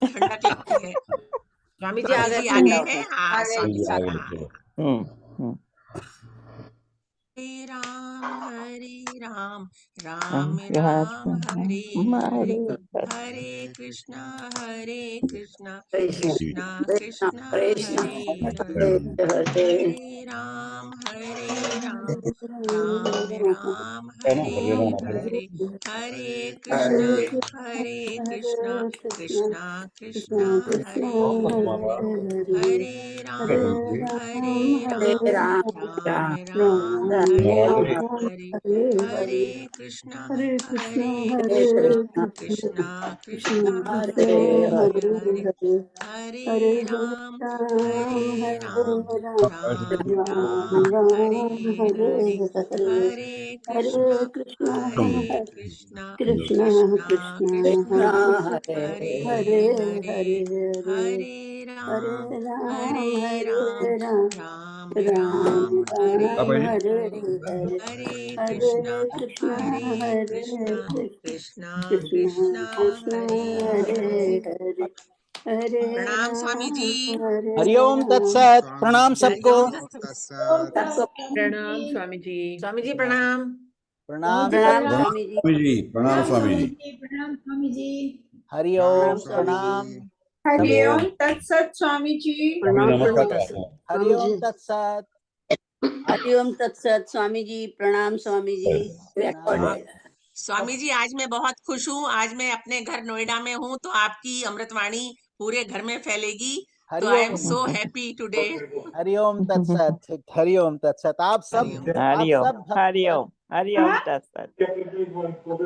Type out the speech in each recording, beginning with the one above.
ठंडक लगती है। स्वामी जी आ स्वामी गए, जी आ ठंडा गए हो हैं। गया। हाँ, स्वामी जी आगे हाँ। चलो। हरे राम राम राम राम हरे हरे, हरे हरे कृष्णा कृष्णा कृष्ण कृष्ण कृष्णा कृष्ण हरे हरे हरे, हरे हरे राम राम है ना, हरे हरे राम हरे हरे, हरे कृष्णा हरे कृष्णा कृष्णा हरे और कुछ हरे, मामा हरे हरे राम राम राम राम राम हरे महाराज हरे, हरे हरे कृष्णा हरे कृष्ण कृष्णा कृष्ण कृष्णा हरे हरे हरे हरे, हरे हरे राम राम राम राम हरे हरे, हरे हरे हरे कृष्णा कृष्ण कृष्ण कृष्णा कृष्ण कृष्णा हरे हरे हरे हरे, हरे हरे हरे हरे राम राम राम राम हरे राम बाबा जी हरे हरे, हरे हरे हरे कृष्ण हरे कृष्ण कृष्णा कृष्ण कृष्णा कृष्ण हरे हरे हरे। हरे हरे प्रणाम स्वामी राम जी। हरे हरिओम राम तत्सत। स्वामी प्रणाम जी सबको। हरिओम नमो दत्त। तस्सत्। सबको प्रणाम स्वामी जी। स्वामी जी प्रणाम। प्रणाम प्रणाम सबको। प्रणाम स्वामी जी। स्वामी जी, प्रणाम स्वामी जी। प्रणाम स्वामी जी। प्रणाम हरिओम स्वामी जी। प्रणाम। हेलो हरिओम तत्सत स्वामी जी। स्वामी प्रणाम नमस्कार प्रणाम करते हैं। स्वामी हरिओम जी। तत्सत। हरिओम तत्सत स्वामी जी। प्रणाम स्वामी जी। रिकॉर्ड प्रणाम। है। स्वामी जी आज मैं बहुत खुश हूँ। आज मैं अपने घर नोएडा में हूँ, तो आपकी अमृतवाणी पूरे घर में फैलेगी। तो I am Hariom. So happy today. Hariom तत्सत। हरिओम तत्सत। हरिओम। आप सब हरिओम हरिओम तत्सत।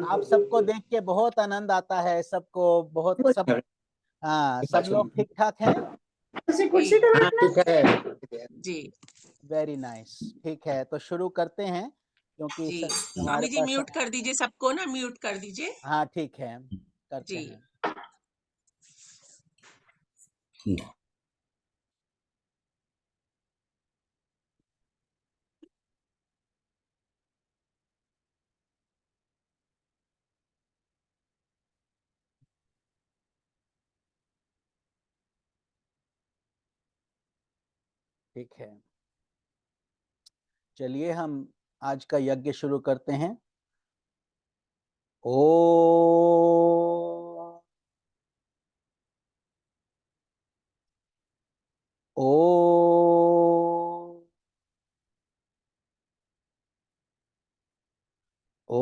आप सबको देख के बहुत आनंद आता है। सबको बहुत सब। हाँ, सब लोग ठीक ठाक हैं। उसे जी कुर्सी पे हाँ बैठना। ठीक है। जी वेरी नाइस। ठीक है, तो शुरू करते हैं क्योंकि जी। हमारे स्वामी जी पास। म्यूट कर दीजिए सबको ना, म्यूट कर दीजिए। हाँ ठीक है, करते जी। हैं। ठीक है, चलिए हम आज का यज्ञ शुरू करते हैं। ओ ओ ओ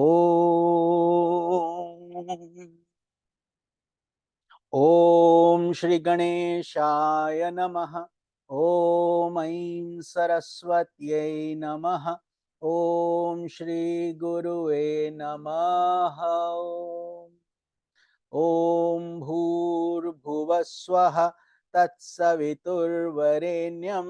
ओम श्री गणेशाय नमः। ओम ऐं सरस्वत्यै नमः। ओम श्री गुरुवे नमः। ओम भूर्भुवस्वः तत्सवितुर्वरेण्यं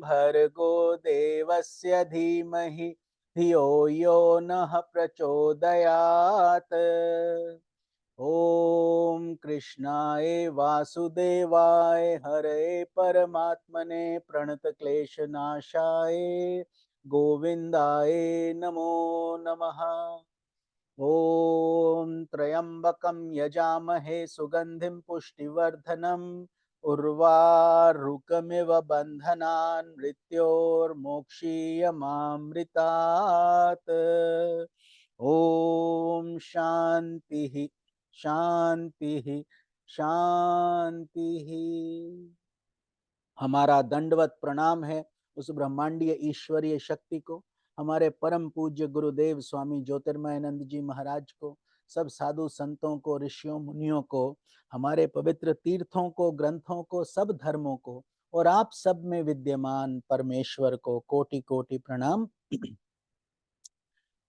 भर्गो देवस्य धीमहि धियो यो नः प्रचोदयात्। ओम कृष्णाय वासुदेवाय हरे परमात्मने प्रणतक्लेशनाशाय गोविंदाय नमो नमः। ओम त्र्यंबकं यजामहे सुगंधिं पुष्टिवर्धनम् उर्वारुकमिव बन्धनान् मृत्योर्मोक्षीयमामृतात्। ओम शांति शांति शांति। हमारा दंडवत प्रणाम है उस ब्रह्मांडीय ईश्वरीय शक्ति को, हमारे परम पूज्य गुरुदेव स्वामी ज्योतिर्मयानंद जी महाराज को, सब साधु संतों को, ऋषियों मुनियों को, हमारे पवित्र तीर्थों को, ग्रंथों को, सब धर्मों को, और आप सब में विद्यमान परमेश्वर को कोटि कोटि प्रणाम।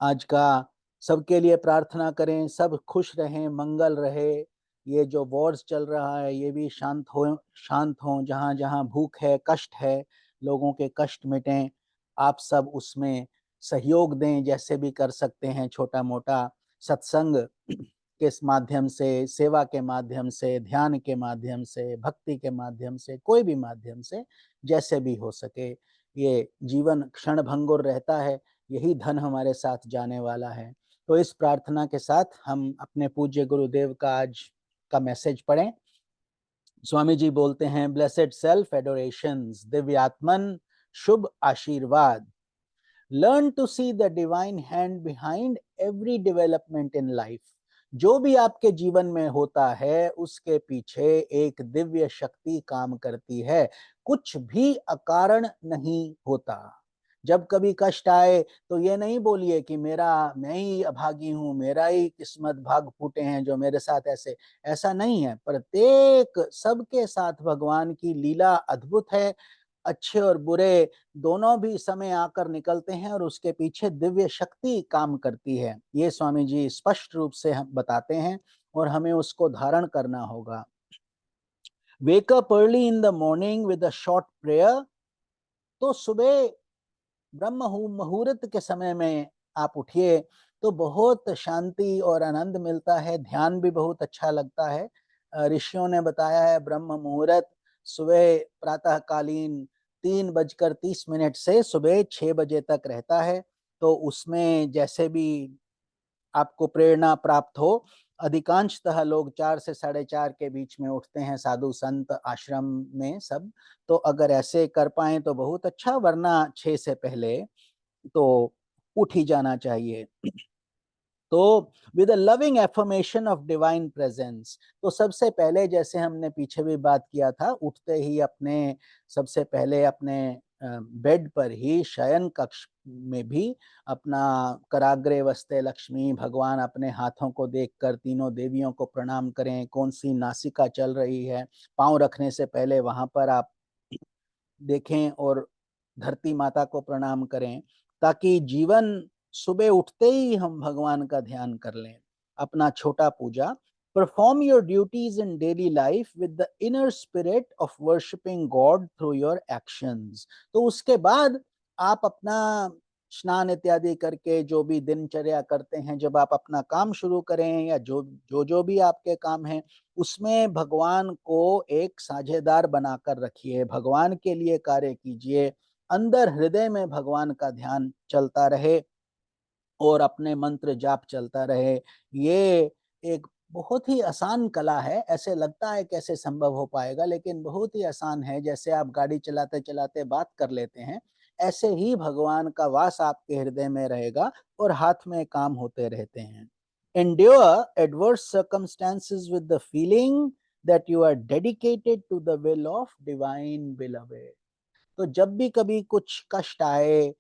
आज का सबके लिए प्रार्थना करें, सब खुश रहें, मंगल रहे। ये जो वॉर्स चल रहा है ये भी शांत हो। जहाँ जहाँ भूख है, कष्ट है, लोगों के कष्ट मिटें। आप सब उसमें सहयोग दें, जैसे भी कर सकते हैं, छोटा मोटा सत्संग के माध्यम से, सेवा के माध्यम से, ध्यान के माध्यम से, भक्ति के माध्यम से, कोई भी माध्यम से, जैसे भी हो सके। ये जीवन क्षण भंगुर रहता है, यही धन हमारे साथ जाने वाला है। तो इस प्रार्थना के साथ हम अपने पूज्य गुरुदेव का आज का मैसेज पढ़ें। स्वामी जी बोलते हैं, ब्लेसेड सेल्फ एडोरेशंस, दिव्यात्मन शुभ आशीर्वाद, learn to see the divine hand behind every development in life. जो भी आपके जीवन में होता है उसके पीछे एक दिव्य शक्ति काम करती है, कुछ भी अकारण नहीं होता। जब कभी कष्ट आए तो ये नहीं बोलिए कि मैं ही अभागी हूं, मेरा ही किस्मत भाग फूटे हैं जो मेरे साथ ऐसा नहीं है। प्रत्येक सबके साथ भगवान की लीला अद्भुत है। अच्छे और बुरे दोनों भी समय आकर निकलते हैं और उसके पीछे दिव्य शक्ति काम करती है। ये स्वामी जी स्पष्ट रूप से हम बताते हैं और हमें उसको धारण करना होगा। Wake up early in the morning with a short prayer. तो सुबह ब्रह्म मुहूर्त के समय में आप उठिए तो बहुत शांति और आनंद मिलता है, ध्यान भी बहुत अच्छा लगता है। ऋषियों ने बताया है ब्रह्म मुहूर्त सुबह प्रातःकालीन 3:30 से सुबह 6 बजे तक रहता है। तो उसमें जैसे भी आपको प्रेरणा प्राप्त हो, अधिकांशतः लोग 4 से 4:30 के बीच में उठते हैं, साधु संत आश्रम में सब। तो अगर ऐसे कर पाएं तो बहुत अच्छा, वरना 6 से पहले तो उठ ही जाना चाहिए। तो with a loving affirmation of divine presence, तो सबसे पहले जैसे हमने पीछे भी बात किया था, उठते ही सबसे पहले अपने बेड पर ही, शयन कक्ष में भी अपना कराग्रे वस्ते लक्ष्मी, भगवान अपने हाथों को देखकर तीनों देवियों को प्रणाम करें। कौन सी नासिका चल रही है, पांव रखने से पहले वहां पर आप देखें और धरती माता को प्रणाम करें, ताकि जीवन सुबह उठते ही हम भगवान का ध्यान कर लें। अपना छोटा पूजा, perform your duties in daily life with the inner spirit of worshipping God through your actions. तो उसके बाद आप अपना स्नान इत्यादि करके जो भी दिनचर्या करते हैं, जब आप अपना काम शुरू करें या जो भी आपके काम हैं, उसमें भगवान को एक साझेदार बनाकर रखिए, भगवान के लिए कार्य कीजिए, अंदर हृदय में भगवान का ध्यान चलता रहे और अपने मंत्र जाप चलता रहे। ये एक बहुत ही आसान कला है। ऐसे लगता है कैसे संभव हो पाएगा, लेकिन बहुत ही आसान है। जैसे आप गाड़ी चलाते चलाते बात कर लेते हैं, ऐसे ही भगवान का वास आपके हृदय में रहेगा और हाथ में काम होते रहते हैं। Endure adverse circumstances with the feeling that you are dedicated to the will of divine beloved. तो जब भी कभी कुछ कष्ट आए,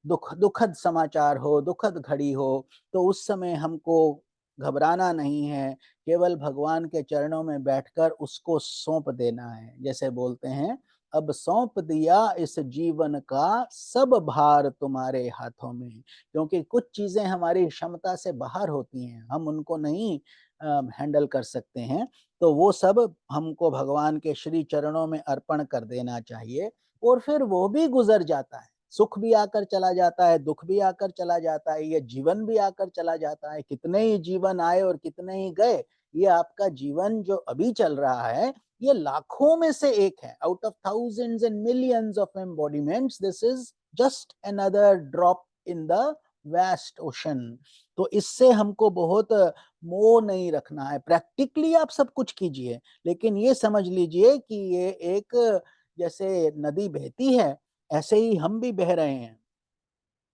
दुखद समाचार हो, दुखद घड़ी हो, तो उस समय हमको घबराना नहीं है, केवल भगवान के चरणों में बैठकर उसको सौंप देना है। जैसे बोलते हैं, अब सौंप दिया इस जीवन का सब भार तुम्हारे हाथों में। क्योंकि कुछ चीजें हमारी क्षमता से बाहर होती हैं, हम उनको नहीं हैंडल कर सकते हैं, तो वो सब हमको भगवान के श्री चरणों में अर्पण कर देना चाहिए। और फिर वो भी गुजर जाता है, सुख भी आकर चला जाता है, दुख भी आकर चला जाता है, ये जीवन भी आकर चला जाता है। कितने ही जीवन आए और कितने ही गए। ये आपका जीवन जो अभी चल रहा है, ये लाखों में से एक है। Out of thousands and millions of embodiments, this is just another drop in the vast ocean. तो इससे हमको बहुत मोह नहीं रखना है। प्रैक्टिकली आप सब कुछ कीजिए, लेकिन ये समझ लीजिए कि ये एक जैसे नदी बहती है, ऐसे ही हम भी बह रहे हैं।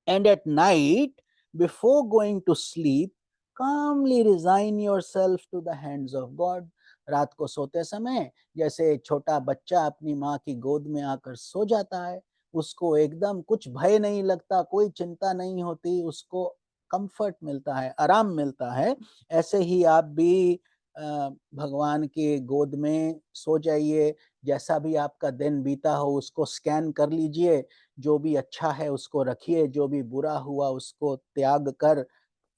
And at night, before going to sleep, calmly resign yourself to the hands of God. रात को सोते समय जैसे छोटा बच्चा अपनी माँ की गोद में आकर सो जाता है, उसको एकदम कुछ भय नहीं लगता, कोई चिंता नहीं होती, उसको कंफर्ट मिलता है, आराम मिलता है। ऐसे ही आप भी भगवान के गोद में सो जाइए। जैसा भी आपका दिन बीता हो उसको स्कैन कर लीजिए, जो भी अच्छा है उसको रखिए, जो भी बुरा हुआ उसको त्याग कर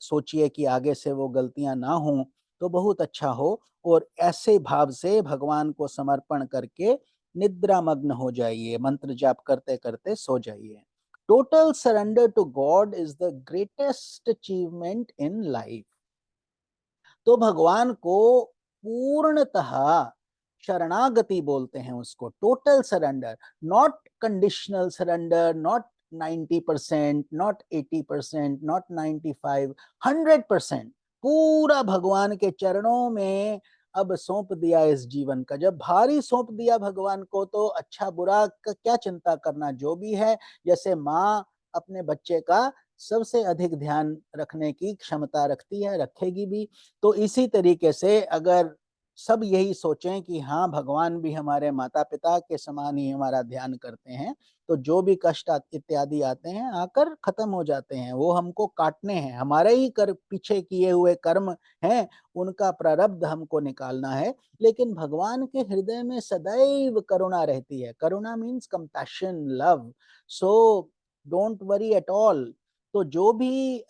सोचिए कि आगे से वो गलतियां ना हों, तो बहुत अच्छा हो। और ऐसे भाव से भगवान को समर्पण करके निद्रा मग्न हो जाइए, मंत्र जाप करते करते सो जाइए। Total surrender to God is the greatest achievement in life. तो भगवान को पूर्णतः शरणागति बोलते हैं उसको, total surrender, not conditional surrender, not 90%, not 80%, not 95, 100%। पूरा भगवान के चरणों में अब सौंप दिया इस जीवन का। जब भारी सौंप दिया भगवान को तो अच्छा बुरा का क्या चिंता करना, जो भी है। जैसे माँ अपने बच्चे का सबसे अधिक ध्यान रखने की क्षमता रखती है, रखेगी भी। तो इसी तरीके से अगर सब यही सोचें कि हाँ भगवान भी हमारे माता पिता के समान ही हमारा ध्यान करते हैं, तो जो भी कष्ट इत्यादि आते हैं आकर खत्म हो जाते हैं। वो हमको काटने हैं, हमारे ही पीछे किए हुए कर्म हैं, उनका प्रारब्ध हमको निकालना है। लेकिन भगवान के हृदय में सदैव करुणा रहती है। Karuna means compassion, love. So don't worry at all. तो जो भी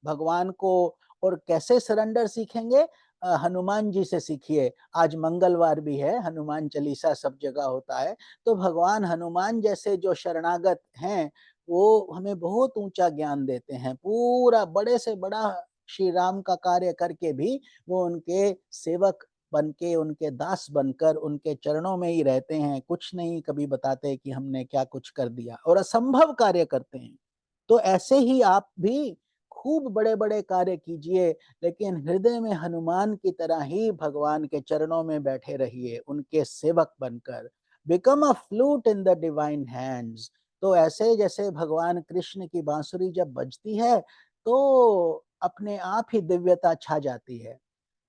भगवान को और कैसे सरेंडर सीखेंगे, हनुमान जी से सीखिए। आज मंगलवार भी है, हनुमान चालीसा सब जगह होता है। तो भगवान हनुमान जैसे जो शरणागत हैं वो हमें बहुत ऊंचा ज्ञान देते हैं। पूरा बड़े से बड़ा श्री राम का कार्य करके भी वो उनके सेवक बनके, उनके दास बनकर उनके चरणों में ही रहते हैं। कुछ नहीं कभी बताते कि हमने क्या कुछ कर दिया, और असंभव कार्य करते हैं। तो ऐसे ही आप भी खूब बड़े बड़े कार्य कीजिए, लेकिन हृदय में हनुमान की तरह ही भगवान के चरणों में बैठे रहिए, उनके सेवक बनकर। Become a flute in the divine hands. तो ऐसे जैसे भगवान कृष्ण की बांसुरी जब बजती है तो अपने आप ही दिव्यता छा जाती है।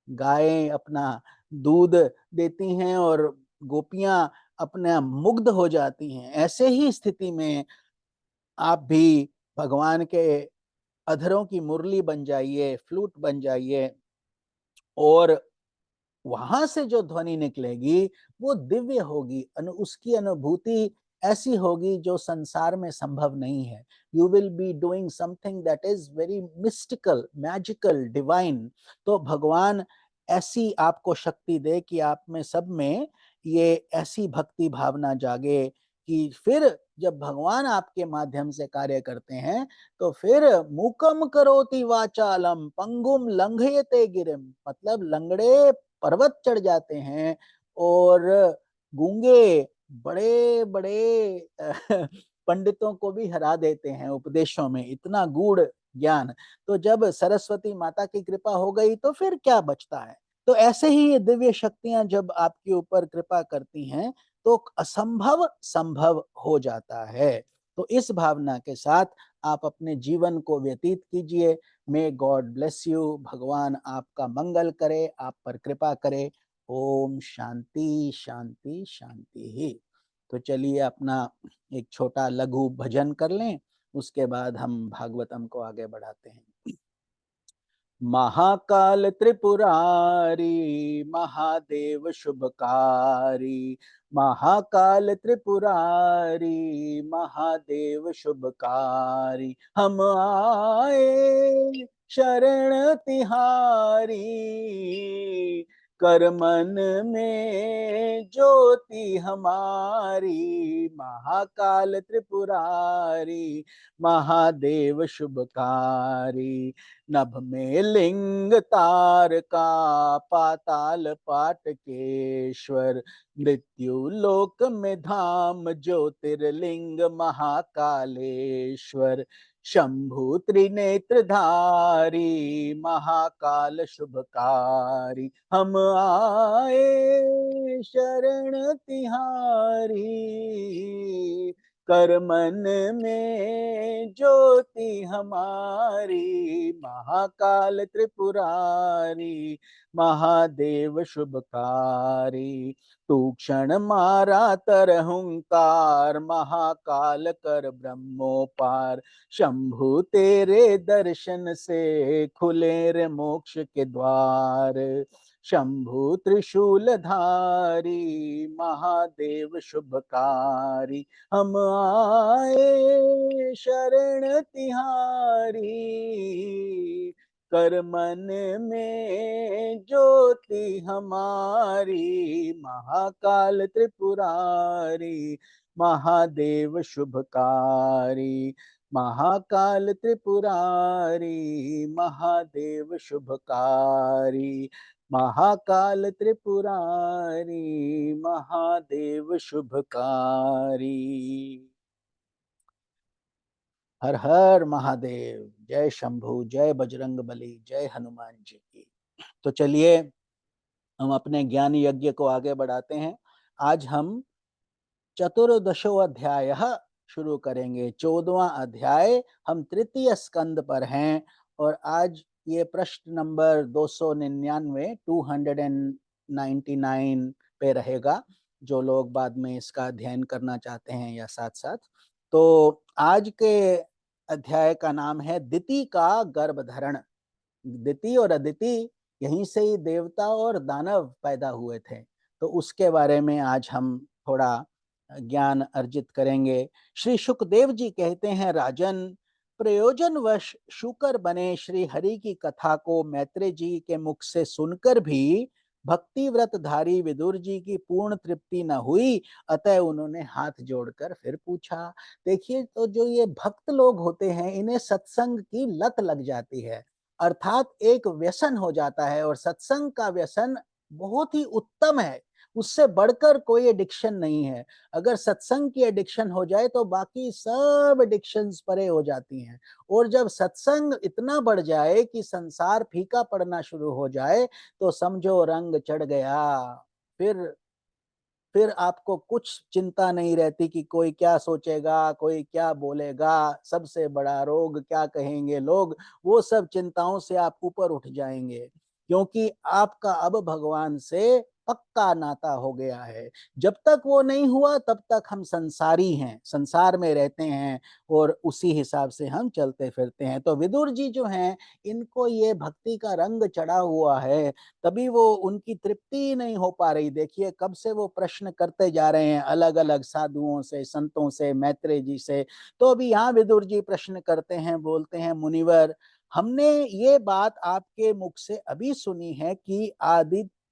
गायें अपना दूध देती हैं और गोपियां अपना मुग्ध हो जाती हैं। ऐसे ही स्थिति में आप भी भगवान के अधरों की मुरली बन जाइए, फ्लूट बन जाइए, और वहां से जो ध्वनि निकलेगी वो दिव्य होगी। उसकी अनुभूति ऐसी होगी जो संसार में संभव नहीं है। You will be doing something that is very mystical, magical, divine. तो भगवान ऐसी आपको शक्ति दे कि आप में सब में ये ऐसी भक्ति भावना जागे कि फिर जब भगवान आपके माध्यम से कार्य करते हैं तो फिर मूकम करोति वाचालम पंगुम लंघयते गिरिम। मतलब लंगड़े पर्वत चढ़ जाते हैं और गूंगे बड़े बड़े पंडितों को भी हरा देते हैं उपदेशों में, इतना गूढ़ ज्ञान। तो जब सरस्वती माता की कृपा हो गई तो फिर क्या बचता है। तो ऐसे ही ये दिव्य शक्तियां जब आपके ऊपर कृपा करती हैं तो असंभव संभव हो जाता है। तो इस भावना के साथ आप अपने जीवन को व्यतीत कीजिए। May God bless you. भगवान आपका मंगल करे, आप पर कृपा करे। ओम शांति शांति शांति ही। तो चलिए अपना एक छोटा लघु भजन कर लें, उसके बाद हम भागवतम को आगे बढ़ाते हैं। महाकाल त्रिपुरारी महादेव शुभकारी, महाकाल त्रिपुरारी महादेव शुभकारी, हम आए शरण तिहारी, कर मन में ज्योति हमारी। महाकाल त्रिपुरारी महादेव शुभकारी, नभ में लिंग तारका पाताल पाटकेश्वर, मृत्यु लोक में धाम ज्योतिर्लिंग महाकालेश्वर, शंभु त्रिनेत्रधारी महाकाल शुभकारी, हम आए शरण तिहारी, कर मन में ज्योति हमारी। महाकाल त्रिपुरारी महादेव शुभकारी, तू क्षण मारा तरहुंकार, महाकाल कर ब्रह्मोपार, शंभु तेरे दर्शन से खुले रे मोक्ष के द्वार, शंभु त्रिशूलधारी महादेव शुभकारी, हम आए शरण तिहारी, कर मन में ज्योति हमारी। महाकाल त्रिपुरारी महादेव शुभकारी, महाकाल त्रिपुरारी महादेव शुभकारी, महाकाल त्रिपुरारी महादेव शुभकारी। हर हर महादेव। जय शंभु, जय बजरंग बली, जय हनुमान जी की। तो चलिए हम अपने ज्ञान यज्ञ को आगे बढ़ाते हैं। आज हम चतुर्दशो अध्याय शुरू करेंगे। 14वां अध्याय, हम तृतीय स्कंद पर हैं और आज ये प्रश्न नंबर 299 299 पे रहेगा, जो लोग बाद में इसका अध्ययन करना चाहते हैं या साथ साथ। तो आज के अध्याय का नाम है दिति का गर्भधारण। दिति और अदिति, यहीं से ही देवता और दानव पैदा हुए थे, तो उसके बारे में आज हम थोड़ा ज्ञान अर्जित करेंगे। श्री शुकदेव जी कहते हैं, राजन, प्रयोजनवश शुकर बने श्री हरि की कथा को मैत्रेय जी के मुख से सुनकर भी भक्ति व्रतधारी विदुर जी की पूर्ण तृप्ति न हुई, अतः उन्होंने हाथ जोड़कर फिर पूछा। देखिए, तो जो ये भक्त लोग होते हैं, इन्हें सत्संग की लत लग जाती है, अर्थात एक व्यसन हो जाता है, और सत्संग का व्यसन बहुत ही उत्तम है, उससे बढ़कर कोई एडिक्शन नहीं है। अगर सत्संग की एडिक्शन हो जाए तो बाकी सब एडिक्शंस परे हो जाती हैं, और जब सत्संग इतना बढ़ जाए कि संसार फीका पड़ना शुरू हो जाए तो समझो रंग चढ़ गया। फिर आपको कुछ चिंता नहीं रहती कि कोई क्या सोचेगा, कोई क्या बोलेगा, सबसे बड़ा रोग क्या कहेंगे लोग, वो सब चिंताओं से आप ऊपर उठ जाएंगे, क्योंकि आपका अब भगवान से पक्का नाता हो गया है। जब तक वो नहीं हुआ तब तक हम संसारी हैं, संसार में रहते हैं और उसी हिसाब से हम चलते फिरते हैं। तो विदुर जी जो हैं, इनको ये भक्ति का रंग चढ़ा हुआ है, तभी वो उनकी तृप्ति नहीं हो पा रही। देखिए, कब से वो प्रश्न करते जा रहे हैं अलग अलग साधुओं से, संतों से, मैत्रेय जी से। तो अभी यहाँ विदुर जी प्रश्न करते हैं, बोलते हैं, मुनिवर, हमने ये बात आपके मुख से अभी सुनी है कि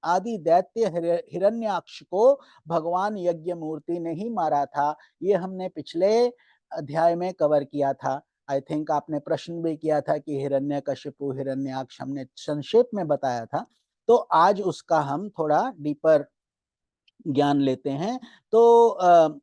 आदि दैत्य हिरण्याक्ष को भगवान यज्ञ मूर्ति ने ही मारा था। ये हमने पिछले अध्याय में कवर किया था। आई थिंक आपने प्रश्न भी किया था कि हिरण्यकशिपु हिरण्याक्ष, हमने संक्षेप में बताया था। तो आज उसका हम थोड़ा डीपर ज्ञान लेते हैं। तो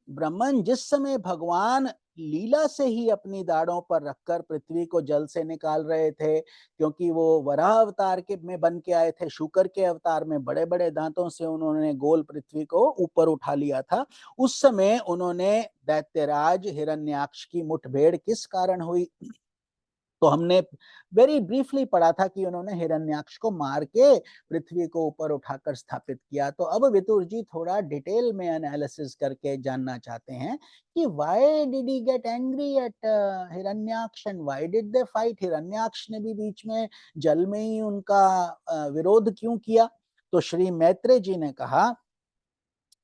ब्रह्मन जिस समय भगवान लीला से ही अपनी दाढ़ों पर रखकर पृथ्वी को जल से निकाल रहे थे, क्योंकि वो वराह अवतार के में बन के आए थे, शुकर के अवतार में बड़े बड़े दांतों से उन्होंने गोल पृथ्वी को ऊपर उठा लिया था। उस समय उन्होंने दैत्यराज हिरण्याक्ष की मुठभेड़ किस कारण हुई, तो हमने वेरी ब्रीफली पढ़ा था कि उन्होंने हिरण्याक्ष को मार के पृथ्वी को ऊपर उठाकर स्थापित किया। तो अब विदुर जी थोड़ा डिटेल में एनालिसिस करके जानना चाहते हैं कि why did he get angry at Hiranyaksha and why did they fight. Hiranyaksha ने भी बीच में जल में ही उनका विरोध क्यों किया। तो श्री मैत्रेय जी ने कहा,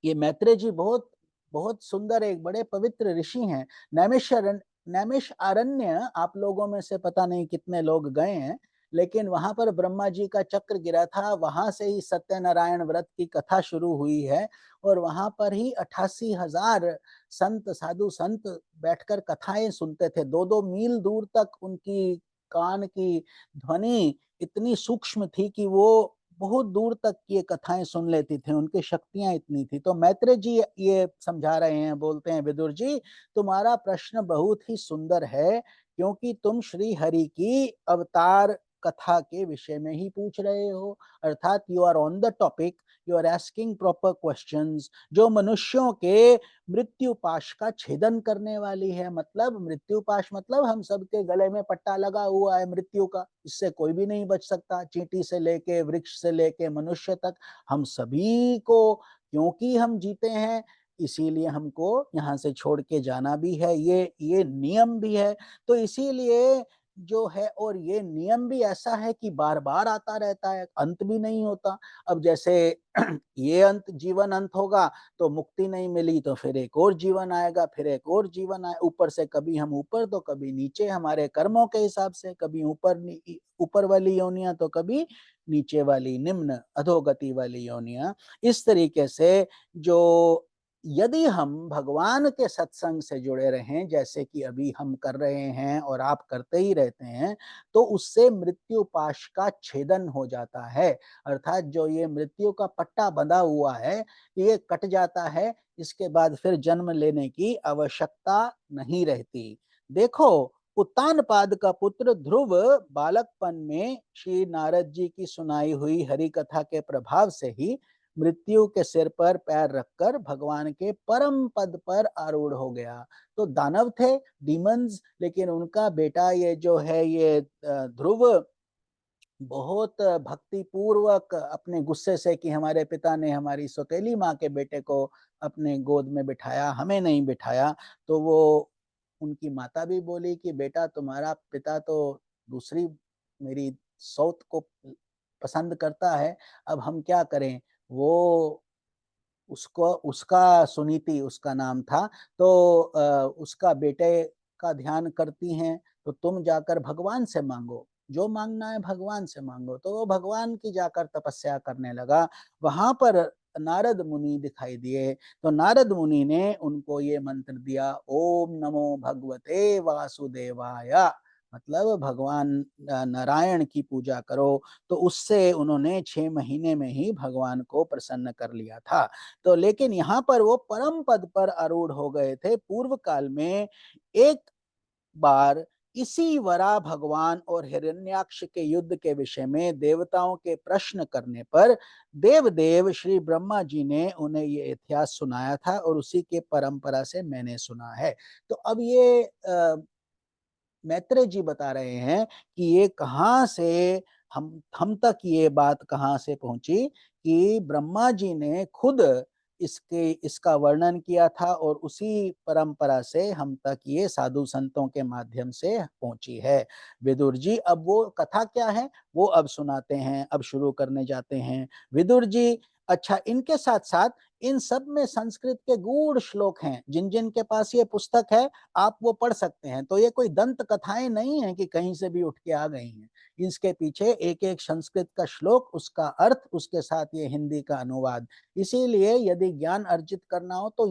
ये मैत्रेय जी बहुत बहुत सुंदर, एक बड़े पवित्र ऋषि हैं। नैमिषारण्य आप लोगों में से पता नहीं कितने लोग गए हैं, लेकिन वहां पर ब्रह्मा जी का चक्र गिरा था, वहां से ही सत्यनारायण व्रत की कथा शुरू हुई है, और वहां पर ही 88,000 संत, साधु संत बैठकर कथाएं सुनते थे। 2-2 मील दूर तक उनकी कान की ध्वनि इतनी सूक्ष्म थी कि वो बहुत दूर तक ये कथाएं सुन लेती थी, उनकी शक्तियां इतनी थी। तो मैत्रेय जी ये समझा रहे हैं, बोलते हैं, विदुर जी, तुम्हारा प्रश्न बहुत ही सुंदर है, क्योंकि तुम श्री हरि की अवतार कथा के विषय में ही पूछ रहे हो, अर्थात you are on the topic, you are asking proper questions, जो मनुष्यों के मृत्यु पाश का छेदन करने वाली है। मतलब मृत्यु पाश मतलब हम सबके गले में पट्टा लगा हुआ है मृत्यु का, इससे कोई भी नहीं बच सकता, चींटी से लेके वृक्ष से लेके मनुष्य तक, हम सभी को, क्योंकि हम जीते हैं इसीलिए हमको यहाँ से छोड़ के जाना भी है, ये नियम भी है। तो इसीलिए जो है, और ये नियम भी ऐसा है कि बार बार आता रहता है, अंत भी नहीं होता। अब जैसे ये जीवन अंत होगा तो मुक्ति नहीं मिली, तो फिर एक और जीवन आएगा, फिर एक और जीवन आए, ऊपर से कभी हम ऊपर तो कभी नीचे, हमारे कर्मों के हिसाब से, कभी ऊपर वाली योनियां तो कभी नीचे वाली, निम्न अधोगति वाली योनियां। इस तरीके से जो, यदि हम भगवान के सत्संग से जुड़े रहें, जैसे कि अभी हम कर रहे हैं और आप करते ही रहते हैं, तो उससे मृत्यु पाश का छेदन हो जाता है, अर्थात जो ये मृत्यु का पट्टा बंधा हुआ है ये कट जाता है, इसके बाद फिर जन्म लेने की आवश्यकता नहीं रहती। देखो, उत्तानपाद का पुत्र ध्रुव बालकपन में श्री नारद जी की सुनाई हुई हरि कथा के प्रभाव से ही मृत्यु के सिर पर पैर रखकर भगवान के परम पद पर आरूढ़ हो गया। तो दानव थे, डीमंस, लेकिन उनका बेटा ये जो है ये ध्रुव बहुत भक्ति पूर्वक अपने गुस्से से कि हमारे पिता ने हमारी सौतेली माँ के बेटे को अपने गोद में बिठाया, हमें नहीं बिठाया, तो वो उनकी माता भी बोली कि बेटा तुम्हारा पिता तो दूसरी मेरी सौत को पसंद करता है, अब हम क्या करें। वो उसको उसका सुनीति उसका नाम था, तो उसका बेटे का ध्यान करती हैं, तो तुम जाकर भगवान से मांगो, जो मांगना है भगवान से मांगो। तो वो भगवान की जाकर तपस्या करने लगा। वहां पर नारद मुनि दिखाई दिए, तो नारद मुनि ने उनको ये मंत्र दिया, ओम नमो भगवते वासुदेवाय, मतलब भगवान नारायण की पूजा करो। तो उससे उन्होंने 6 महीने में ही भगवान को प्रसन्न कर लिया था। तो लेकिन यहाँ पर वो परम पद पर आरूढ़ हो गए थे। पूर्व काल में एक बार इसी वरा भगवान और हिरण्याक्ष के युद्ध के विषय में देवताओं के प्रश्न करने पर देवदेव श्री ब्रह्मा जी ने उन्हें ये इतिहास सुनाया था, और उसी के परंपरा से मैंने सुना है। तो अब ये मैत्रेय जी बता रहे हैं कि ये कहाँ से हम तक ये बात कहाँ से पहुंची कि ब्रह्मा जी ने खुद इसका वर्णन किया था, और उसी परंपरा से हम तक ये साधु संतों के माध्यम से पहुंची है। विदुर जी अब वो कथा क्या है वो अब सुनाते हैं, अब शुरू करने जाते हैं विदुर जी। अच्छा, इनके साथ साथ इन सब में संस्कृत के गूढ़ श्लोक हैं, जिन जिन के पास ये पुस्तक है आप वो पढ़ सकते हैं। तो ये कोई दंत कथाएं नहीं है कि कहीं से भी उठ के आ गई हैं। इसके पीछे एक एक संस्कृत का श्लोक, उसका अर्थ, उसके साथ ये हिंदी का अनुवाद। इसीलिए यदि ज्ञान अर्जित करना हो तो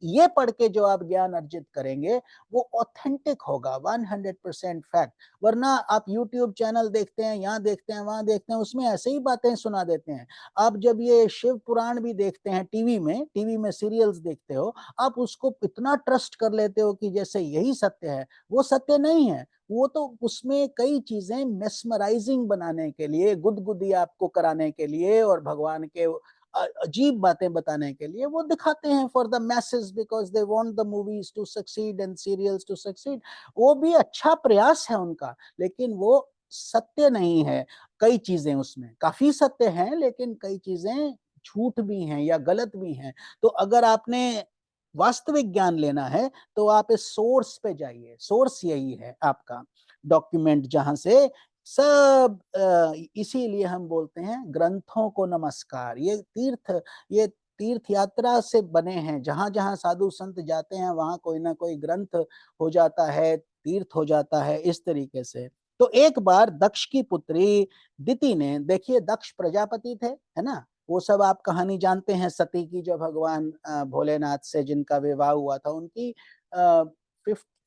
ये पढ़ के जो आप ज्ञान अर्जित करेंगे वो ऑथेंटिक होगा, 100% फैक्ट। वरना आप यूट्यूब चैनल देखते हैं, यहाँ देखते हैं, वहां देखते हैं, उसमें ऐसे ही बातें सुना देते हैं। आप जब ये शिव पुराण भी देखते हैं टीवी में सीरियल्स देखते हो, आप उसको इतना ट्रस्ट कर लेते हो कि जैसे यही सत्य है। वो सत्य नहीं है। वो तो उसमें कई चीजें मेस्मराइजिंग बनाने के लिए, गुदगुदी आपको कराने के लिए, और भगवान के अजीब बातें बताने के लिए वो दिखाते हैं for the message, because they want the movies to succeed and serials to succeed. वो भी अच्छा प्रयास है उनका, लेकिन वो सत्य नहीं है। कई चीजें उसमें काफी सत्य हैं, लेकिन कई चीजें झूठ भी हैं या गलत भी हैं। तो अगर आपने वास्तविक ज्ञान लेना है तो आप इस सोर्स पे जाइए। सोर्स यही है आपका डॉक्यूमेंट, जहां से सब इसीलिए हम बोलते हैं ग्रंथों को नमस्कार। ये तीर्थ यात्रा से बने हैं। जहां जहां साधु संत जाते हैं वहां कोई ना कोई ग्रंथ हो जाता है, तीर्थ हो जाता है, इस तरीके से। तो एक बार दक्ष की पुत्री दिति ने, देखिए दक्ष प्रजापति थे, है ना, वो सब आप कहानी जानते हैं, सती की जो भगवान भोलेनाथ से जिनका विवाह हुआ था, उनकी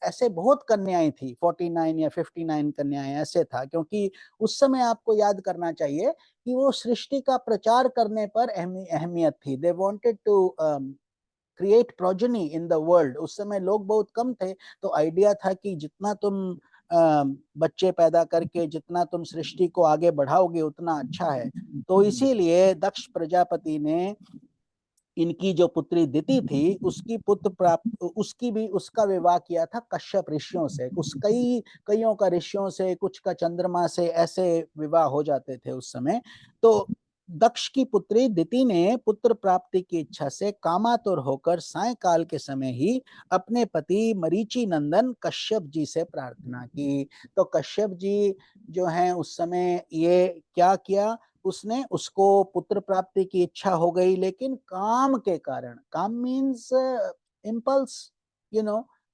ऐसे बहुत कन्याएं थी, 49 या 59 कन्याएं ऐसे था। क्योंकि उस समय आपको याद करना चाहिए कि वो सृष्टि का प्रचार करने पर अहमियत थी। They wanted to create progeny in the world. उस समय लोग बहुत कम थे, तो आइडिया था कि जितना तुम बच्चे पैदा करके जितना तुम सृष्टि को आगे बढ़ाओगे उतना अच्छा है। तो इसीलिए दक्ष प्रजापति ने इनकी जो पुत्री दिति थी उसका विवाह किया था कश्यप ऋषियों से। कईयों का ऋषियों से, कुछ का चंद्रमा से, ऐसे विवाह हो जाते थे उस समय। तो दक्ष की पुत्री दिति ने पुत्र प्राप्ति की इच्छा से कामातुर होकर सायंकाल के समय ही अपने पति मरीचि नंदन कश्यप जी से प्रार्थना की। तो कश्यप जी जो हैं उस समय ये क्या किया, उसने उसको पुत्र प्राप्ति की इच्छा हो गई, लेकिन काम के कारण, काम means impulse,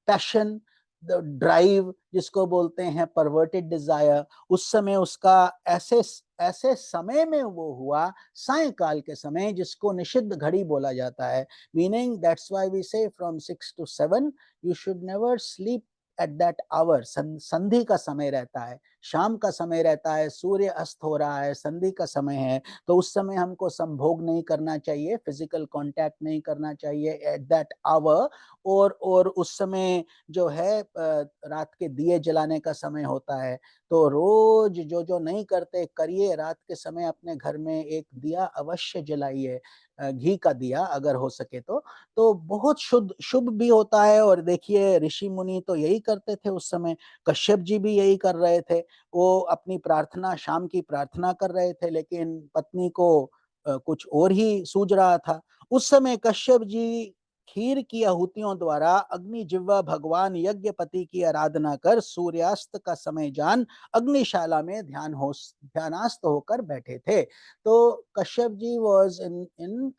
passion, the drive जिसको बोलते हैं, परवर्टेड डिजायर। उस समय उसका ऐसे समय में वो हुआ, सायंकाल के समय, जिसको निषिद्ध घड़ी बोला जाता है। Meaning that's why we say from 6 to 7 you should never sleep at that hour. संधि का समय रहता है, शाम का समय रहता है, सूर्य अस्त हो रहा है, संधि का समय है, तो उस समय हमको संभोग नहीं करना चाहिए, फिजिकल कांटेक्ट नहीं करना चाहिए एट दैट आवर। और उस समय जो है रात के दिए जलाने का समय होता है, तो रोज जो जो नहीं करते करिए, रात के समय अपने घर में एक दिया अवश्य जलाइए, घी का दिया अगर हो सके तो बहुत शुभ भी होता है। और देखिए ऋषि मुनि तो यही करते थे उस समय, कश्यप जी भी यही कर रहे थे। वो अपनी प्रार्थना, शाम की प्रार्थना कर रहे थे, लेकिन पत्नी को कुछ और ही सूझ रहा था। उस समय कश्यप जी खीर की आहुतियों द्वारा अग्नि जिह्वा भगवान यज्ञपति की आराधना कर सूर्यास्त का समय जान अग्निशाला में ध्यानास्त होकर बैठे थे। तो कश्यप जी वॉज इन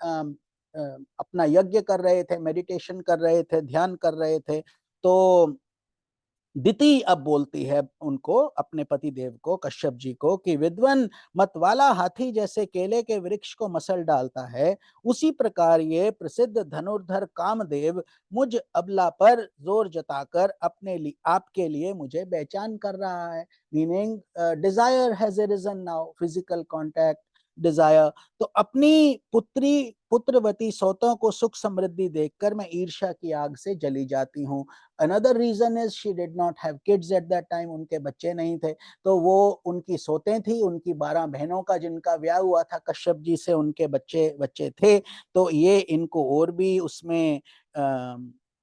अपना यज्ञ कर रहे थे, मेडिटेशन कर रहे थे, ध्यान कर रहे थे। तो दिति अब बोलती है उनको, अपने पति देव को, कश्यप जी को, कि विद्वान मतवाला हाथी जैसे केले के वृक्ष को मसल डालता है, उसी प्रकार ये प्रसिद्ध धनुर्धर कामदेव मुझ अबला पर जोर जताकर आपके लिए मुझे बेचैन कर रहा है। Meaning desire has arisen now, physical contact desire. तो अपनी पुत्रवती सौतों को सुख समृद्धि देखकर मैं ईर्ष्या की आग से जली जाती हूँ। Another reason is she did not have kids at that time, उनके बच्चे नहीं थे, तो वो उनकी सोतें थी, उनकी 12 बहनों का जिनका ब्याह हुआ था कश्यप जी से, उनके बच्चे थे। तो ये इनको और भी उसमें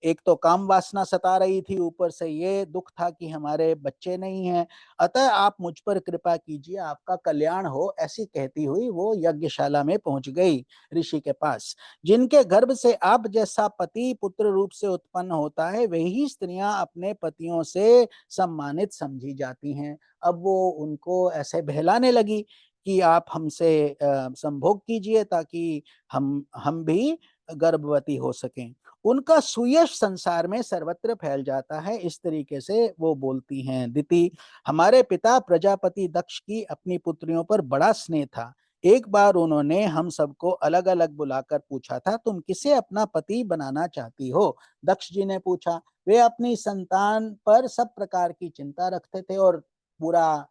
एक तो काम वासना सता रही थी, ऊपर से ये दुख था कि हमारे बच्चे नहीं हैं, अतः आप मुझ पर कृपा कीजिए, आपका कल्याण हो। ऐसी कहती हुई वो यज्ञशाला में पहुंच गई ऋषि के पास। जिनके गर्भ से आप जैसा पति पुत्र रूप से उत्पन्न होता है, वही स्त्रियां अपने पतियों से सम्मानित समझी जाती हैं। अब वो उनको ऐसे बहलाने लगी कि आप हमसे संभोग कीजिए ताकि हम भी गर्भवती हो सकें। उनका सुयश संसार में सर्वत्र फैल जाता है। इस तरीके से वो बोलती हैं दिति। हमारे पिता प्रजापति दक्ष की अपनी पुत्रियों पर बड़ा स्नेह था। एक बार उन्होंने हम सबको अलग अलग बुलाकर पूछा था, तुम किसे अपना पति बनाना चाहती हो? दक्ष जी ने पूछा। वे अपनी संतान पर सब प्रकार की चिंता रखते थे और पूरा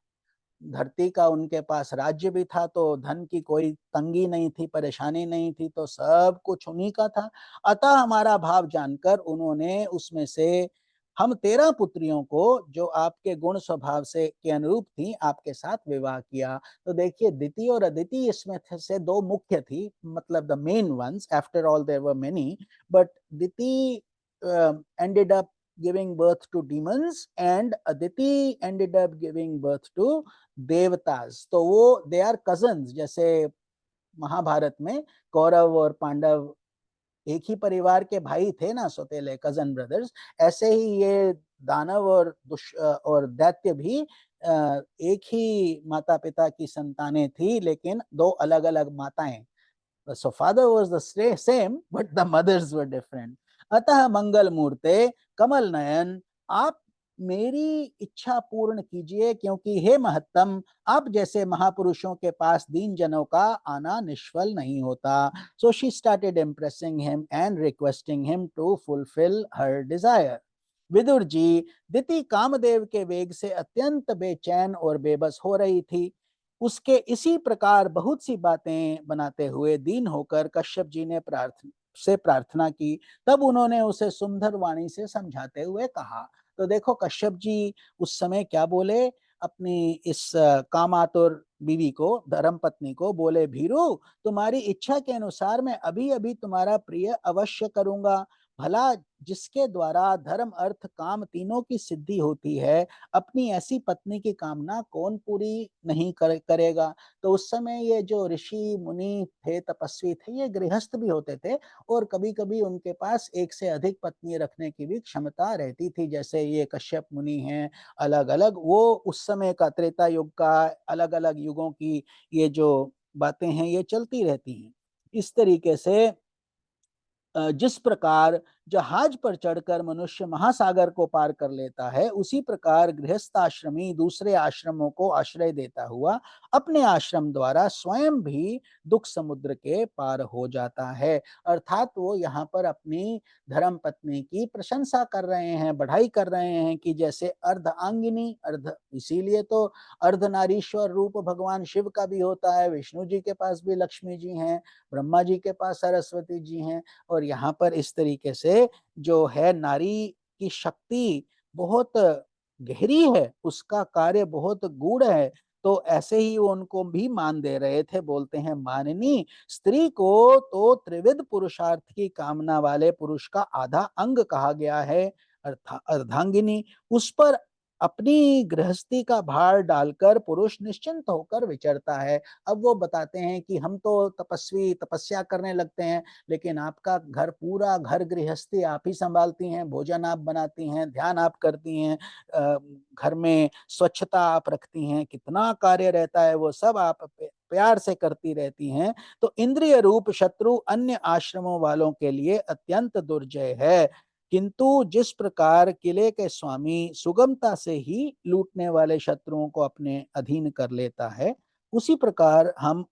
धरती का उनके पास राज्य भी था, तो धन की कोई तंगी नहीं थी, परेशानी नहीं थी, तो सब कुछ उन्हीं का था। अतः हमारा भाव जानकर उन्होंने उसमें से हम 13 पुत्रियों को, जो आपके गुण स्वभाव से के अनुरूप थी, आपके साथ विवाह किया। तो देखिए दिति और अदिति इसमें से दो मुख्य थी, मतलब the main ones. After all there were many, but Diti ended up giving birth to demons and Aditi ended up giving birth to देवतास। तो वो दे आर कजन्स। जैसे महाभारत में कौरव और पांडव एक ही परिवार के भाई थे ना, सौतेले कजन ब्रदर्स, ऐसे ही ये दानव और दैत्य भी एक ही माता पिता की संतानें थी, लेकिन दो अलग अलग माताएं। So father was the same, but the mothers were different. अतः मंगल मूर्ते कमल नयन, आप मेरी इच्छा पूर्ण कीजिए, क्योंकि हे महत्तम, आप जैसे महापुरुषों के पास दीन जनों का आना निष्फल नहीं होता। So she started impressing him and requesting him to fulfill her desire. Vidur ji दिति कामदेव के वेग से अत्यंत बेचैन और बेबस हो रही थी। उसके इसी प्रकार बहुत सी बातें बनाते हुए दीन होकर कश्यप जी ने प्रार्थना की। तब उन्होंने उसे सुंदर वाणी से समझाते हुए कहा। तो देखो कश्यप जी उस समय क्या बोले अपनी इस कामातुर बीवी को, धर्म पत्नी को, बोले, भीरू, तुम्हारी इच्छा के अनुसार मैं अभी अभी तुम्हारा प्रिय अवश्य करूंगा। भला जिसके द्वारा धर्म अर्थ काम तीनों की सिद्धि होती है, अपनी ऐसी पत्नी की कामना कौन पूरी नहीं करेगा। तो उस समय ये जो ऋषि मुनि थे, तपस्वी थे, ये गृहस्थ भी होते थे और कभी कभी उनके पास एक से अधिक पत्नी रखने की भी क्षमता रहती थी। जैसे ये कश्यप मुनि हैं, अलग अलग, वो उस समय का, त्रेता युग का, अलग अलग युगों की ये जो बातें हैं ये चलती रहती हैं। इस तरीके से जिस प्रकार जहाज पर चढ़कर मनुष्य महासागर को पार कर लेता है, उसी प्रकार गृहस्थ आश्रमी दूसरे आश्रमों को आश्रय देता हुआ अपने आश्रम द्वारा स्वयं भी दुख समुद्र के पार हो जाता है। अर्थात वो यहाँ पर अपनी धर्म पत्नी की प्रशंसा कर रहे हैं, बढ़ाई कर रहे हैं कि जैसे अर्धांगिनी, अर्ध इसीलिए तो अर्धनारीश्वर रूप भगवान शिव का भी होता है, विष्णु जी के पास भी लक्ष्मी जी हैं, ब्रह्मा जी के पास सरस्वती जी हैं, और यहाँ पर इस तरीके से जो है नारी की शक्ति बहुत गहरी है, उसका कार्य बहुत गूढ़ है। तो ऐसे ही वो उनको भी मान दे रहे थे। बोलते हैं, माननी स्त्री को तो त्रिविध पुरुषार्थ की कामना वाले पुरुष का आधा अंग कहा गया है, अर्धांगिनी। उस पर अपनी गृहस्थी का भार डालकर पुरुष निश्चिंत होकर विचरता है। अब वो बताते हैं कि हम तो तपस्वी तपस्या करने लगते हैं, लेकिन आपका घर, पूरा घर गृहस्थी आप ही संभालती हैं, भोजन आप बनाती हैं, ध्यान आप करती हैं, घर में स्वच्छता आप रखती हैं, कितना कार्य रहता है वो सब आप प्यार से करती रहती हैं। तो इंद्रिय रूप शत्रु अन्य आश्रमों वालों के लिए अत्यंत दुर्जय है। किंतु जिस प्रकार किले के स्वामी सुगमता से ही लूटने वाले शत्रुओं को अपने अधीन कर लेता है, उसी प्रकार हम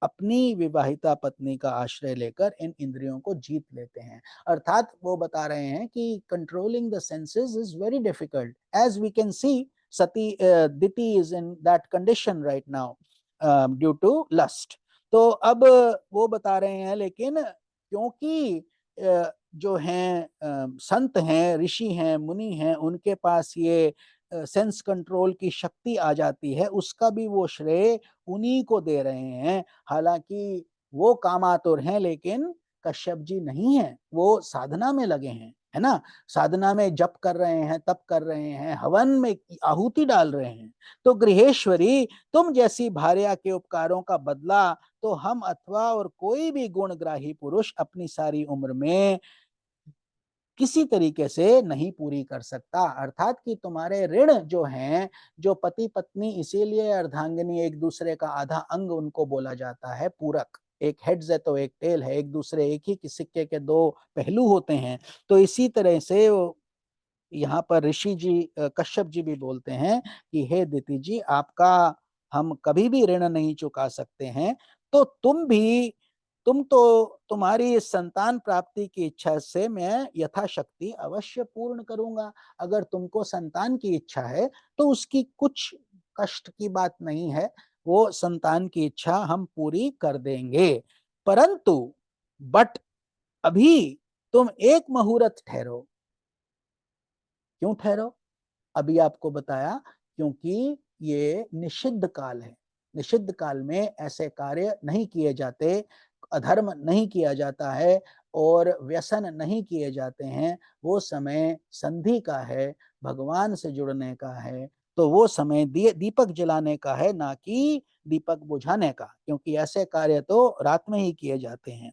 अपनी विवाहिता पत्नी का आश्रय लेकर इन इंद्रियों को जीत लेते हैं। अर्थात वो बता रहे हैं कि controlling the senses is very difficult, as we can see Sati Diti is in that condition right now due to lust. तो अब वो बता रहे हैं, लेकिन क्योंकि जो हैं संत हैं, ऋषि हैं, मुनि हैं, उनके पास ये सेंस कंट्रोल की शक्ति आ जाती है, उसका भी वो श्रेय उन्हीं को दे रहे हैं। हालांकि वो कामातुर हैं, लेकिन कश्यप जी नहीं है, वो साधना में लगे हैं, है ना, साधना में जप कर रहे हैं, तप कर रहे हैं, हवन में आहुति डाल रहे हैं। तो गृहेश्वरी, तुम जैसी भार्या के उपकारों का बदला तो हम अथवा और कोई भी गुणग्राही पुरुष अपनी सारी उम्र में किसी तरीके से नहीं पूरी कर सकता। अर्थात कि तुम्हारे ऋण जो हैं, जो पति पत्नी, इसीलिए अर्धांगिनी एक दूसरे का आधा अंग उनको बोला जाता है, पूरक। एक हेड्स है तो एक टेल है, एक दूसरे, एक ही सिक्के के दो पहलू होते हैं। तो इसी तरह से यहाँ पर ऋषि जी, कश्यप जी भी बोलते हैं कि हे दिति जी, आपका हम कभी भी ऋण नहीं चुका सकते हैं। तो तुम तो तुम्हारी इस संतान प्राप्ति की इच्छा से मैं यथाशक्ति अवश्य पूर्ण करूंगा। अगर तुमको संतान की इच्छा है तो उसकी कुछ कष्ट की बात नहीं है, वो संतान की इच्छा हम पूरी कर देंगे। परंतु बट अभी तुम एक मुहूर्त ठहरो। क्यों ठहरो? अभी आपको बताया, क्योंकि ये निषिद्ध काल है। निषिद्ध काल में ऐसे कार्य नहीं किए जाते, अधर्म नहीं किया जाता है और व्यसन नहीं किए जाते हैं। वो समय संधि का है, भगवान से जुड़ने का है। तो वो समय दीपक जलाने का है, ना कि दीपक बुझाने का, क्योंकि ऐसे कार्य तो रात में ही किए जाते हैं।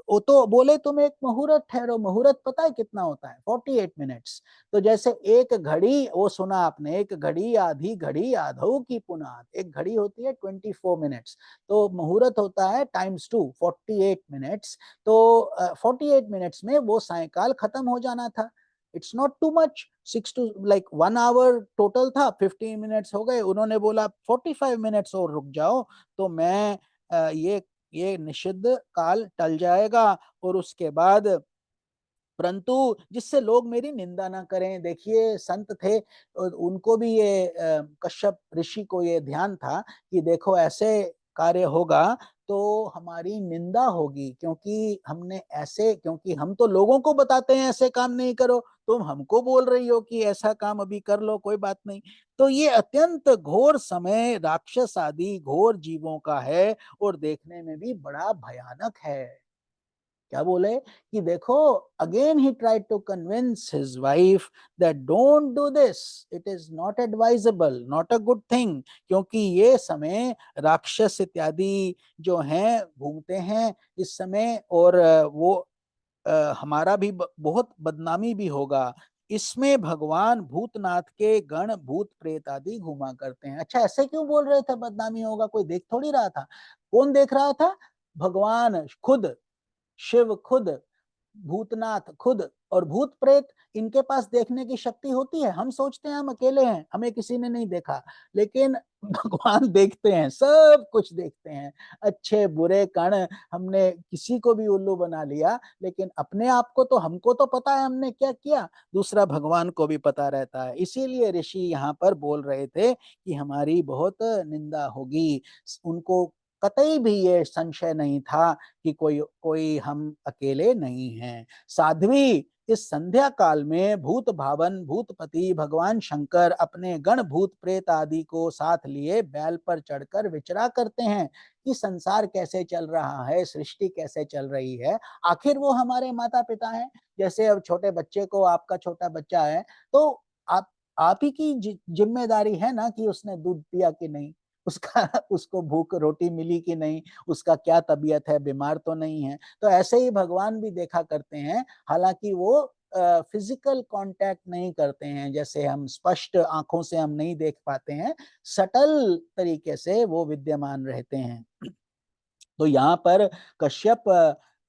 वो तो बोले तुम एक मुहूर्त ठहरो। मुहूर्त पता है कितना होता है? 48 मिनट्स। तो जैसे एक घड़ी, वो सुना आपने, एक घड़ी आधी घड़ी आधो की पुनाद, एक घड़ी होती है 24 मिनट्स, तो मुहूर्त होता है टाइम्स 2, 48 मिनट्स। तो 48 मिनट्स में वो सायकाल खत्म हो जाना था। It's not too much, 6 to like 1 hour total था, 15 मिनट्स हो गए। उन्होंने बोला 45 मिनट्स और रुक जाओ, तो मैं ये निषिद्ध काल टल जाएगा। और उसके बाद, परंतु जिससे लोग मेरी निंदा ना करें। देखिए संत थे, उनको भी ये कश्यप ऋषि को ये ध्यान था कि देखो ऐसे कार्य होगा तो हमारी निंदा होगी, क्योंकि हम तो लोगों को बताते हैं ऐसे काम नहीं करो, तुम हमको बोल रही हो कि ऐसा काम अभी कर लो, कोई बात नहीं। तो ये अत्यंत घोर समय राक्षस आदि घोर जीवों का है और देखने में भी बड़ा भयानक है। क्या बोले कि देखो, again he tried to convince his wife that don't do this, it is not advisable, not a good thing, क्योंकि ये समय राक्षस इत्यादि जो हैं घूमते हैं इस समय, और वो हमारा भी बहुत बदनामी भी होगा। इसमें भगवान भूतनाथ के गण भूत प्रेत आदि घुमा करते हैं। अच्छा, ऐसे क्यों बोल रहे थे बदनामी होगा? कोई देख थोड़ी रहा था। कौन देख रहा था? भगवान खुद, शिव खुद भूतनाथ खुद और भूत प्रेत, इनके पास देखने की शक्ति होती है। हम सोचते हैं हम अकेले हैं, हमें किसी ने नहीं देखा, लेकिन भगवान देखते हैं, सब कुछ देखते हैं, अच्छे बुरे कण। हमने किसी को भी उल्लू बना लिया, लेकिन अपने आप को तो, हमको तो पता है हमने क्या किया, दूसरा भगवान को भी पता रहता है। इसीलिए ऋषि यहाँ पर बोल रहे थे कि हमारी बहुत निंदा होगी। उनको कतई भी ये संशय नहीं था कि कोई कोई हम अकेले नहीं हैं। साध्वी इस संध्या काल में भूत भावन भूतपति भगवान शंकर अपने गण भूत प्रेत आदि को साथ लिए बैल पर चढ़कर विचरा करते हैं कि संसार कैसे चल रहा है, सृष्टि कैसे चल रही है। आखिर वो हमारे माता पिता हैं। जैसे अब छोटे बच्चे को, आपका छोटा बच्चा है तो आप ही की जिम्मेदारी है ना कि उसने दूध पिया कि नहीं, उसका उसको भूख रोटी मिली कि नहीं, उसका क्या तबीयत है, बीमार तो नहीं है। तो ऐसे ही भगवान भी देखा करते हैं, हालांकि वो फिजिकल कांटेक्ट नहीं करते हैं, जैसे हम स्पष्ट आंखों से हम नहीं देख पाते हैं, सटल तरीके से वो विद्यमान रहते हैं। तो यहाँ पर कश्यप,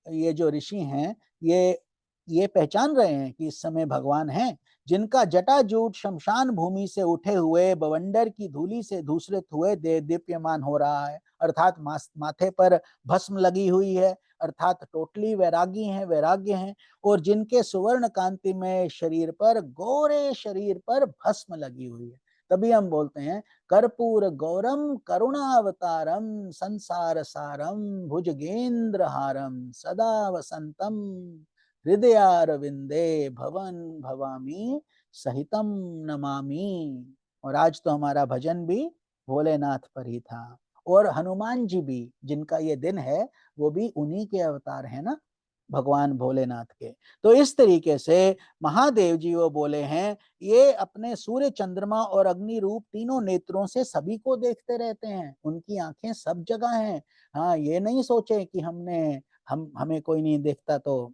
ये जो ऋषि हैं, ये पहचान रहे हैं कि इस समय भगवान हैं, जिनका जटाजूट शमशान भूमि से उठे हुए बवंडर की धूलि से धूसरित हुए देह दीप्यमान हो रहा है, अर्थात माथे पर भस्म लगी हुई है, अर्थात टोटली वैरागी हैं, वैराग्य हैं, और जिनके सुवर्ण कांति में शरीर पर, गोरे शरीर पर भस्म लगी हुई है। तभी हम बोलते हैं कर्पूर गौरम करुणावतारम संसार सारम भुजगेंद्र हारम सदा वसंतम हृदयारविंदे भवन भवामी सहितम नमामि। और आज तो हमारा भजन भी भोलेनाथ पर ही था। और हनुमान जी भी, जिनका ये दिन है, वो भी उन्हीं के अवतार है ना, भगवान भोलेनाथ के। तो इस तरीके से महादेव जी वो बोले हैं, ये अपने सूर्य चंद्रमा और अग्नि रूप तीनों नेत्रों से सभी को देखते रहते हैं, उनकी आंखें सब जगह हैं। हाँ, ये नहीं सोचे कि हमें कोई नहीं देखता तो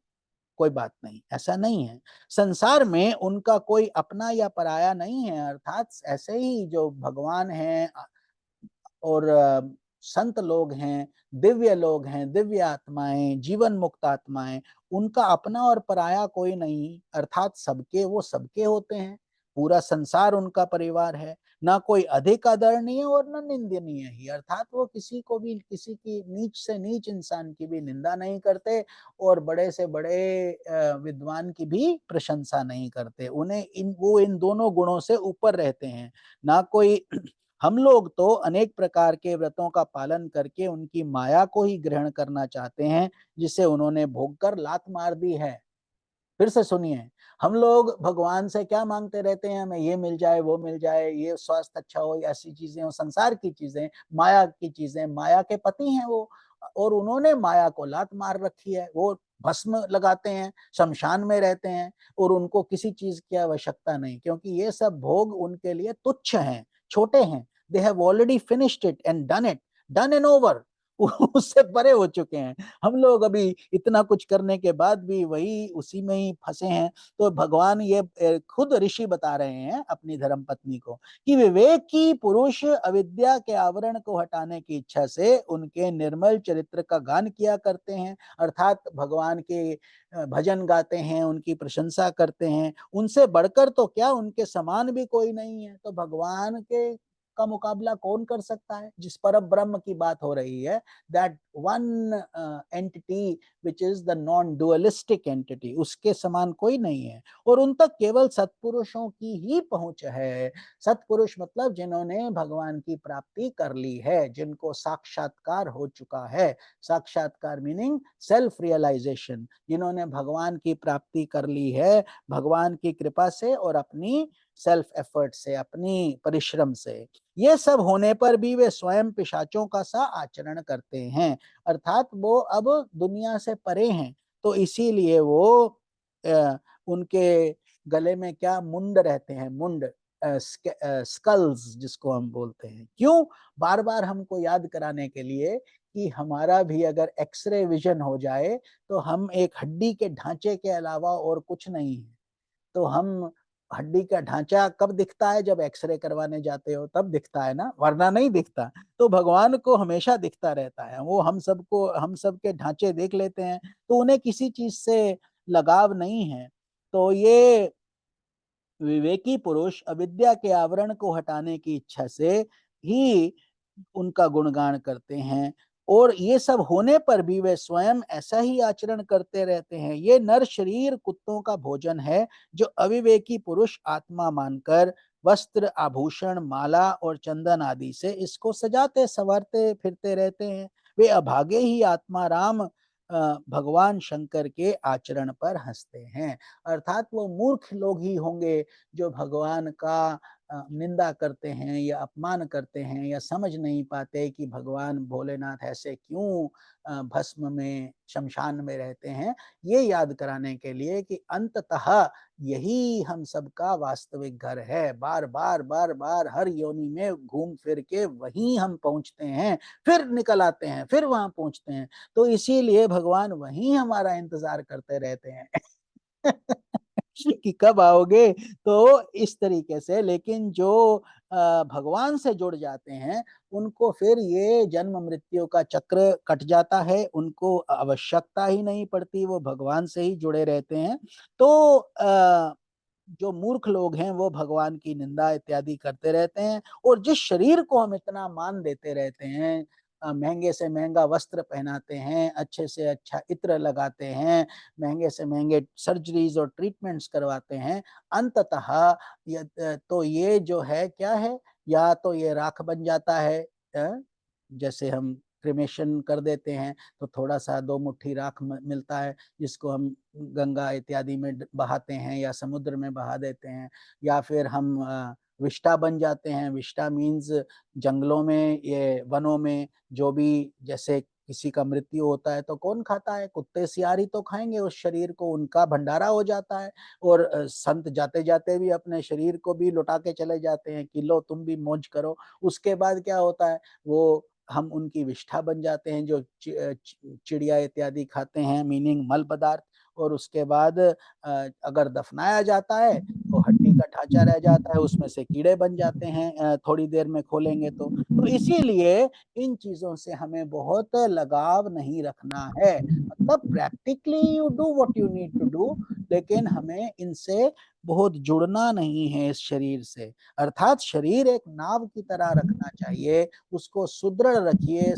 कोई बात नहीं, ऐसा नहीं है। संसार में उनका कोई अपना या पराया नहीं है, अर्थात ऐसे ही जो भगवान हैं और संत लोग हैं, दिव्य लोग हैं, दिव्य आत्माएं, जीवन मुक्त आत्माएं, उनका अपना और पराया कोई नहीं, अर्थात सबके वो सबके होते हैं। पूरा संसार उनका परिवार है, ना कोई अधिक आदरणीय और न निंदनीय ही, अर्थात वो किसी को भी, किसी की नीच से नीच इंसान की भी निंदा नहीं करते और बड़े से बड़े विद्वान की भी प्रशंसा नहीं करते। उन्हें वो इन दोनों गुणों से ऊपर रहते हैं। ना कोई हम लोग तो अनेक प्रकार के व्रतों का पालन करके उनकी माया को ही ग्रहण करना चाहते हैं, जिसे उन्होंने भोग कर लात मार दी है। फिर से सुनिए, हम लोग भगवान से क्या मांगते रहते हैं, हमें ये मिल जाए, वो मिल जाए, ये स्वास्थ्य अच्छा हो, ऐसी चीजें हो, संसार की चीजें, माया की चीजें, माया के पति हैं वो, और उन्होंने माया को लात मार रखी है। वो भस्म लगाते हैं, शमशान में रहते हैं, और उनको किसी चीज की आवश्यकता नहीं, क्योंकि ये सब भोग उनके लिए तुच्छ हैं, छोटे हैं। They have already finished it and done it, done and over. उससे परे हो चुके हैं। हम लोग अभी इतना कुछ करने के बाद भी वही उसी में ही फंसे हैं। तो भगवान ये खुद ऋषि बता रहे हैं अपनी धर्म पत्नी को कि विवेक की पुरुष अविद्या के आवरण को हटाने की इच्छा से उनके निर्मल चरित्र का गान किया करते हैं, अर्थात भगवान के भजन गाते हैं, उनकी प्रशंसा करते हैं। उनसे बढ़कर तो क्या, उनके समान भी कोई नहीं है। तो भगवान के का मुकाबला कौन कर सकता है? जिस पर ब्रह्म की बात हो रही है, that one entity which is the non dualistic entity, उसके समान कोई नहीं है। और उन तक केवल सत्पुरुषों की ही पहुंच है। सत्पुरुष मतलब जिन्होंने भगवान की प्राप्ति कर ली है, जिनको साक्षात्कार हो चुका है। साक्षात्कार मीनिंग सेल्फ रियलाइजेशन, जिन्होंने भगवान की प्राप्ति कर ली है भगवान की कृपा से और अपनी सेल्फ एफर्ट से, अपनी परिश्रम से। ये सब होने पर भी वे स्वयं पिशाचों का सा आचरण करते हैं, अर्थात वो अब दुनिया से परे हैं। तो इसीलिए वो उनके गले में क्या मुंड रहते हैं, मुंड, स्कल्स जिसको हम बोलते हैं। क्यों? बार बार हमको याद कराने के लिए कि हमारा भी अगर एक्सरे विजन हो जाए तो हम एक हड्डी के ढांचे के अलावा और कुछ नहीं है। तो हम, हड्डी का ढांचा कब दिखता है? जब एक्सरे करवाने जाते हो तब दिखता है ना, वरना नहीं दिखता। तो भगवान को हमेशा दिखता रहता है। वो हम सबके ढांचे देख लेते हैं, तो उन्हें किसी चीज से लगाव नहीं है। तो ये विवेकी पुरुष अविद्या के आवरण को हटाने की इच्छा से ही उनका गुणगान करते हैं, और ये सब होने पर भी वे स्वयं ऐसा ही आचरण करते रहते हैं। ये नर शरीर कुत्तों का भोजन है, जो अविवेकी पुरुष आत्मा मानकर वस्त्र, आभूषण, माला और चंदन आदि से इसको सजाते संवारते फिरते रहते हैं। वे अभागे ही आत्मा राम भगवान शंकर के आचरण पर हंसते हैं। अर्थात वो मूर्ख लोग ही होंगे जो भगवान का निंदा करते हैं या अपमान करते हैं, या समझ नहीं पाते कि भगवान भोलेनाथ ऐसे क्यों भस्म में, शमशान में रहते हैं। ये याद कराने के लिए कि अंततः यही हम सबका वास्तविक घर है। बार बार बार बार हर योनि में घूम फिर के वहीं हम पहुंचते हैं, फिर निकल आते हैं, फिर वहां पहुंचते हैं। तो इसीलिए भगवान वहीं हमारा इंतजार करते रहते हैं कि कब आओगे। तो इस तरीके से, लेकिन जो भगवान से जुड़ जाते हैं उनको फिर ये जन्म मृत्यु का चक्र कट जाता है, उनको आवश्यकता ही नहीं पड़ती, वो भगवान से ही जुड़े रहते हैं। तो जो मूर्ख लोग हैं वो भगवान की निंदा इत्यादि करते रहते हैं, और जिस शरीर को हम इतना मान देते रहते हैं, महंगे से महंगा वस्त्र पहनाते हैं, अच्छे से अच्छा इत्र लगाते हैं, महंगे से महंगे सर्जरीज और ट्रीटमेंट्स करवाते हैं, अंततः तो ये जो है क्या है, या तो ये राख बन जाता है, जैसे हम क्रिमेशन कर देते हैं तो थोड़ा सा 2 मुट्ठी राख मिलता है, जिसको हम गंगा इत्यादि में बहाते हैं या समुद्र में बहा देते हैं, या फिर हम विष्ठा बन जाते हैं। विष्ठा मीन्स जंगलों में, ये वनों में जो भी, जैसे किसी का मृत्यु होता है तो कौन खाता है, कुत्ते सियारी तो खाएंगे उस शरीर को, उनका भंडारा हो जाता है। और संत जाते जाते भी अपने शरीर को भी लुटा के चले जाते हैं कि लो तुम भी मौज करो। उसके बाद क्या होता है, वो हम उनकी विष्ठा बन जाते हैं, जो चिड़िया इत्यादि खाते हैं, मीनिंग मल पदार्थ। और उसके बाद अगर दफनाया जाता है तो हड्डी का ढांचा रह जाता है, उसमें से कीड़े बन जाते हैं थोड़ी देर में खोलेंगे तो इसीलिए इन चीजों से हमें बहुत लगाव नहीं रखना है। मतलब practically you do what you need to do, लेकिन हमें इनसे बहुत जुड़ना नहीं है इस शरीर से। अर्थात शरीर एक नाव की तरह रखना चाहिए, उसको सुदृढ़ रखिए,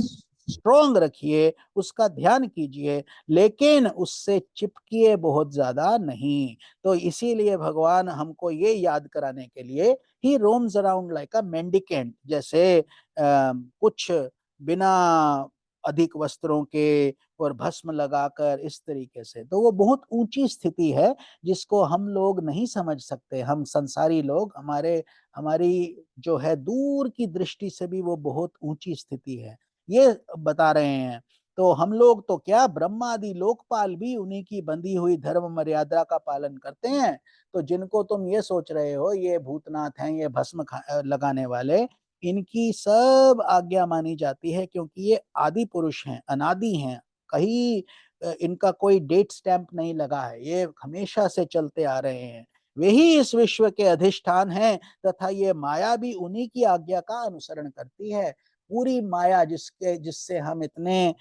स्ट्रॉन्ग रखिए, उसका ध्यान कीजिए, लेकिन उससे चिपकिए बहुत ज्यादा नहीं। तो इसीलिए भगवान हमको ये याद कराने के लिए ही roams around like a mendicant, जैसे कुछ बिना अधिक वस्त्रों के और भस्म लगाकर इस तरीके से। तो वो बहुत ऊंची स्थिति है जिसको हम लोग नहीं समझ सकते। हम संसारी लोग, हमारी जो है दूर की दृष्टि से भी वो बहुत ऊंची स्थिति है, ये बता रहे हैं। तो हम लोग तो क्या, ब्रह्मादि लोकपाल भी उन्हीं की बंधी हुई धर्म मर्यादा का पालन करते हैं। तो जिनको तुम ये सोच रहे हो ये भूतनाथ हैं, ये भस्म लगाने वाले, इनकी सब आज्ञा मानी जाती है, क्योंकि ये आदि पुरुष हैं, अनादि हैं। कहीं इनका कोई डेट स्टैंप नहीं लगा है, ये हमेशा से चलते आ रहे हैं। वे ही इस विश्व के अधिष्ठान हैं, तथा ये माया भी उन्हीं की आज्ञा का अनुसरण करती है। पूरी माया जिससे हम इतने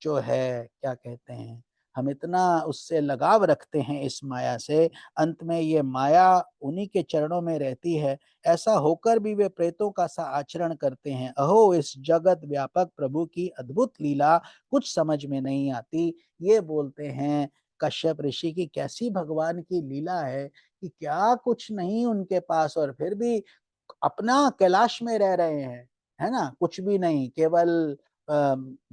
जो है क्या कहते हैं, हम इतना उससे लगाव रखते हैं इस माया से, अंत में ये माया उन्हीं के चरणों में रहती है। ऐसा होकर भी वे प्रेतों का सा आचरण करते हैं। अहो, इस जगत व्यापक प्रभु की अद्भुत लीला कुछ समझ में नहीं आती। ये बोलते हैं कश्यप ऋषि की कैसी भगवान की लीला है कि क्या कुछ नहीं उनके पास, और फिर भी अपना कैलाश में रह रहे हैं, है ना, कुछ भी नहीं, केवल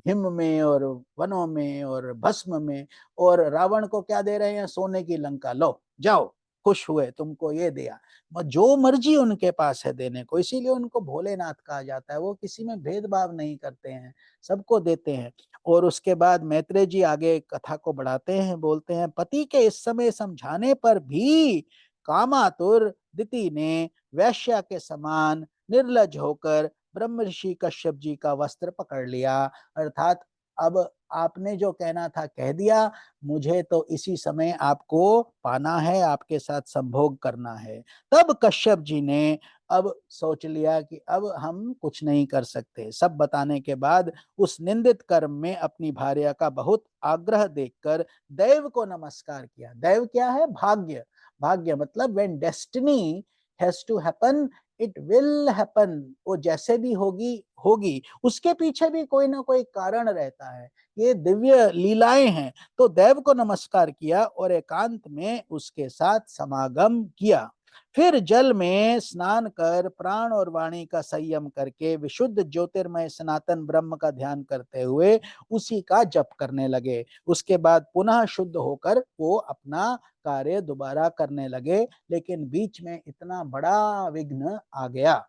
हिम में और वनों में और भस्म में। और रावण को क्या दे रहे हैं, सोने की लंका, लो जाओ, खुश हुए, तुमको ये दिया। जो मर्जी उनके पास है देने को, इसीलिए उनको भोलेनाथ कहा जाता है। वो किसी में भेदभाव नहीं करते हैं, सबको देते हैं। और उसके बाद मैत्रेय जी आगे कथा को बढ़ाते हैं, बोलते हैं पति के इस समय समझाने पर भी कामातुर दिति ने वैश्या के समान निर्लज होकर ब्रह्म ऋषि कश्यप जी का वस्त्र पकड़ लिया। अर्थात अब आपने जो कहना था कह दिया, मुझे तो इसी समय आपको पाना है, आपके साथ संभोग करना है। तब कश्यप जी ने अब सोच लिया कि अब हम कुछ नहीं कर सकते। सब बताने के बाद उस निंदित कर्म में अपनी भार्या का बहुत आग्रह देखकर दैव को नमस्कार किया। दैव क्या है? भाग्य। भाग्य मतलब when destiny has to happen it will happen. वो जैसे भी होगी होगी, उसके पीछे भी कोई ना कोई कारण रहता है, ये दिव्य लीलाएं हैं। तो देव को नमस्कार किया और एकांत में उसके साथ समागम किया। फिर जल में स्नान कर प्राण और वाणी का संयम करके विशुद्ध ज्योतिर्मय सनातन ब्रह्म का ध्यान करते हुए उसी का जप करने लगे। उसके बाद पुनः शुद्ध होकर वो अपना कार्य दोबारा करने लगे। लेकिन बीच में इतना बड़ा विघ्न आ गया।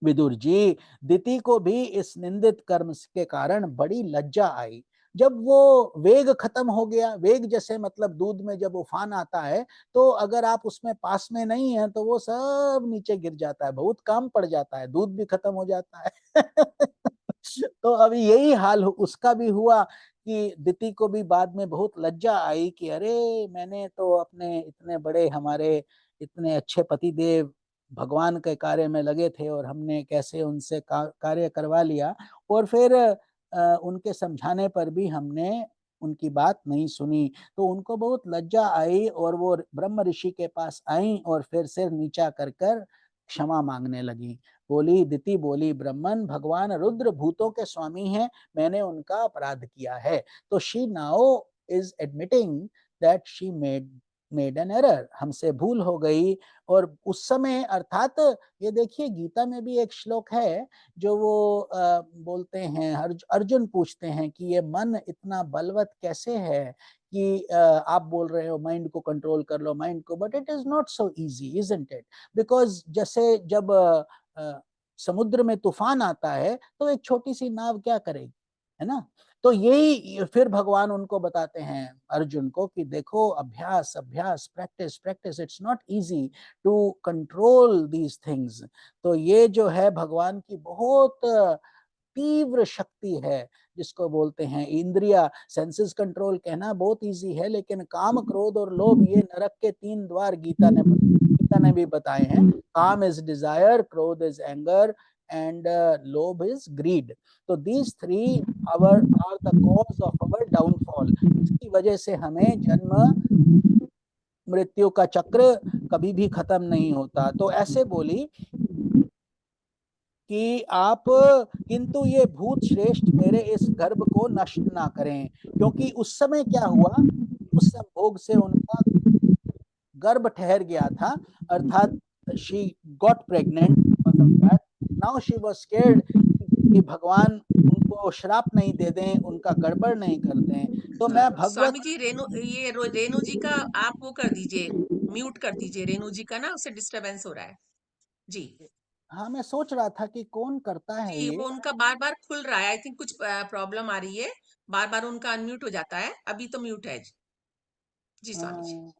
विदुर जी, दिति को भी इस निंदित कर्म के कारण बड़ी लज्जा आई। जब वो वेग खत्म हो गया, वेग जैसे मतलब दूध में जब उफान आता है तो अगर आप उसमें पास में नहीं है तो वो सब नीचे गिर जाता है, बहुत काम पड़ जाता है, दूध भी खत्म हो जाता है। तो अभी यही हाल उसका भी हुआ कि दिति को भी बाद में बहुत लज्जा आई कि अरे मैंने तो अपने इतने बड़े, हमारे इतने अच्छे पतिदेव भगवान के कार्य में लगे थे और हमने कैसे उनसे कार्य करवा लिया, और फिर उनके समझाने पर भी हमने उनकी बात नहीं सुनी। तो उनको बहुत लज्जा आई और वो ब्रह्म ऋषि के पास आई और फिर सिर नीचा कर कर क्षमा मांगने लगी। बोली, दिति बोली, ब्रह्मन भगवान रुद्र भूतों के स्वामी हैं, मैंने उनका अपराध किया है। तो she now is admitting that she made an error, हमसे भूल हो गई। और उस समय अर्थात ये देखिए गीता में भी एक श्लोक है जो वो बोलते हैं, अर्जुन पूछते हैं कि ये मन इतना बलवत कैसे है कि आप बोल रहे हो माइंड को कंट्रोल कर लो, माइंड को, but it is not so easy, isn't it? Because जैसे जब समुद्र में तूफान आता है तो एक छोटी सी नाव क्या करेगी, है ना? तो यही फिर भगवान उनको बताते हैं अर्जुन को कि देखो अभ्यास अभ्यास, practice practice, it's not easy to control these things. तो ये जो है भगवान की बहुत तीव्र शक्ति है, जिसको बोलते हैं इंद्रिया, सेंसेस कंट्रोल कहना बहुत इजी है, लेकिन काम क्रोध और लोभ ये नरक के 3 द्वार गीता ने भी बताए हैं। काम इज डिजायर, क्रोध इज एंगर एंड लोभ इज ग्रीड। तो these 3 are the cause of our downfall. इसकी वजह से हमें जन्म मृत्यु का चक्र कभी भी खत्म नहीं होता। तो ऐसे बोली कि आप किंतु ये भूत श्रेष्ठ मेरे इस गर्भ को नष्ट ना करें, क्योंकि उस समय क्या हुआ, उस संभोग से उनका गर्भ ठहर गया था, अर्थात she got pregnant because of that. Now she was scared कि भगवान उनको श्राप नहीं दे दें, उनका गड़बड़ नहीं कर दें। तो मैं भगवत स्वामी जी, रेणु जी का आप वो कर दीजिए, म्यूट कर दीजिए रेणु जी का ना, उससे डिस्टरबेंस हो रहा है जी। हाँ, मैं सोच रहा था कि कौन करता है जी, ये। वो उनका बार बार खुल रहा है, आई थिंक कुछ प्रॉब्लम आ रही है, बार बार उनका अनम्यूट हो जाता है, अभी तो म्यूट है जी स्वामी जी।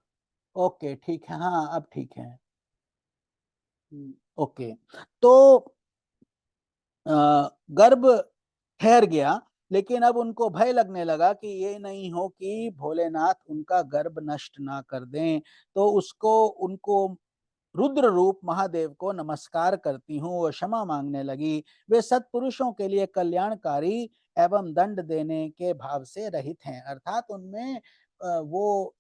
ओके ठीक है, हाँ अब ठीक है। ओके, तो गर्भ ठहर गया, लेकिन अब उनको भय लगने लगा कि ये नहीं हो कि भोलेनाथ उनका गर्भ नष्ट ना कर दें। तो उनको रुद्र रूप महादेव को नमस्कार करती हूँ और क्षमा मांगने लगी। वे सत्पुरुषों के लिए कल्याणकारी एवं दंड देने के भाव से रहित हैं, अर्थात उनमें वो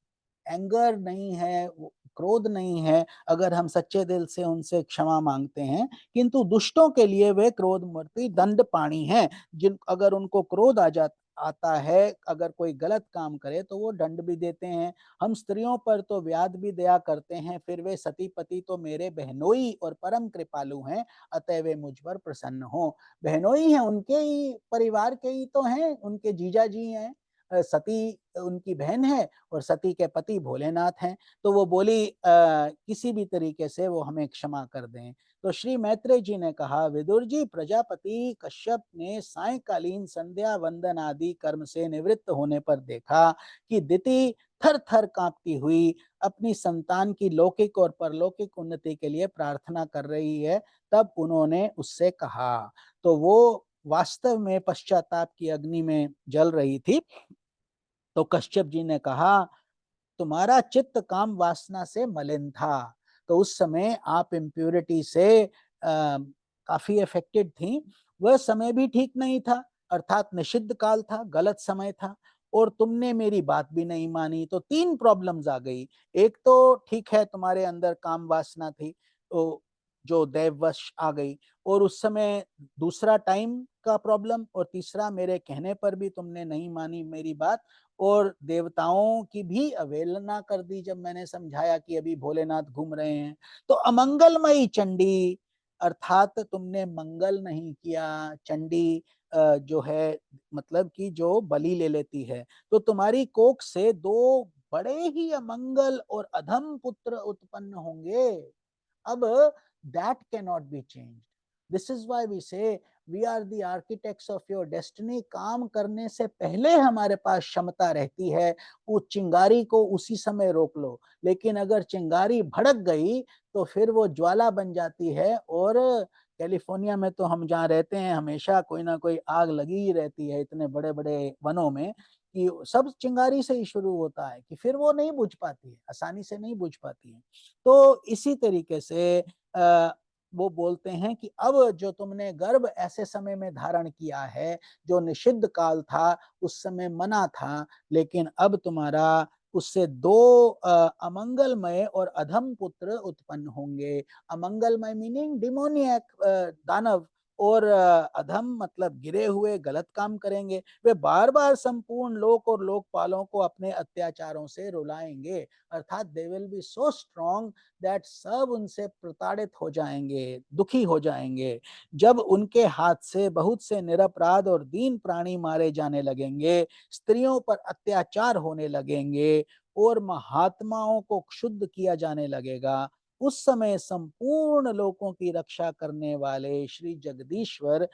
एंगर नहीं है, क्रोध नहीं है, अगर हम सच्चे दिल से उनसे क्षमा मांगते हैं। किंतु दुष्टों के लिए वे क्रोधमूर्ति दंड पाणी हैं, जिन अगर उनको क्रोध आता है, अगर कोई गलत काम करे तो वो दंड भी देते हैं। हम स्त्रियों पर तो व्याध भी दया करते हैं, फिर वे सती पति तो मेरे बहनोई और परम कृपालु हैं, अतः वे मुझ पर प्रसन्न हो। बहनोई हैं, उनके ही परिवार के ही तो हैं, उनके जीजा जी हैं, सती उनकी बहन है और सती के पति भोलेनाथ हैं। तो वो बोली किसी भी तरीके से वो हमें क्षमा कर दें। तो श्री मैत्रेय जी ने कहा, विदुर जी, प्रजापति कश्यप ने सायंकालीन संध्या वंदन आदि कर्म से निवृत्त होने पर देखा कि दिति थर थर कांपती हुई अपनी संतान की लौकिक और परलौकिक उन्नति के लिए प्रार्थना कर रही है। तब उन्होंने उससे कहा, तो वो वास्तव में पश्चाताप की अग्नि में जल रही थी। तो कश्यप जी ने कहा, तुम्हारा चित्त काम वासना से मलिन था, तो उस समय आप इम्प्योरिटी से काफी अफेक्टेड थी। वह समय भी ठीक नहीं था, अर्थात निषिद्ध काल था, गलत समय था, और तुमने मेरी बात भी नहीं मानी। तो 3 प्रॉब्लम्स आ गई। एक तो ठीक है, तुम्हारे अंदर काम वासना थी तो जो दैववश आ गई, और उस समय दूसरा टाइम का प्रॉब्लम, और तीसरा मेरे कहने पर भी तुमने नहीं मानी मेरी बात, और देवताओं की भी अवहेलना कर दी जब मैंने समझाया कि अभी भोलेनाथ घूम रहे हैं। तो अमंगलमयी चंडी, अर्थात तुमने मंगल नहीं किया। चंडी जो है मतलब कि जो बलि ले लेती है, तो तुम्हारी कोख से 2 बड़े ही अमंगल और अधम पुत्र उत्पन्न होंगे। अब that cannot be changed. This is why we say we are the architects of your destiny. काम करने से पहले हमारे पास क्षमता रहती है, उस चिंगारी को उसी समय रोक लो। लेकिन अगर चिंगारी भड़क गई तो फिर वो ज्वाला बन जाती है, और कैलिफोर्निया में तो हम जहाँ रहते हैं हमेशा कोई ना कोई आग लगी ही रहती है, इतने बड़े बड़े वनों में, कि सब चिंगारी से ही शुरू होता है, कि फिर वो नहीं बुझ पाती है, आसानी से नहीं बुझ पाती है। तो इसी तरीके से वो बोलते हैं कि अब जो तुमने गर्भ ऐसे समय में धारण किया है, जो निषिद्ध काल था, उस समय मना था, लेकिन अब तुम्हारा उससे 2 अमंगलमय और अधम पुत्र उत्पन्न होंगे। अमंगलमय मीनिंग डिमोनियक, दानव, और अधम मतलब गिरे हुए, गलत काम करेंगे। वे बार बार संपूर्ण लोक और लोकपालों को अपने अत्याचारों से रुलाएंगे, अर्थात they will be so strong that सब उनसे प्रताड़ित हो जाएंगे, दुखी हो जाएंगे। जब उनके हाथ से बहुत से निरपराध और दीन प्राणी मारे जाने लगेंगे, स्त्रियों पर अत्याचार होने लगेंगे, और महात्माओं को क्षुब्ध किया जाने लगेगा, उस समय संपूर्ण लोगों की रक्षा करने वाले श्री जगदीश्वर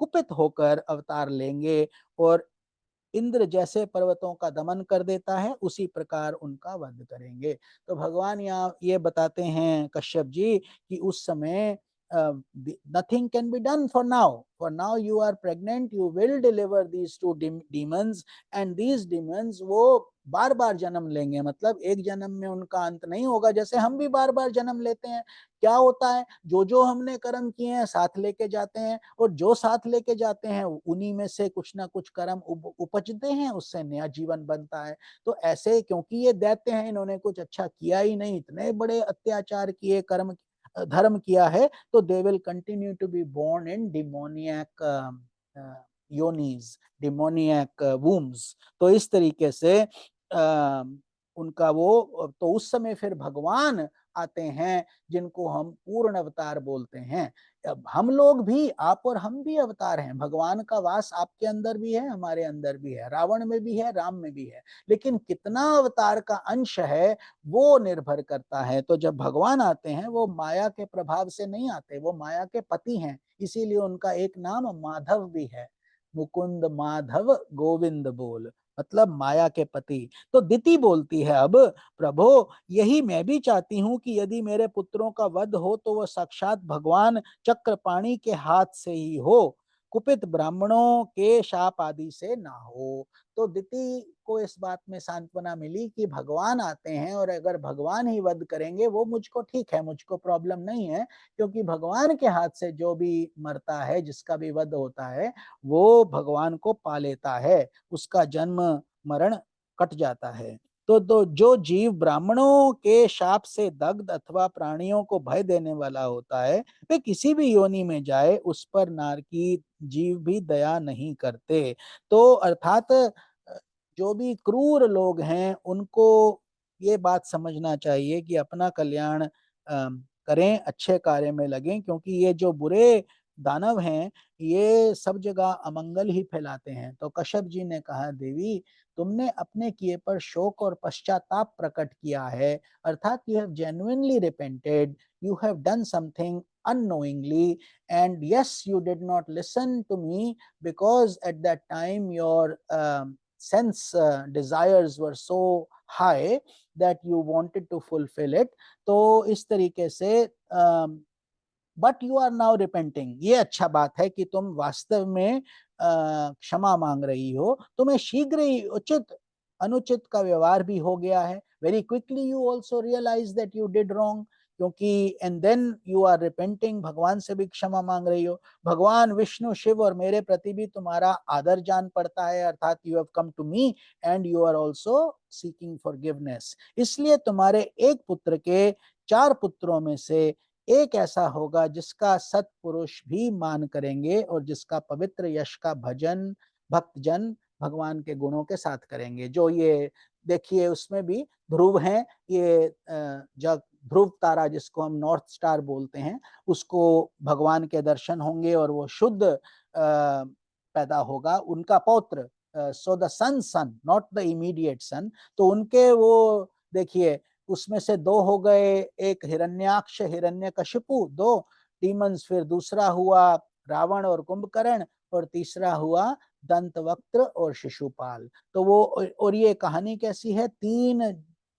कुपित होकर अवतार लेंगे, और इंद्र जैसे पर्वतों का दमन कर देता है, उसी प्रकार उनका वध करेंगे। तो भगवान यहाँ ये बताते हैं कश्यप जी कि उस समय nothing can be done for now. For now you are pregnant, you will deliver these 2 demons, and these demons वो बार बार जन्म लेंगे, मतलब एक जन्म में उनका अंत नहीं होगा, जैसे हम भी बार बार जन्म लेते हैं। क्या होता है, जो हमने कर्म किए हैं साथ लेके जाते हैं, और जो साथ लेके जाते हैं उन्हीं में से कुछ ना कुछ कर्म उपजते हैं, उससे नया जीवन बनता है। तो ऐसे क्योंकि ये दैत्य हैं, इन्होंने कुछ अच्छा किया ही नहीं, इतने बड़े अत्याचार किए, कर्म धर्म किया है, तो they will continue to be born in demoniac yonis, demoniac wombs. तो इस तरीके से उनका वो, तो उस समय फिर भगवान आते हैं जिनको हम पूर्ण अवतार बोलते हैं। अब हम लोग भी, आप और हम भी अवतार हैं। भगवान का वास आपके अंदर भी है, हमारे अंदर भी है, रावण में भी है, राम में भी है, लेकिन कितना अवतार का अंश है वो निर्भर करता है। तो जब भगवान आते हैं वो माया के प्रभाव से नहीं आते, वो माया के पति हैं, इसीलिए उनका एक नाम माधव भी है। मुकुंद माधव गोविंद बोल, मतलब माया के पति। तो दिति बोलती है, अब प्रभो यही मैं भी चाहती हूँ कि यदि मेरे पुत्रों का वध हो तो वह साक्षात भगवान चक्रपाणी के हाथ से ही हो, कुपित ब्राह्मणों के शाप आदि से ना हो। तो दिति को इस बात में सांत्वना मिली कि भगवान आते हैं, और अगर भगवान ही वध करेंगे वो मुझको ठीक है, मुझको प्रॉब्लम नहीं है, क्योंकि भगवान के हाथ से जो भी मरता है, जिसका भी वध होता है, वो भगवान को पा लेता है, उसका जन्म मरण कट जाता है। तो जो जीव ब्राह्मणों के शाप से दग्ध अथवा प्राणियों को भय देने वाला होता है, वे किसी भी योनि में जाए उस पर नारकी जीव भी दया नहीं करते। तो अर्थात जो भी क्रूर लोग हैं उनको ये बात समझना चाहिए कि अपना कल्याण करें, अच्छे कार्य में लगें, क्योंकि ये जो बुरे दानव हैं ये सब जगह अमंगल ही फैलाते हैं। तो कश्यप जी ने कहा, देवी तुमने अपने किए पर शोक और पश्चाताप प्रकट किया है, अर्थात you have genuinely repented, you have done something unknowingly, and yes, you did not listen to me because at that time your sense desires were so high that you wanted to fulfill it. तो इस तरीके से but you are now repenting. ये अच्छा बात है कि तुम वास्तव में क्षमा मांग रही हो। तुम्हें शीघ्र ही उचित अनुचित का व्यवहार भी हो गया है। Very quickly you also realise that you did wrong, क्योंकि and then you are repenting, भगवान से भी क्षमा मांग रही हो। भगवान विष्णु शिव और मेरे प्रति भी तुम्हारा आदर जान पड़ता है, अर्थात you have come to me and you are also seeking forgiveness. इसलिए तुम्हारे एक पुत्र के 4 पुत्रों में से एक ऐसा होगा जिसका सत्पुरुष भी मान करेंगे और जिसका पवित्र यश का भजन भक्तजन भगवान के गुणों के साथ करेंगे। जो ये देखिए उसमें भी ध्रुव हैं, ये जब ध्रुव तारा जिसको हम नॉर्थ स्टार बोलते हैं, उसको भगवान के दर्शन होंगे और वो शुद्ध पैदा होगा, उनका पौत्र। So the son not the immediate son. तो उनके वो देखिए उसमें से 2 हो गए, एक हिरण्याक्ष हिरण्यकशिपु 2 डीमंस, फिर दूसरा हुआ रावण और कुंभकर्ण, और तीसरा हुआ दंतवक्त्र और शिशुपाल। तो वो और ये कहानी कैसी है,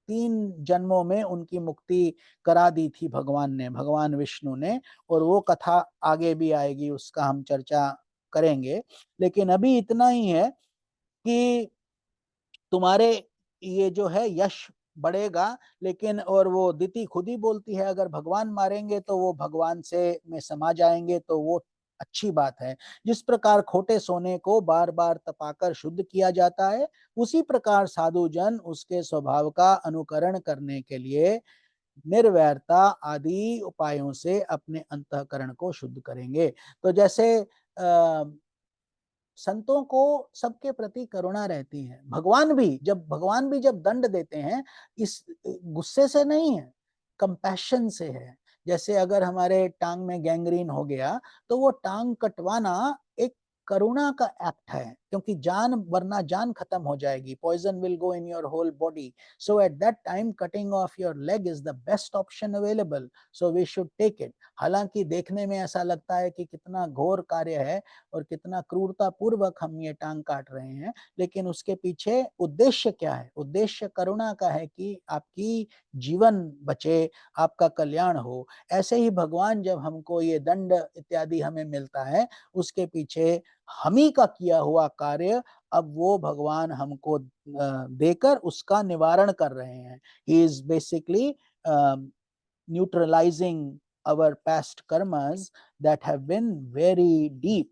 3 जन्मों में उनकी मुक्ति करा दी थी भगवान ने, भगवान विष्णु ने, और वो कथा आगे भी आएगी, उसका हम चर्चा करेंगे। लेकिन अभी इतना ही है कि तुम्हारे ये जो है यश बढ़ेगा, लेकिन और वो दिति खुद ही बोलती है अगर भगवान मारेंगे तो वो भगवान से में समा जाएंगे, तो वो अच्छी बात है। जिस प्रकार खोटे सोने को बार बार तपाकर शुद्ध किया जाता है, उसी प्रकार साधु जन उसके स्वभाव का अनुकरण करने के लिए निर्वैरता आदि उपायों से अपने अंतःकरण को शुद्ध करेंगे। तो जैसे संतों को सबके प्रति करुणा रहती है, भगवान भी जब दंड देते हैं इस गुस्से से नहीं है, कंपैशन से है। जैसे अगर हमारे टांग में गैंग्रीन हो गया तो वो टांग कटवाना एक करुणा का एक्ट है, क्योंकि वरना जान खत्म हो जाएगी, poison will go in your whole body. So at that time cutting off your leg is the best option available, so we should take it. हालांकि देखने में ऐसा लगता है कि कितना घोर कार्य है और कितना क्रूरता पूर्वक हम ये टांग काट रहे हैं, लेकिन उसके पीछे उद्देश्य क्या है? उद्देश्य करुणा का है कि आपकी जीवन बचे, आपका कल्याण हो। ऐसे ही भगवान जब हमको ये दंड इत्यादि हमें मिलता है, उसके पीछे हम ही का किया हुआ कार्य अब वो भगवान हमको देकर उसका निवारण कर रहे हैं। He is basically neutralising our past karmas that have been very deep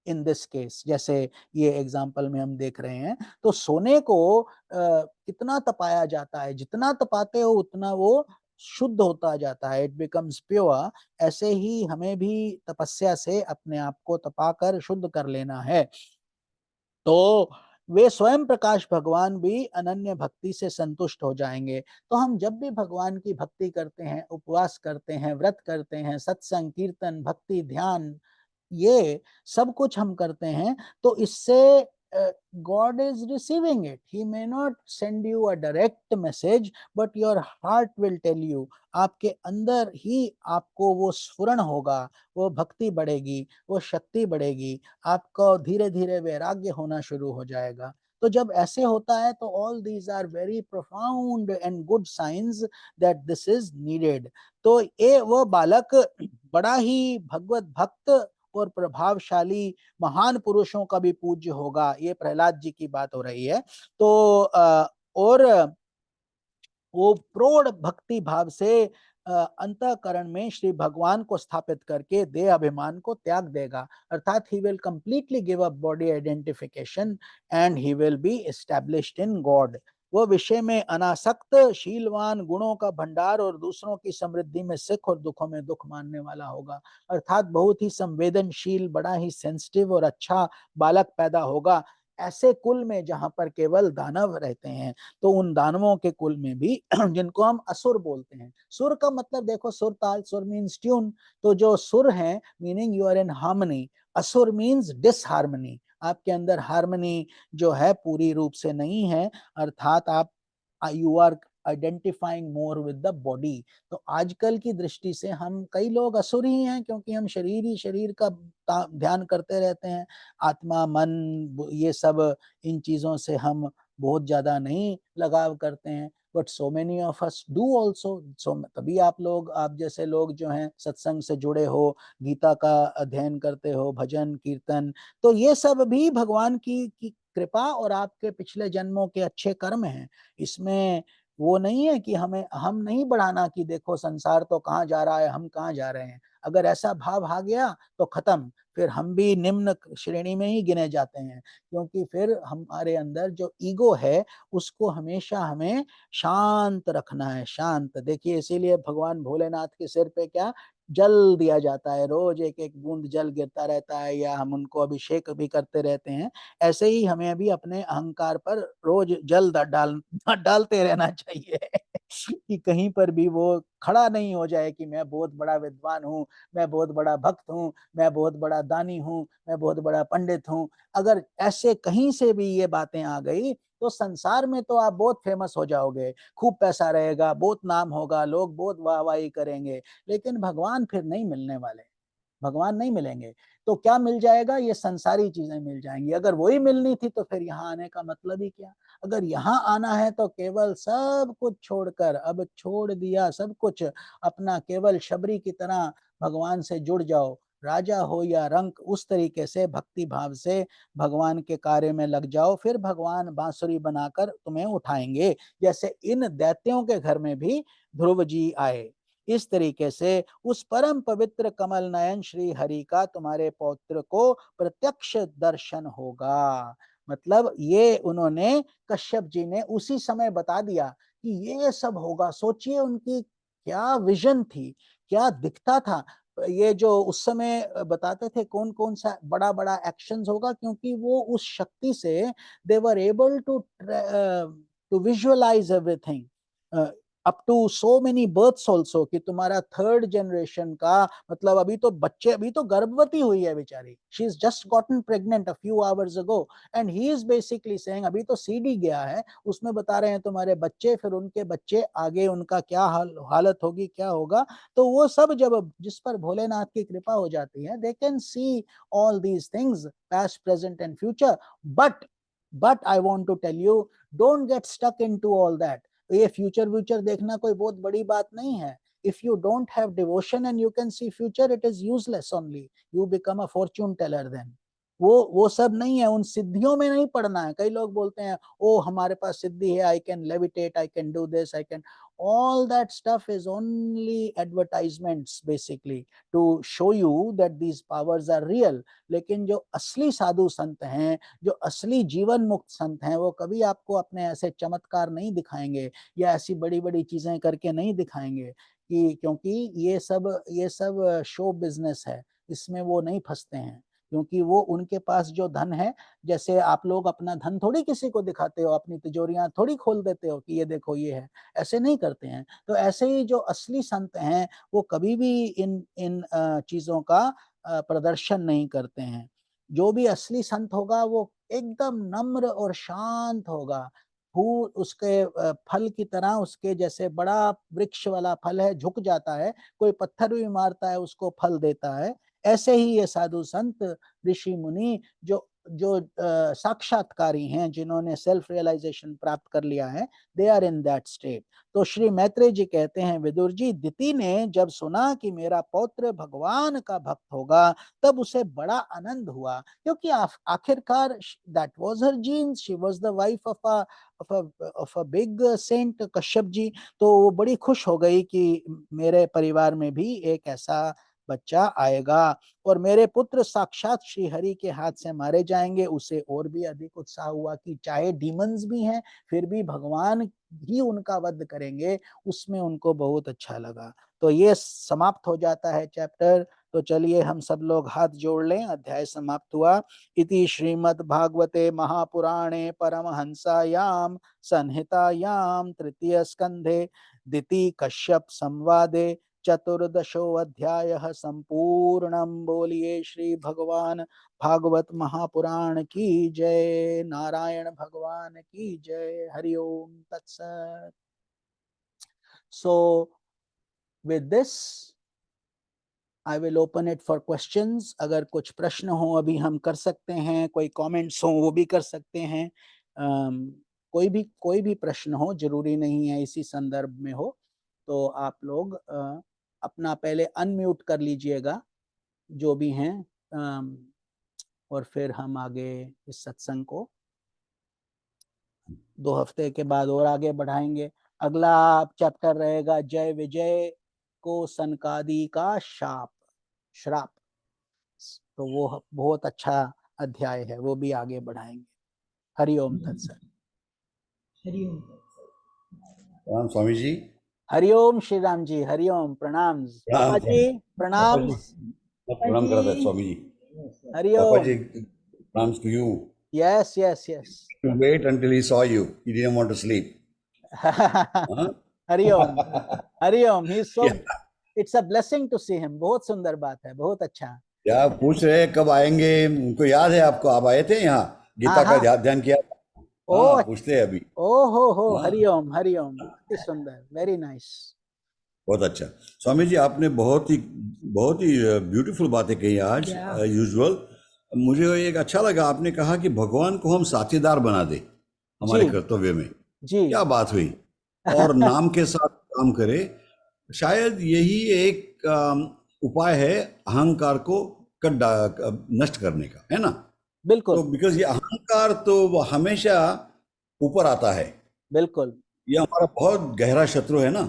in this case। जैसे ये एग्जाम्पल में हम देख रहे हैं, तो सोने को कितना तपाया जाता है, जितना तपाते हो उतना वो शुद्ध होता जाता है, इट बिकम्स प्योर। ऐसे ही हमें भी तपस्या से अपने आप को तपाकर शुद्ध कर लेना है। तो वे स्वयं प्रकाश भगवान भी अनन्य भक्ति से संतुष्ट हो जाएंगे। तो हम जब भी भगवान की भक्ति करते हैं, उपवास करते हैं, व्रत करते हैं, सत्संग कीर्तन भक्ति ध्यान ये सब कुछ हम करते हैं, तो इससे God is receiving it. He may not send you a direct message, but your heart will tell you। आपके अंदर ही आपको वो स्फुरण होगा, वो भक्ति बढ़ेगी, वो शक्ति बढ़ेगी, आपको धीरे धीरे वैराग्य होना शुरू हो जाएगा। तो जब ऐसे होता है तो all these are very profound and good signs that this is needed। तो ये वो बालक बड़ा ही भगवत भक्त और प्रभावशाली महान पुरुषों का भी पूज्य होगा। ये प्रहलाद जी की बात हो रही है। तो और वो प्रौढ़ भक्ति भाव से अंतःकरण में श्री भगवान को स्थापित करके देह अभिमान को त्याग देगा, अर्थात he will completely give up body identification and he will be established in God. वो विषय में अनासक्त शीलवान गुणों का भंडार और दूसरों की समृद्धि में सुख और दुखों में दुख मानने वाला होगा, अर्थात बहुत ही संवेदनशील, बड़ा ही सेंसिटिव और अच्छा बालक पैदा होगा। ऐसे कुल में जहां पर केवल दानव रहते हैं, तो उन दानवों के कुल में भी जिनको हम असुर बोलते हैं, सुर का मतलब देखो सुर ताल, सुर मीन्स ट्यून, तो जो सुर हैं meaning you are in harmony, असुर मीन्स डिसहार्मनी, आपके अंदर हार्मनी जो है पूरी रूप से नहीं है, अर्थात आप you are identifying more with the body. तो आजकल की दृष्टि से हम कई लोग असुर ही हैं, क्योंकि हम शरीर का ध्यान करते रहते हैं, आत्मा मन ये सब इन चीजों से हम बहुत ज्यादा नहीं लगाव करते हैं। but so many of us do also. So तभी आप जैसे लोग जो हैं सत्संग से जुड़े हो, गीता का अध्ययन करते हो, भजन कीर्तन, तो ये सब भी भगवान की कृपा और आपके पिछले जन्मों के अच्छे कर्म हैं। इसमें वो नहीं है कि हम नहीं बढ़ाना कि देखो संसार तो कहाँ जा रहा है, हम कहाँ जा रहे हैं। अगर ऐसा भाव आ गया तो खत्म, फिर हम भी निम्न श्रेणी में ही गिने जाते हैं, क्योंकि फिर हमारे अंदर जो ईगो है उसको हमेशा हमें शांत रखना है, शांत। देखिए इसीलिए भगवान भोलेनाथ के सिर पे क्या जल दिया जाता है, रोज एक एक बूंद जल गिरता रहता है, या हम उनको अभिषेक भी करते रहते हैं। ऐसे ही हमें भी अपने अहंकार पर रोज जल डालते रहना चाहिए कि कहीं पर भी वो खड़ा नहीं हो जाए कि मैं बहुत बड़ा विद्वान हूँ, मैं बहुत बड़ा भक्त हूँ, मैं बहुत बड़ा दानी हूँ, मैं बहुत बड़ा पंडित हूँ। अगर ऐसे कहीं से भी ये बातें आ गई तो संसार में तो आप बहुत फेमस हो जाओगे, खूब पैसा रहेगा, बहुत नाम होगा, लोग बहुत वाहवाही करेंगे, लेकिन भगवान फिर नहीं मिलने वाले, भगवान नहीं मिलेंगे। तो क्या मिल जाएगा? ये संसारी चीजें मिल जाएंगी। अगर वही मिलनी थी तो फिर यहाँ आने का मतलब ही क्या? अगर यहाँ आना है तो केवल सब कुछ छोड़कर, अब छोड़ दिया सब कुछ, अपना केवल शबरी की तरह भगवान से जुड़ जाओ। राजा हो या रंक, उस तरीके से भक्ति भाव से भगवान के कार्य में लग जाओ, फिर भगवान बांसुरी बनाकर तुम्हें उठाएंगे, जैसे इन दैत्यों के घर में भी ध्रुव जी आए। इस तरीके से उस परम पवित्र कमल नयन श्री हरि का तुम्हारे पौत्र को प्रत्यक्ष दर्शन होगा। मतलब ये उन्होंने, कश्यप जी ने उसी समय बता दिया कि ये सब होगा। सोचिए उनकी क्या विजन थी, क्या दिखता था। ये जो उस समय बताते थे कौन कौन सा बड़ा बड़ा एक्शंस होगा, क्योंकि वो उस शक्ति से they were able to visualise everything up to so many births also, कि तुम्हारा थर्ड जनरेशन का मतलब अभी तो बच्चे, अभी तो गर्भवती हुई है बेचारी, she is just gotten pregnant a few hours ago, and he is basically saying, अभी तो सीडी गया है, उसमें बता रहे हैं तुम्हारे बच्चे, फिर उनके बच्चे, आगे उनका क्या हालत होगी, क्या होगा। तो वो सब जब जिस पर भोलेनाथ की कृपा हो जाती है, they can see all these things, past present and future. But I want to tell you, don't get stuck into all that. ये फ्यूचर देखना कोई बहुत बड़ी बात नहीं है। If you don't have devotion and you can see future, it is useless only. You become a fortune teller then. वो सब नहीं है, उन सिद्धियों में नहीं पड़ना है। कई लोग बोलते हैं ओ हमारे पास सिद्धि है, I can levitate, I can do this, I can, all that stuff is only advertisements basically to show you that these powers are real. लेकिन जो असली साधु संत हैं, जो असली जीवन मुक्त संत हैं, वो कभी आपको अपने ऐसे चमत्कार नहीं दिखाएंगे या ऐसी बड़ी बड़ी चीजें करके नहीं दिखाएंगे, कि क्योंकि ये सब शो बिजनेस है, इसमें वो नहीं फंसते हैं। क्योंकि वो उनके पास जो धन है, जैसे आप लोग अपना धन थोड़ी किसी को दिखाते हो, अपनी तिजोरियां थोड़ी खोल देते हो कि ये देखो ये है, ऐसे नहीं करते हैं। तो ऐसे ही जो असली संत हैं वो कभी भी इन इन चीजों का प्रदर्शन नहीं करते हैं। जो भी असली संत होगा वो एकदम नम्र और शांत होगा। फूल उसके फल की तरह, उसके जैसे बड़ा वृक्ष वाला फल है, झुक जाता है, कोई पत्थर भी मारता है उसको फल देता है। ऐसे ही ये साधु संत, ऋषि मुनि जो जो साक्षात्कारी हैं, जिन्होंने सेल्फ रियलाइजेशन प्राप्त कर लिया है, they are in that state. तो श्री मैत्रेय जी कहते हैं, विदुर जी, दिति ने जब सुना कि मेरा पौत्र भगवान का भक्त होगा, तब उसे बड़ा आनंद हुआ, क्योंकि आखिरकार that was her genes, she was the wife of a big saint Kashyap ji. तो वो बड़ी खुश हो गई कि मेरे परिवार में भी एक ऐसा बच्चा आएगा और मेरे पुत्र साक्षात श्री हरि के हाथ से मारे जाएंगे। उसे और भी अधिक उत्साह हुआ कि चाहे डीमंस भी हैं, फिर भी भगवान ही उनका वध करेंगे, उसमें उनको बहुत अच्छा लगा। तो ये समाप्त हो जाता है चैप्टर। तो चलिए हम सब लोग हाथ जोड़ लें, अध्याय समाप्त हुआ। इति श्रीमद् भागवते महापुराणे परमहंसायां संहितायां तृतीय स्कंधे दिति कश्यप संवादे चतुर्दशो अध्यायः संपूर्णं। बोलिए श्री भगवान भागवत महापुराण की जय, नारायण भगवान की जय। हरि ओम तत्सत। So with this I will open it for questions. अगर कुछ प्रश्न हो अभी हम कर सकते हैं, कोई कमेंट्स हो वो भी कर सकते हैं। कोई भी प्रश्न हो, जरूरी नहीं है इसी संदर्भ में हो, तो आप लोग अपना पहले अनम्यूट कर लीजिएगा जो भी हैं, और फिर हम आगे इस सत्संग को 2 हफ्ते के बाद और आगे बढ़ाएंगे। अगला चैप्टर रहेगा जय विजय को सनकादि का श्राप। तो वो बहुत अच्छा अध्याय है, वो भी आगे बढ़ाएंगे। हरिओम तत्सत। प्रणाम स्वामी जी। हरिओम श्री राम जी, हरिओम। प्रणाम पापा जी, प्रणाम। प्रणाम करा था स्वामी जी। पापा हरिओम। जी, प्रणाम to you. Yes, yes, yes. To wait until he saw you. He didn't want to sleep. Huh? Hariom, Hariom. He is so, Yeah. it's a blessing to see him. बहुत सुंदर बात है, बहुत अच्छा। क्या पूछ रहे हैं कब आएंगे? उनको याद है आपको? आप आए थे यहाँ, गीता का ध्यान किया? हाँ, पूछते हैं अभी। हो हरिओम, हरिओम। अति सुंदर, वेरी नाइस। बहुत अच्छा स्वामी जी, आपने बहुत ही ब्यूटीफुल बातें कही आज। यूजुअल मुझे एक अच्छा लगा, आपने कहा कि भगवान को हम साथीदार बना दे हमारे कर्तव्य में। जी, क्या बात हुई। और नाम के साथ काम करे। शायद यही एक उपाय है अहंकार को नष्ट करने का, है ना? बिल्कुल। तो बिकॉज ये अहंकार तो हमेशा ऊपर आता है। बिल्कुल, ये हमारा बहुत गहरा शत्रु है ना।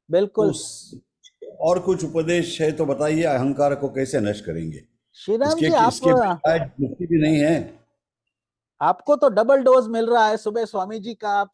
बिल्कुल। तो और कुछ उपदेश है तो बताइए, अहंकार को कैसे नष्ट करेंगे? श्री राम जी, इसके मुक्ति भी नहीं है। आपको तो डबल डोज मिल रहा है। सुबह स्वामी जी का आप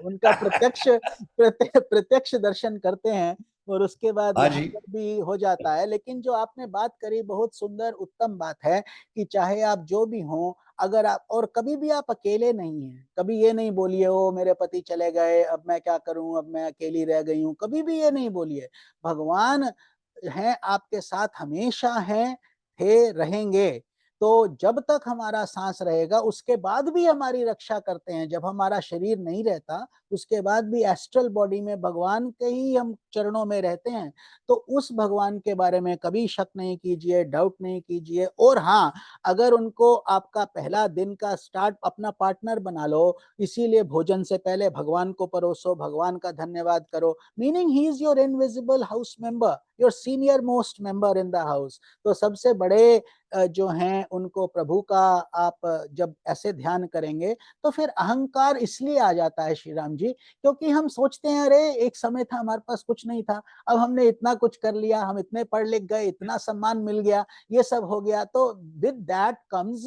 उनका प्रत्यक्ष दर्शन करते हैं और उसके बाद यहाँ पर भी हो जाता है। लेकिन जो आपने बात करी बहुत सुंदर उत्तम बात है कि चाहे आप जो भी हो, अगर आप, और कभी भी आप अकेले नहीं हैं। कभी ये नहीं बोलिए ओ मेरे पति चले गए, अब मैं क्या करूं, अब मैं अकेली रह गई हूं। कभी भी ये नहीं बोलिए। भगवान हैं आपके साथ, हमेशा हैं, थे, रहेंगे। तो जब तक हमारा सांस रहेगा उसके बाद भी हमारी रक्षा करते हैं। जब हमारा शरीर नहीं रहता उसके बाद भी एस्ट्रल बॉडी में भगवान के ही हम चरणों में रहते हैं। तो उस भगवान के बारे में कभी शक नहीं कीजिए, डाउट नहीं कीजिए। और हाँ, अगर उनको आपका पहला दिन का स्टार्ट अपना पार्टनर बना लो, इसीलिए भोजन से पहले भगवान को परोसो, भगवान का धन्यवाद करो। Meaning he is your invisible house member, your senior most member in the house. तो सबसे बड़े जो हैं उनको प्रभु का आप जब ऐसे ध्यान करेंगे तो फिर अहंकार इसलिए आ जाता है श्री राम जी, क्योंकि हम सोचते हैं अरे एक समय था हमारे पास कुछ नहीं था, अब हमने इतना कुछ कर लिया, हम इतने पढ़ लिख गए, इतना सम्मान मिल गया, ये सब हो गया। तो with that comes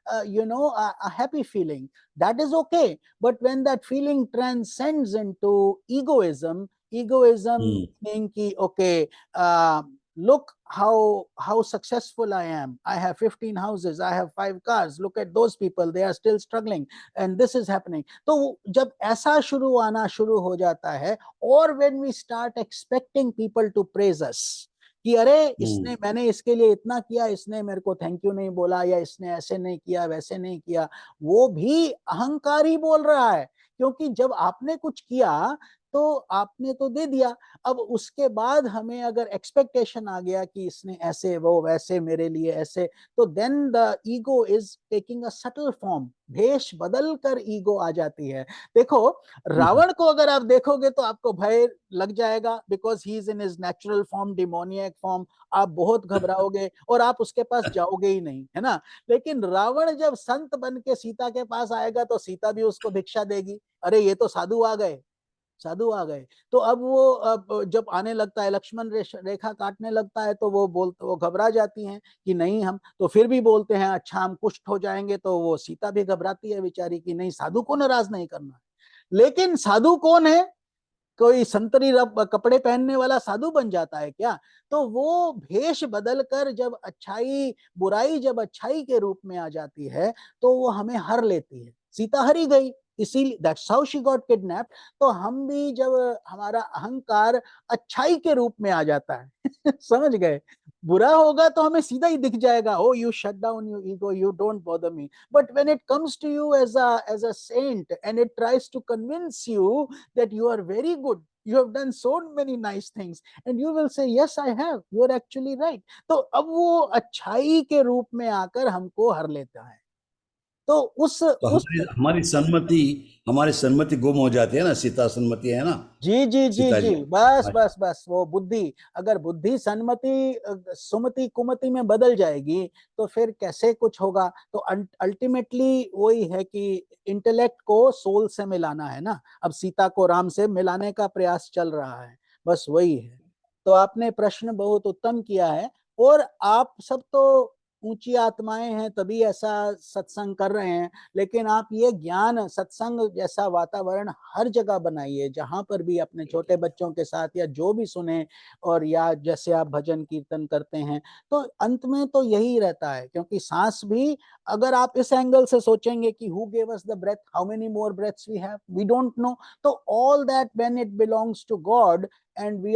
a happy feeling. That is okay. But when that feeling transcends into egoism meaning ki okay, look how successful I am. I have 15 houses, I have 5 cars. Look at those people, they are still struggling and this is happening. तो जब ऐसा आना शुरू हो जाता है, और when we start expecting people to praise us कि अरे इसने, मैंने इसके लिए इतना किया, इसने मेरे को थैंक यू नहीं बोला, या इसने ऐसे नहीं किया, वैसे नहीं किया, वो भी अहंकार ही बोल रहा है। क्योंकि जब आपने कुछ किया तो आपने तो दे दिया। अब उसके बाद हमें अगर एक्सपेक्टेशन आ गया कि इसने ऐसे, वो वैसे, मेरे लिए ऐसे, तो then the ego is taking a subtle form. भेष बदल कर ईगो आ जाती है। देखो रावण को अगर आप देखोगे तो आपको भय लग जाएगा, because he is in his natural form, demoniac form. आप बहुत घबराओगे और आप उसके पास जाओगे ही नहीं, है ना। लेकिन रावण जब संत बन के सीता के पास आएगा तो सीता भी उसको भिक्षा देगी। अरे ये तो साधु आ गए, साधु आ गए। तो अब वो जब आने लगता है, लक्ष्मण रेखा काटने लगता है, तो वो घबरा जाती हैं कि नहीं हम, तो फिर भी बोलते हैं अच्छा हम कुष्ठ हो जाएंगे। तो वो सीता भी घबराती है बेचारी कि नहीं, साधु को नाराज नहीं करना है। लेकिन साधु कौन है? कोई संतरी कपड़े पहनने वाला साधु बन जाता है क्या? तो वो भेष बदल कर जब अच्छाई, बुराई जब अच्छाई के रूप में आ जाती है तो वो हमें हर लेती है। सीता हरी गई, इसीलिए that's how she got kidnapped. तो हम भी जब हमारा अहंकार अच्छाई के रूप में आ जाता है समझ गए, बुरा होगा तो हमें सीधा ही दिख जाएगा, oh you shut down your ego, you don't bother me. But when it comes to you as a saint and it tries to convince you that you are very good, you have done so many nice things, and you will say yes I have, you are actually right. तो अब वो अच्छाई के रूप में आकर हमको हर लेता है। तो उस तो हमारी सन्मति गुम हो जाती है ना, सीता सन्मति है ना, जी जी जी सीता जी, जी। बस बस बस, वो बुद्धि, अगर बुद्धि सन्मति सुमति कुमति में बदल जाएगी तो फिर कैसे कुछ होगा। तो अल्टीमेटली वही है कि इंटेलेक्ट को सोल से मिलाना है ना, अब सीता को राम से मिलाने का प्रयास चल रहा है, बस वही है। तो आपने प्रश्न बहुत उत्तम किया है, और आप सब तो ऊंची आत्माएं हैं तभी ऐसा सत्संग कर रहे हैं, लेकिन आप ये ज्ञान सत्संग जैसा वातावरण हर जगह बनाइए, जहां पर भी अपने छोटे बच्चों के साथ या जो भी सुने, और या जैसे आप भजन कीर्तन करते हैं, तो अंत में तो यही रहता है। क्योंकि सांस भी, अगर आप इस एंगल से सोचेंगे कि who gave us the breath, how many more breaths we have, we don't know, तो all that when it belongs to God, and we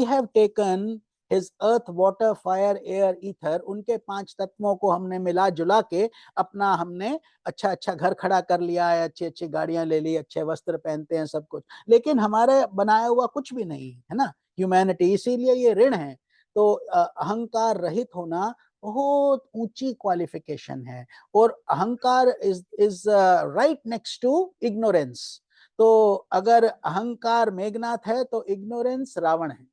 have taken his earth water fire air ether, उनके 5 तत्वों को हमने मिला जुला के अपना हमने अच्छा अच्छा घर खड़ा कर लिया है, अच्छी अच्छी गाड़ियां ले ली, अच्छे वस्त्र पहनते हैं, सब कुछ, लेकिन हमारे बनाया हुआ कुछ भी नहीं है ना ह्यूमैनिटी, इसीलिए ये ऋण है। तो अहंकार रहित होना बहुत ऊंची क्वालिफिकेशन है, और अहंकार is right next to ignorance. तो अगर अहंकार मेघनाथ है तो इग्नोरेंस रावण है।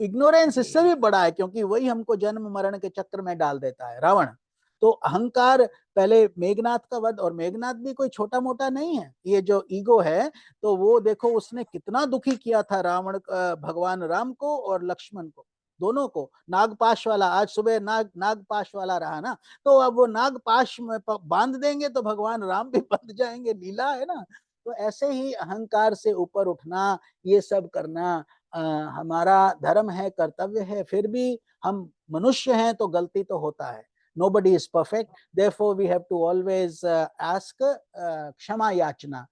इग्नोरेंस इससे भी बड़ा है, क्योंकि वही हमको जन्म मरण के चक्र में डाल देता है, रावण। तो अहंकार पहले मेघनाथ का वध, और मेघनाथ भी कोई छोटा मोटा नहीं है, ये जो ईगो है, तो वो देखो उसने कितना दुखी किया था रावण, भगवान राम को और लक्ष्मण को, दोनों को। नागपाश वाला, आज सुबह नागपाश वाला रहा ना, तो अब वो नागपाश में बांध देंगे तो भगवान राम भी बंध जाएंगे, लीला है ना। तो ऐसे ही अहंकार से ऊपर उठना, ये सब करना हमारा धर्म है, कर्तव्य है, फिर भी हम मनुष्य हैं तो गलती तो होता है। Nobody is perfect, therefore we have to always ask क्षमा याचना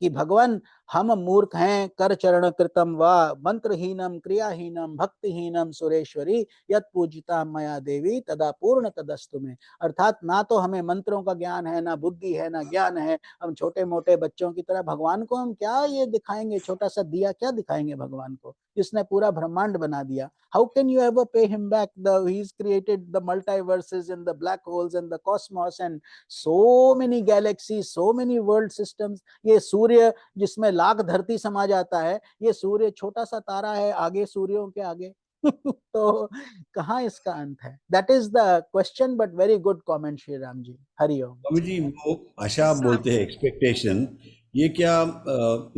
कि भगवान हम मूर्ख हैं, कर चरण कृतम वा मंत्रहीनम क्रियाहीनम भक्तिहीनम सुरेश्वरी यत पूजिता मया देवी तदा पूर्ण तदस्तु में। अर्थात ना तो हमें मंत्रों का ज्ञान है, ना बुद्धि है, ना ज्ञान है, हम छोटे मोटे बच्चों की तरह भगवान को हम क्या ये दिखाएंगे, छोटा सा दिया क्या दिखाएंगे भगवान को, जिसने पूरा ब्रह्मांड बना दिया। How can you ever pay him back, he is created the multiverses and the black holes and the Cosmos and so many galaxies, so many world systems. ये सूर्य जिसमें लाख धरती समा जाता है, ये सूर्य छोटा सा तारा है आगे सूर्यों के आगे। तो कहाँ इसका अंत है? That is the question, but very good comment Shri Ram ji, हरिओम। स्वामी जी, वो आशा आप बोलते हैं, एक्सपेक्टेशन, ये क्या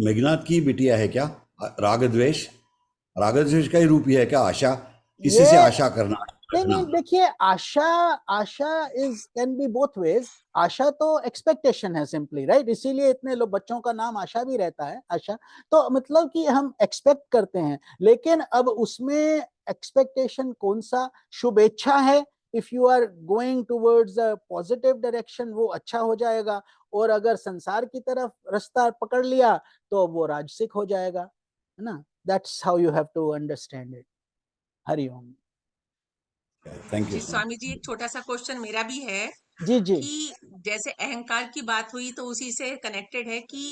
मेघनाथ की बिटिया है क्या? राग द्वेष का ही रूप ही है क्या आशा? किसी से आशा करना, नहीं रखना? नहीं, देखिए asha is can be both ways. आशा तो एक्सपेक्टेशन है सिंपली, राइट, इसीलिए इतने लोग बच्चों का नाम आशा भी रहता है, आशा। तो मतलब कि हम एक्सपेक्ट करते हैं, लेकिन अब उसमें एक्सपेक्टेशन कौन सा, शुभेच्छा है। If you are going towards a positive direction वो अच्छा हो जाएगा, और अगर संसार की तरफ रास्ता पकड़ लिया तो वो राजसिक हो जाएगा, है ना। That's how you have to understand it. हरिओम। थैंक यू जी स्वामी जी, एक छोटा सा क्वेश्चन मेरा भी है जी जी कि जैसे अहंकार की बात हुई तो उसी से कनेक्टेड है कि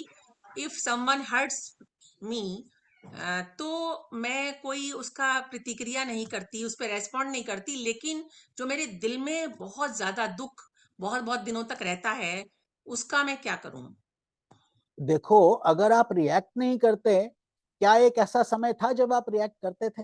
इफ समवन हर्ट्स मी, तो मैं कोई उसका प्रतिक्रिया नहीं करती, उस पर रेस्पॉन्ड नहीं करती, लेकिन जो मेरे दिल में बहुत ज्यादा दुख बहुत बहुत दिनों तक रहता है, उसका मैं क्या करूं? देखो, अगर आप रिएक्ट नहीं करते, क्या एक ऐसा समय था जब आप रिएक्ट करते थे?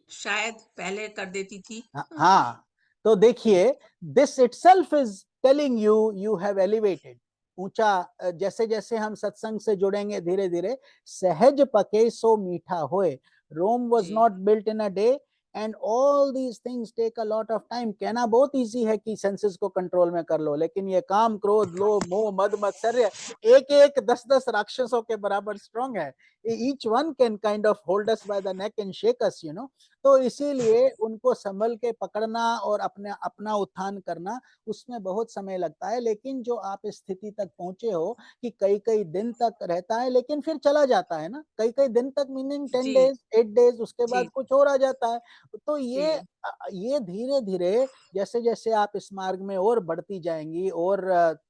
शायद पहले कर देती थी। हाँ, तो देखिए, this itself is telling you you have elevated. ऊंचा, जैसे जैसे हम सत्संग से जुड़ेंगे धीरे धीरे, सहज पके सो मीठा होए, रोम वाज जी not built in a day, and all these things take a lot of time. कहना बहुत इजी है कि सेंसेस को कंट्रोल में कर लो, लेकिन ये काम क्रोध लोभ मोह मद मत्सर्य एक एक 10-10 राक्षसों के बराबर स्ट्रॉन्ग है। Each one can kind of hold us by the neck and shake us, you know. तो इसीलिए उनको संभल के पकड़ना और अपने अपना उत्थान करना, उसमें बहुत समय लगता है। लेकिन जो आप इस स्थिति तक पहुंचे हो कि कई कई दिन तक रहता है, लेकिन फिर चला जाता है ना, कई कई दिन तक, मीनिंग 10 जी डेज 8 डेज, उसके जी बाद कुछ और आ जाता है। तो जी ये धीरे धीरे जैसे जैसे आप इस मार्ग में और बढ़ती जाएंगी और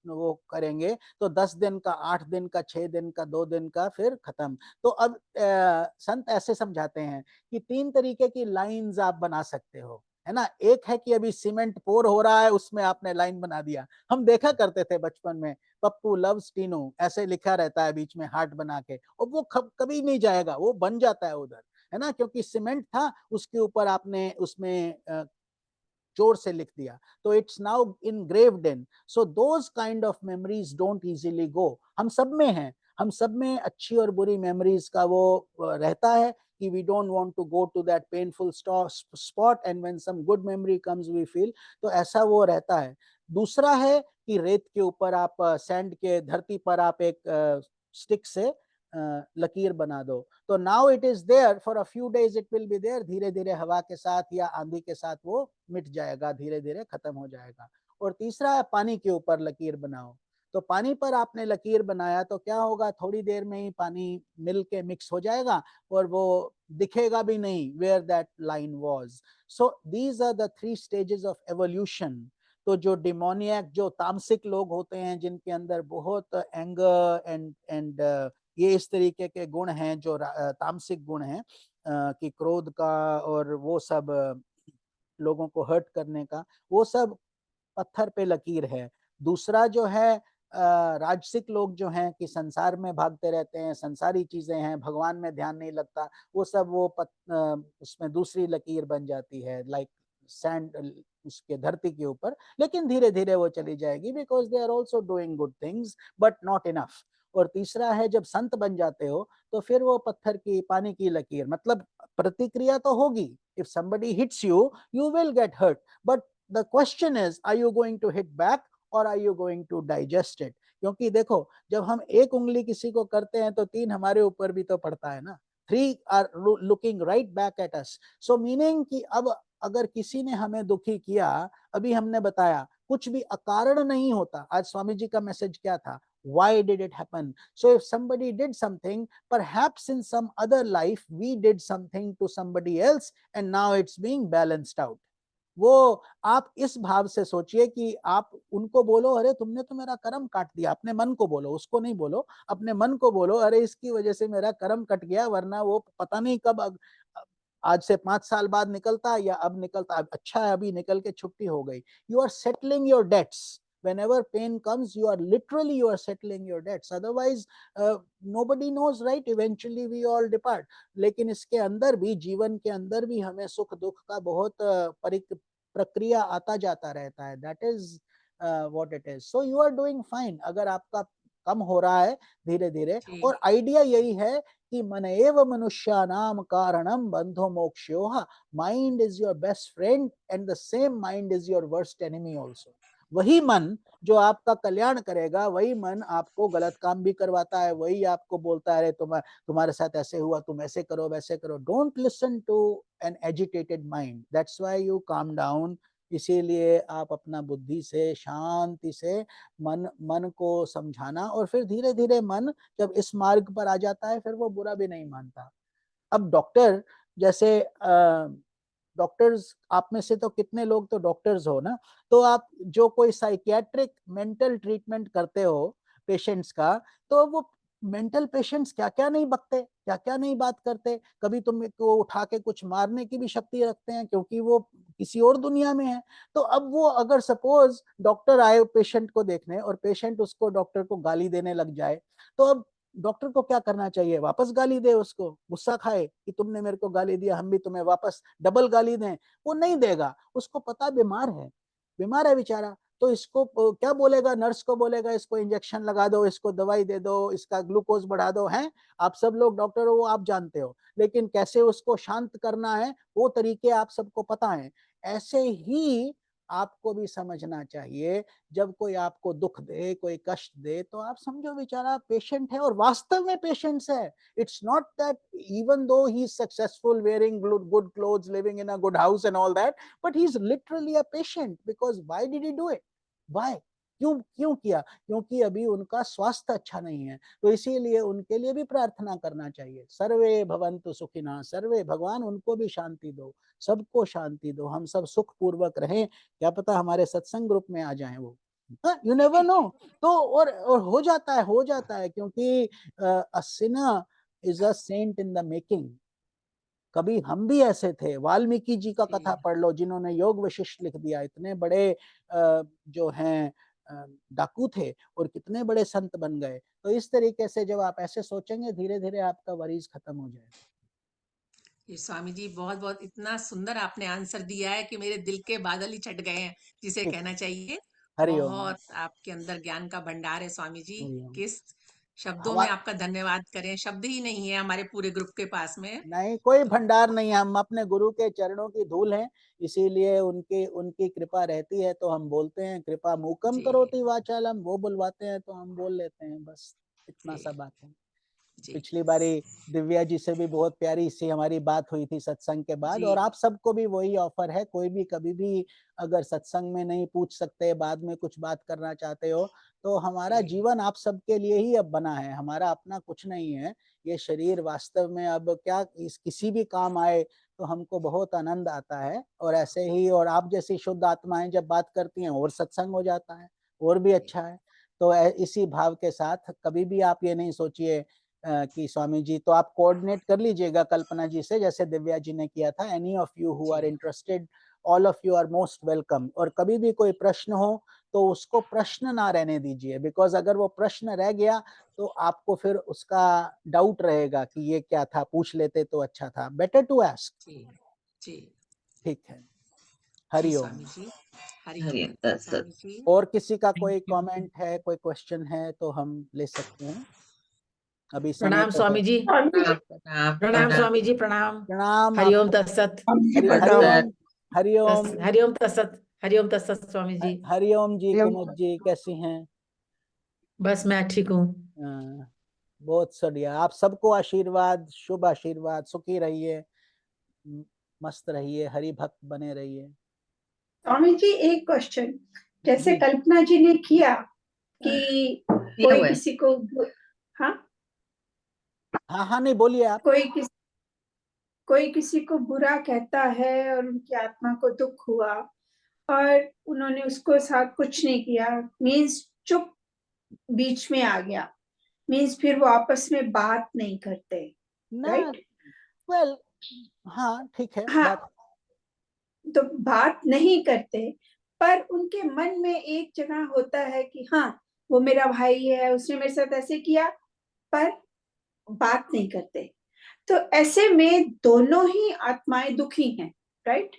वो करेंगे, तो 10 दिन का, 8 दिन का, 6 दिन का, 2 दिन का, फिर खत्म। तो अब संत ऐसे समझाते हैं कि 3 तरीके की लाइंस आप बना सकते हो, है ना। एक है कि अभी सीमेंट पोर हो रहा है, उसमें आपने लाइन बना दिया। हम देखा करते थे बचपन में, पप्पू लव्स टीनू ऐसे लिखा रहता है बीच में हार्ट बना के, और वो कभी नहीं जाएगा, वो बन जाता है उधर, है ना, क्योंकि सीमेंट था उसके ऊपर आपने उसमें जोर से लिख दिया, तो it's now engraved in. So those kind of memories don't easily गो। हम सब में हैं, हम सब में अच्छी और बुरी मेमोरीज का वो रहता है कि we don't want to go to that painful spot, and when some good memory comes we feel, तो ऐसा वो रहता है। दूसरा है कि रेत के ऊपर आप सैंड के धरती पर आप एक स्टिक से लकीर बना दो, तो now it is there for a few days, it will be there, धीरे धीरे हवा के साथ या आंधी के साथ वो मिट जाएगा, धीरे धीरे खत्म हो जाएगा। और तीसरा है पानी के ऊपर लकीर बनाओ, तो पानी पर आपने लकीर बनाया तो क्या होगा, थोड़ी देर में ही पानी मिल के मिक्स हो जाएगा और वो दिखेगा भी नहीं where that line was. So these are the 3 stages of evolution. तो जो डिमोनियक, जो तामसिक लोग होते हैं, जिनके अंदर बहुत एंगर एंड ये इस तरीके के गुण हैं, जो तामसिक गुण हैं कि क्रोध का और वो सब लोगों को हर्ट करने का, वो सब पत्थर पे लकीर है। दूसरा जो है राजसिक लोग जो हैं कि संसार में भागते रहते हैं, संसारी चीजें हैं, भगवान में ध्यान नहीं लगता, वो सब वो उसमें दूसरी लकीर बन जाती है, लाइक सैंड उसके धरती के ऊपर, लेकिन धीरे धीरे वो चली जाएगी, because they are also doing good things but not enough. और तीसरा है जब संत बन जाते हो तो फिर वो पत्थर की पानी की लकीर, मतलब प्रतिक्रिया तो होगी, if somebody hits you you will get hurt, but the question is are you going to hit back or are you going to digest it? क्योंकि देखो, जब हम एक उंगली किसी को करते हैं तो 3 हमारे ऊपर भी तो पड़ता है ना, 3 are looking right back at us. So meaning कि अब अगर किसी ने हमें दुखी किया, अभी हमने बताया कुछ भी अकारण नहीं होता। आज स्वामी जी का मैसेज क्या था, why did it happen? So if somebody did something, perhaps in some other life we did something to somebody else and now it's being balanced out. वो आप इस भाव से सोचिए कि आप उनको बोलो, अरे तुमने तो मेरा कर्म काट दिया, अपने मन को बोलो, उसको नहीं बोलो, अपने मन को बोलो, अरे इसकी वजह से मेरा कर्म कट गया, वरना वो पता नहीं कब आज से 5 साल बाद निकलता या अब निकलता, अच्छा है अभी निकल के छुट्टी हो गई। You are settling your debts. Whenever pain comes, you are settling your debts. Otherwise, nobody knows, right? Eventually we all depart. लेकिन इसके अंदर भी, जीवन के अंदर भी हमें सुख दुख का बहुत प्रक्रिया आता जाता रहता है। That is what it is. So you are doing fine अगर आपका कम हो रहा है धीरे धीरे। जी और आइडिया यही है कि मन एव मनुष्यानाम कारणम बंधो मोक्षयोः, mind is your best friend and the same mind is your worst enemy also. वही मन जो आपका कल्याण करेगा, वही मन आपको गलत काम भी करवाता है, वही आपको बोलता है, अरे तुम्हारे साथ ऐसे हुआ, तुम ऐसे करो वैसे करो। Don't listen to an agitated mind, that's why you calm down. इसीलिए आप अपना बुद्धि से, शांति से मन को समझाना, और फिर धीरे धीरे मन जब इस मार्ग पर आ जाता है, फिर वो बुरा भी नहीं मानता। अब डॉक्टर जैसे डॉक्टर्स, आप में से तो कितने लोग तो डॉक्टर्स हो ना, तो आप जो कोई साइकियाट्रिक मेंटल ट्रीटमेंट करते हो पेशेंट्स का, तो वो मेंटल पेशेंट्स क्या क्या नहीं बकते, क्या क्या नहीं बात करते, कभी तुमको उठा के कुछ मारने की भी शक्ति रखते हैं, क्योंकि वो किसी और दुनिया में है। तो अब वो अगर सपोज डॉक्टर आए पेशेंट को देखने और पेशेंट उसको, डॉक्टर को गाली देने लग जाए, तो अब डॉक्टर को क्या करना चाहिए, वापस गाली दे, उसको गुस्सा खाए कि तुमने मेरे को गाली दिया, हम भी तुम्हें वापस डबल गाली दें? वो नहीं देगा, उसको पता बीमार है बेचारा, तो इसको क्या बोलेगा, नर्स को बोलेगा इसको इंजेक्शन लगा दो, इसको दवाई दे दो, इसका ग्लूकोज बढ़ा दो। हैं आप सब लोग डॉक्टर हो, वो आप जानते हो, लेकिन कैसे उसको शांत करना है वो तरीके आप सबको पता है। ऐसे ही आपको भी समझना चाहिए, जब कोई आपको दुख दे, कोई कष्ट दे, तो आप समझो बेचारा पेशेंट है, और वास्तव में पेशेंट्स है। It's not that even though he's successful, wearing good clothes, living in a good house and all that, but he's literally a patient, because why did he do it? Why? क्यों किया? क्योंकि अभी उनका स्वास्थ्य अच्छा नहीं है, तो इसीलिए उनके लिए भी प्रार्थना करना चाहिए। सर्वे भवन्तु सुखिनः, सर्वे, भगवान उनको भी शांति दो, सबको शांति दो, हम सब सुख पूर्वक रहें, क्या पता हमारे सत्संग ग्रुप में आ जाएं वो, यू नेवर नो। तो और हो जाता है क्योंकि a sinner is a saint in the making. कभी हम भी ऐसे थे। वाल्मीकि जी का जी। कथा पढ़ लो, जिन्होंने योग वशिष्ठ लिख दिया, इतने बड़े जो हैं डाकू थे और कितने बड़े संत बन गए। तो इस तरीके से जब आप ऐसे सोचेंगे, धीरे धीरे आपका वरीज खत्म हो जाएगा। ये स्वामी जी बहुत बहुत इतना सुंदर आपने आंसर दिया है कि मेरे दिल के बादल ही छट गए हैं, जिसे ठीक कहना है। चाहिए। हरिओम। बहुत आपके अंदर ज्ञान का भंडार है स्वामी जी। हरिओम। किस शब्दों में हवा आपका धन्यवाद करें, शब्द ही नहीं है हमारे पूरे ग्रुप के पास में। नहीं, कोई तो भंडार नहीं है, हम अपने गुरु के चरणों की धूल हैं, इसीलिए उनकी उनकी कृपा रहती है तो हम बोलते हैं। कृपा मूकम जी करोति वाचालम, वो बुलवाते हैं तो हम बोल लेते हैं, बस इतना जी सा बात है। जी पिछली बारी दिव्या जी से भी बहुत प्यारी सी हमारी बात हुई थी सत्संग के बाद, जी और आप सबको भी वही ऑफर है। कोई भी कभी भी अगर सत्संग में नहीं पूछ सकते, बाद में कुछ बात करना चाहते हो, तो हमारा जी जीवन आप सबके लिए ही अब बना है, हमारा अपना कुछ नहीं है। ये शरीर वास्तव में अब क्या किसी भी काम आए तो हमको बहुत आनंद आता है। और ऐसे ही, और आप जैसी शुद्ध आत्माएं जब बात करती हैं और सत्संग हो जाता है, और भी अच्छा है। तो इसी भाव के साथ कभी भी आप ये नहीं सोचिए कि स्वामी जी, तो आप कोऑर्डिनेट कर लीजिएगा कल्पना जी से, जैसे दिव्या जी ने किया था। Any of you who are जी interested, all of you are most welcome. और कभी भी कोई प्रश्न हो तो उसको प्रश्न ना रहने दीजिए, बिकॉज अगर वो प्रश्न रह गया तो आपको फिर उसका डाउट रहेगा कि ये क्या था, पूछ लेते तो अच्छा था। Better to ask. जी जी ठीक है। जी हरिओम। स्वामी जी। हरिओम स्वामी जी। और किसी का कोई कमेंट है, कोई क्वेश्चन है तो हम ले सकते हैं, अभी समय प्रणाम तो है। स्वामी जी। स्वामी जी प्रणाम स्वामी जी, प्रणाम। प्रणाम हरिओम आपको। तत्सत। हरिओम। हरिओम। हरिओम तत्सत। हरिओम तत्सत स्वामी जी। हरिओम जी, कुमुद जी कैसी हैं? बस मैं ठीक हूँ। बहुत बढ़िया। आप सबको आशीर्वाद, शुभ आशीर्वाद, सुखी रहिए, मस्त रहिए, हरि भक्त बने रहिए। स्वामी जी, एक क्वेश्चन। जैसे जी। कल्पना जी ने किया कि कोई किसी को, हाँ, हाँ हाँ, नहीं बोलिए आप। कोई किसी को बुरा कहता है और उनकी आत्मा को दुख हुआ और उन्होंने उसको साथ कुछ नहीं किया, मीन्स चुप बीच में आ गया, मीन्स फिर वो आपस में बात नहीं करते, ना, राइट? वेल, हाँ ठीक है हाँ, बात। तो बात नहीं करते, पर उनके मन में एक जगह होता है कि हाँ, वो मेरा भाई है, उसने मेरे साथ ऐसे किया, पर बात नहीं करते। तो ऐसे में दोनों ही आत्माएं दुखी हैं, राइट?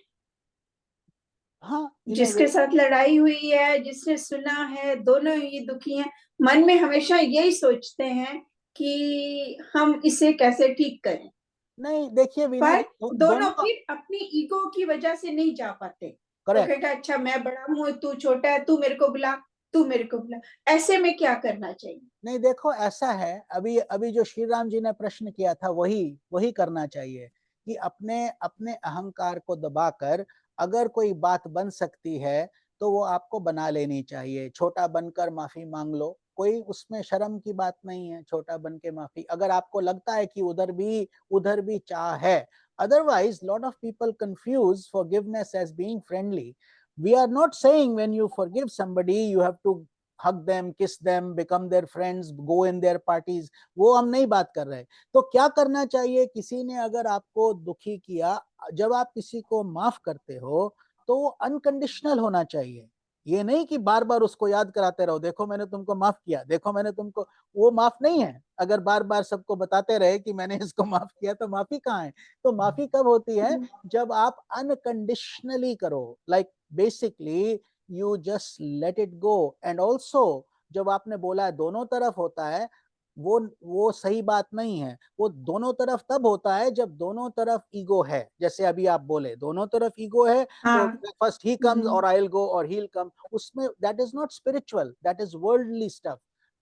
हाँ, इन ए जिसके वे। साथ लड़ाई हुई है, जिसने सुना है, दोनों ही दुखी हैं। मन में हमेशा यही सोचते हैं कि हम इसे कैसे ठीक करें, नहीं देखिए वीना पर जी, दोनों दोनों। फिर अपनी ईगो की वजह से नहीं जा पाते। वो करेक्ट। कहेगा अच्छा मैं बड़ा हूं, तू छोटा है, तू मेरे को बुला, तू मेरे को बुला। ऐसे में क्या करना चाहिए? नहीं देखो, ऐसा है, अभी अभी जो श्री राम जी ने प्रश्न किया था वही वही करना चाहिए, कि अपने अपने अहंकार को दबाकर अगर कोई बात बन सकती है तो वो आपको बना लेनी चाहिए। छोटा बनकर माफी मांग लो, कोई उसमें शर्म की बात नहीं है। छोटा बन के माफी, अगर आपको लगता है कि उधर भी चाह है। Otherwise lot of people confuse forgiveness as being friendly. We are not saying when you forgive somebody you have to hug them, kiss them, become their friends, go in their parties. वो हम नहीं बात कर रहे। तो क्या करना चाहिए, किसी ने अगर आपको दुखी किया, जब आप किसी को माफ करते हो तो वो अनकंडीशनल होना चाहिए। ये नहीं कि बार बार उसको याद कराते रहो, देखो मैंने तुमको माफ किया, देखो मैंने तुमको। वो माफ नहीं है। अगर बार बार सबको बताते रहे कि मैंने इसको माफ किया, तो माफी कहाँ है? तो माफी कब होती है? जब आप अनकंडीशनली करो, like basically you just let it go. And also जब आपने बोला है दोनों तरफ होता है, वो सही बात नहीं है। वो दोनों तरफ तब होता है जब दोनों तरफ ईगो है। जैसे अभी आप बोले दोनों तरफ ईगो है, तो हाँ। फर्स्ट ही कम्स और आई विल गो और ही विल कम, उसमें that is not spiritual, that is worldly stuff.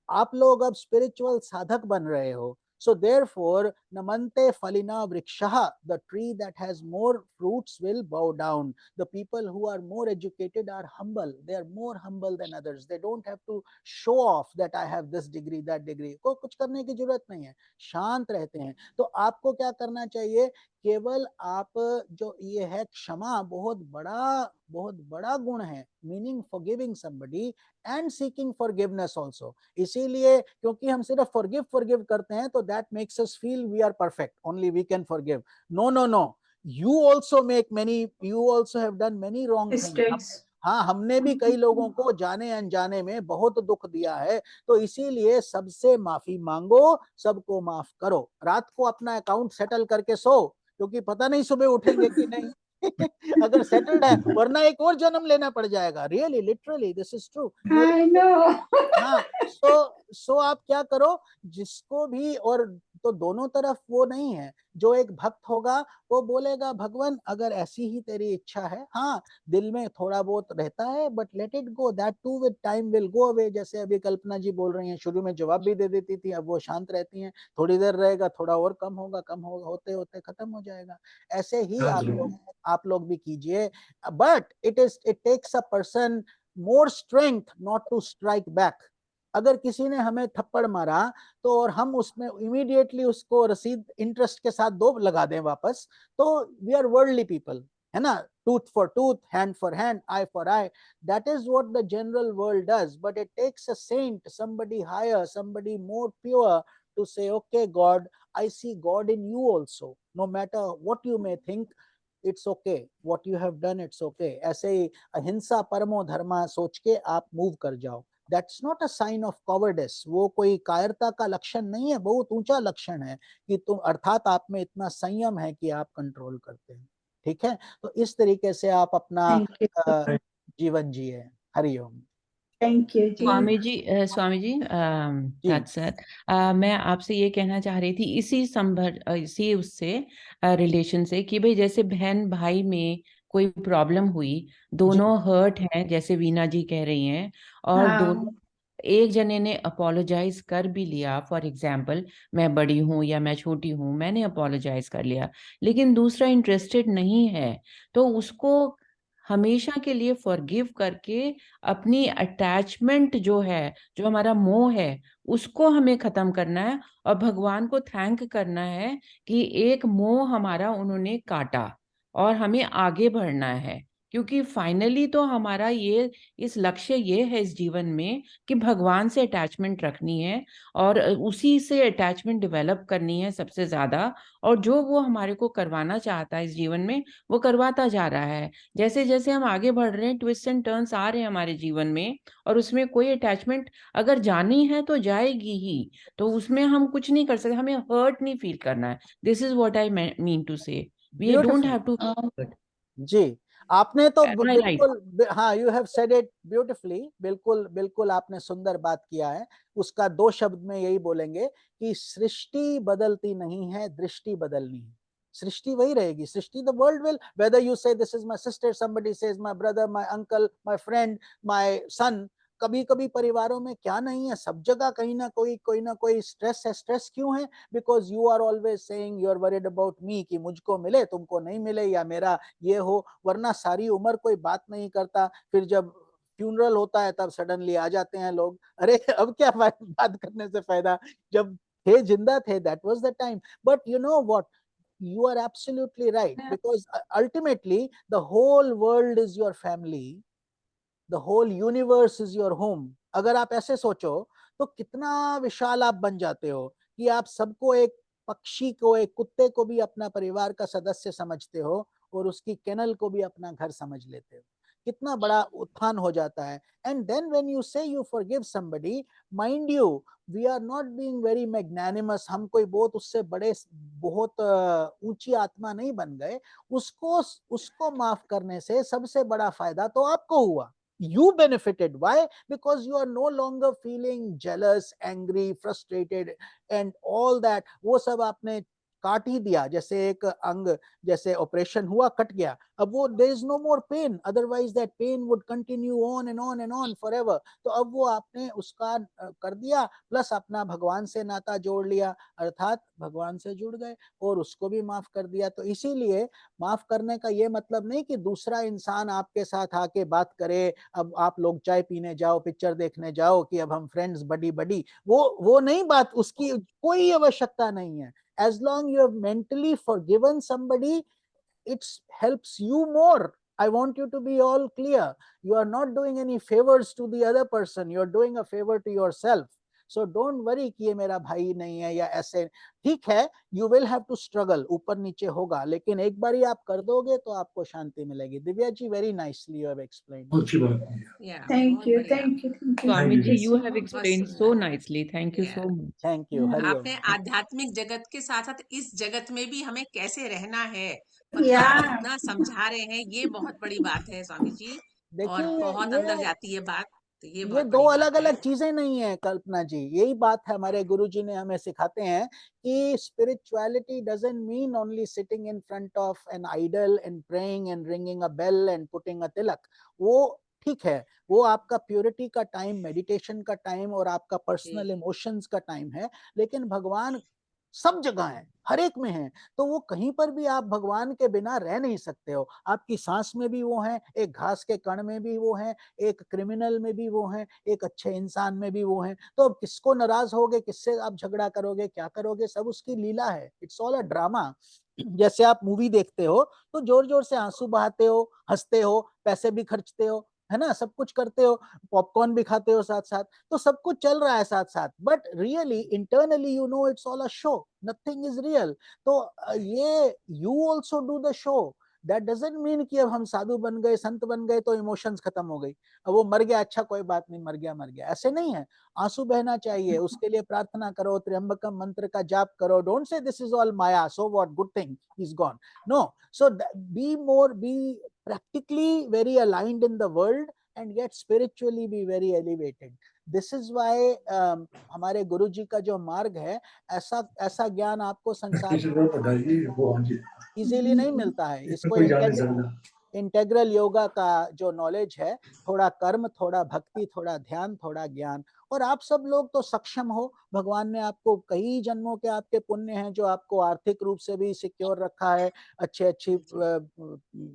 आप लोग अब स्पिरिचुअल साधक बन रहे हो। So therefore, namante falina vrikshaha, the tree that has more fruits will bow down. The people who are more educated are humble. They are more humble than others. They don't have to show off that I have this degree, that degree. को कुछ करने की जरूरत नहीं है, शांत रहते हैं। तो आपको क्या करना चाहिए केवल आप जो ये है क्षमा बहुत बड़ा गुण है, meaning forgiving somebody and seeking forgiveness also. इसीलिए क्योंकि हम सिर्फ फॉरगिव करते हैं तो that makes us feel we are perfect, only we can forgive. No no no, you also have done many wrong things. Mistakes. हाँ, हमने भी कई लोगों को जाने अनजाने में बहुत दुख दिया है, तो इसीलिए सबसे माफी मांगो, सबको माफ करो। रात को अपना अकाउंट सेटल करके सो, क्योंकि पता नहीं सुबह उठेंगे कि नहीं। अगर सेटल्ड है, वरना एक और जन्म लेना पड़ जाएगा। Really literally this is true. I know. हाँ, सो आप क्या करो, जिसको भी, और तो दोनों तरफ वो नहीं है। जो एक भक्त होगा वो बोलेगा भगवान अगर ऐसी ही तेरी इच्छा है, हाँ दिल में थोड़ा बहुत रहता है, but let it go, that too with time will go away. जैसे अभी कल्पना जी बोल रही हैं, शुरू में जवाब भी दे देती थी, अब वो शांत रहती हैं, थोड़ी देर रहेगा, थोड़ा और कम होगा, होते होते खत्म हो जाएगा। ऐसे ही आप लोग भी कीजिए। But it takes a person more strength not to strike back. अगर किसी ने हमें थप्पड़ मारा तो और हम उसमें इमीडिएटली उसको रसीद इंटरेस्ट के साथ दो लगा दें वापस, तो वी आर वर्ल्डली पीपल, है ना। tooth for tooth, hand for hand, eye for eye, that is what the general world does. But it takes a saint, somebody higher, somebody more pure, to say okay God, I see God in you also, no matter what you may think, it's okay, what you have done, it's okay. ऐसे ही अहिंसा परमो धर्मा सोच के आप move कर जाओ। That's not a sign of cowardice, वो कोई कायरता का लक्षण नहीं है, बहुत ऊंचा लक्षण है कि तुम, अर्थात आप में इतना संयम है कि आप कंट्रोल करते हैं। ठीक है, तो इस तरीके से आप अपना Thank you. जीवन जिए। हरिओम। Thank you जी। स्वामी जी, जी तत्सत। मैं आपसे ये कहना चाह रही थी इसी उससे रिलेशन से, कि भाई जैसे बहन भाई में कोई प्रॉब्लम हुई, जी दोनों हर्ट हैं जैसे वीना जी कह रही हैं, और दोनों, हाँ एक जने ने अपोलोजाइज कर भी लिया, फॉर एग्जाम्पल मैं बड़ी हूँ या मैं छोटी हूँ, मैंने अपोलोजाइज कर लिया, लेकिन दूसरा इंटरेस्टेड नहीं है, तो उसको हमेशा के लिए फॉरगिव करके अपनी अटैचमेंट जो है, जो हमारा मोह है, उसको हमें खत्म करना है, और भगवान को थैंक करना है कि एक मोह हमारा उन्होंने काटा और हमें आगे बढ़ना है। क्योंकि फाइनली तो हमारा ये, इस लक्ष्य ये है इस जीवन में कि भगवान से अटैचमेंट रखनी है और उसी से अटैचमेंट डेवलप करनी है सबसे ज्यादा, और जो वो हमारे को करवाना चाहता है इस जीवन में वो करवाता जा रहा है। जैसे जैसे हम आगे बढ़ रहे हैं, ट्विस्ट एंड टर्न्स आ रहे हैं हमारे जीवन में, और उसमें कोई अटैचमेंट अगर जानी है तो जाएगी ही, तो उसमें हम कुछ नहीं कर सकते, हमें हर्ट नहीं फील करना है। This is what I mean to say, we don't beautiful have to hurt. जी। आपने तो एम आई राइट? हाँ, you have said it beautifully. बिल्कुल बिल्कुल आपने सुंदर बात किया है। उसका दो शब्द में यही बोलेंगे कि सृष्टि बदलती नहीं है, दृष्टि बदलनी है। सृष्टि वही रहेगी, सृष्टि, the world will, whether you say this is my sister, somebody says my brother, my uncle, my friend, my son. कभी कभी परिवारों में क्या नहीं है, सब जगह कहीं ना कोई स्ट्रेस है। स्ट्रेस क्यों है? Because you are always saying you are worried about me, कि मुझको मिले तुमको नहीं मिले, या मेरा ये हो, वरना सारी उम्र कोई बात नहीं करता, फिर जब फ्यूनरल होता है तब सडनली आ जाते हैं लोग। अरे अब क्या बात करने से फायदा, जब थे जिंदा थे, that was the time. But you know what, you are absolutely right, because ultimately the whole world is your family, the whole universe is your home. अगर आप ऐसे सोचो तो कितना विशाल आप बन जाते हो कि आप सबको, एक पक्षी को, एक कुत्ते को भी अपना परिवार का सदस्य समझते हो, और उसकी केनल को भी अपना घर समझ लेते हो। कितना बड़ा उत्थान हो जाता है। And then when you say you forgive somebody, mind you, we are not being very magnanimous, हम कोई बहुत उससे बड़े, बहुत ऊंची आत्मा नहीं बन गए। उसको माफ करने से सबसे बड़ा फायदा तो आपको हुआ। You benefited. Why? Because you are no longer feeling jealous, angry, frustrated and all that. वो सब आपने काट ही दिया। जैसे एक अंग, जैसे ऑपरेशन हुआ, कट गया, अब वो there is no more pain, otherwise that pain would continue on and on and on forever. तो अब वो आपने उसका कर दिया, प्लस अपना भगवान से नाता जोड़ लिया, अर्थात भगवान से जुड़ गए और उसको भी माफ कर दिया। तो इसीलिए माफ करने का ये मतलब नहीं कि दूसरा इंसान आपके साथ आके बात करे, अब आप लोग चाय पीने जाओ, पिक्चर देखने जाओ, कि अब हम फ्रेंड्स बडी बडी, वो नहीं बात, उसकी कोई आवश्यकता नहीं है। as long you have mentally forgiven somebody, it helps you more. I want you to be all clear. You are not doing any favors to the other person. You are doing a favor to yourself. So don't worry कि ये मेरा भाई नहीं है या ऐसे. ठीक है, you will have to struggle, ऊपर नीचे होगा, लेकिन एक बारी आप कर दोगे तो आपको शांति मिलेगी. Divya ji, very nicely you have explained. Yeah, Thank बहुत you, बढ़िया। thank you, thank you. Swami ji, you Yes. have बहुत explained सुंदर। so nicely. Thank you Yeah. so much. Thank you. Hari ओम. आपने आध्यात्मिक जगत के साथ साथ इस जगत में भी हमें कैसे रहना है, मतलब Yeah. इतना समझा रहे हैं, ये बहुत बड़ी बात है स्वामी जी, और देखिए, बहुत अंदर जाती है बात, तो ये ये बहुत दो बड़ी बात अलग है। अलग चीजें नहीं है कल्पना जी. यही बात है, हमारे गुरुजी ने हमें सिखाते हैं कि spirituality doesn't mean only sitting in front of an idol and praying and ringing a bell and putting a tilak. वो ठीक है, वो आपका प्योरिटी का टाइम, मेडिटेशन का टाइम और आपका पर्सनल इमोशंस का टाइम है, लेकिन भगवान सब जगह है, हर एक में है. तो वो कहीं पर भी आप भगवान के बिना रह नहीं सकते हो. आपकी सांस में भी वो है, एक घास के कण में भी वो है, एक क्रिमिनल में भी वो है, एक अच्छे इंसान में भी वो है. तो अब किसको नाराज होगे, किससे आप झगड़ा करोगे, क्या करोगे, सब उसकी लीला है. It's all a drama. जैसे आप मूवी देखते हो तो जोर जोर से आंसू बहाते हो, हंसते हो, पैसे भी खर्चते हो, है ना, सब कुछ करते हो, पॉपकॉर्न भी खाते हो साथ साथ, तो सब कुछ चल रहा है साथ साथ. But really internally you know it's all a show, nothing is real. तो ये you also do the show. That doesn't mean कि अब हम साधु बन गए, संत बन गए तो इमोशंस खत्म हो गई, अब वो मर गया, अच्छा कोई बात नहीं, मर गया, ऐसे नहीं है. आंसू बहना चाहिए, उसके लिए प्रार्थना करो, त्र्यंबकम मंत्र का जाप करो. Don't say this is all maya, so what, good thing is gone. No. So be practically very aligned in the world and yet spiritually be very elevated. This is why हमारे गुरु जी का जो मार्ग है, ऐसा ज्ञान आपको संसार में इजीली नहीं मिलता है. इसको इंटेग्रल योगा का जो नॉलेज है, थोड़ा कर्म, थोड़ा भक्ति, थोड़ा ध्यान, थोड़ा ज्ञान, और आप सब लोग तो सक्षम हो. भगवान ने आपको कई जन्मों के आपके पुण्य हैं जो आपको आर्थिक रूप से भी सिक्योर रखा है, अच्छी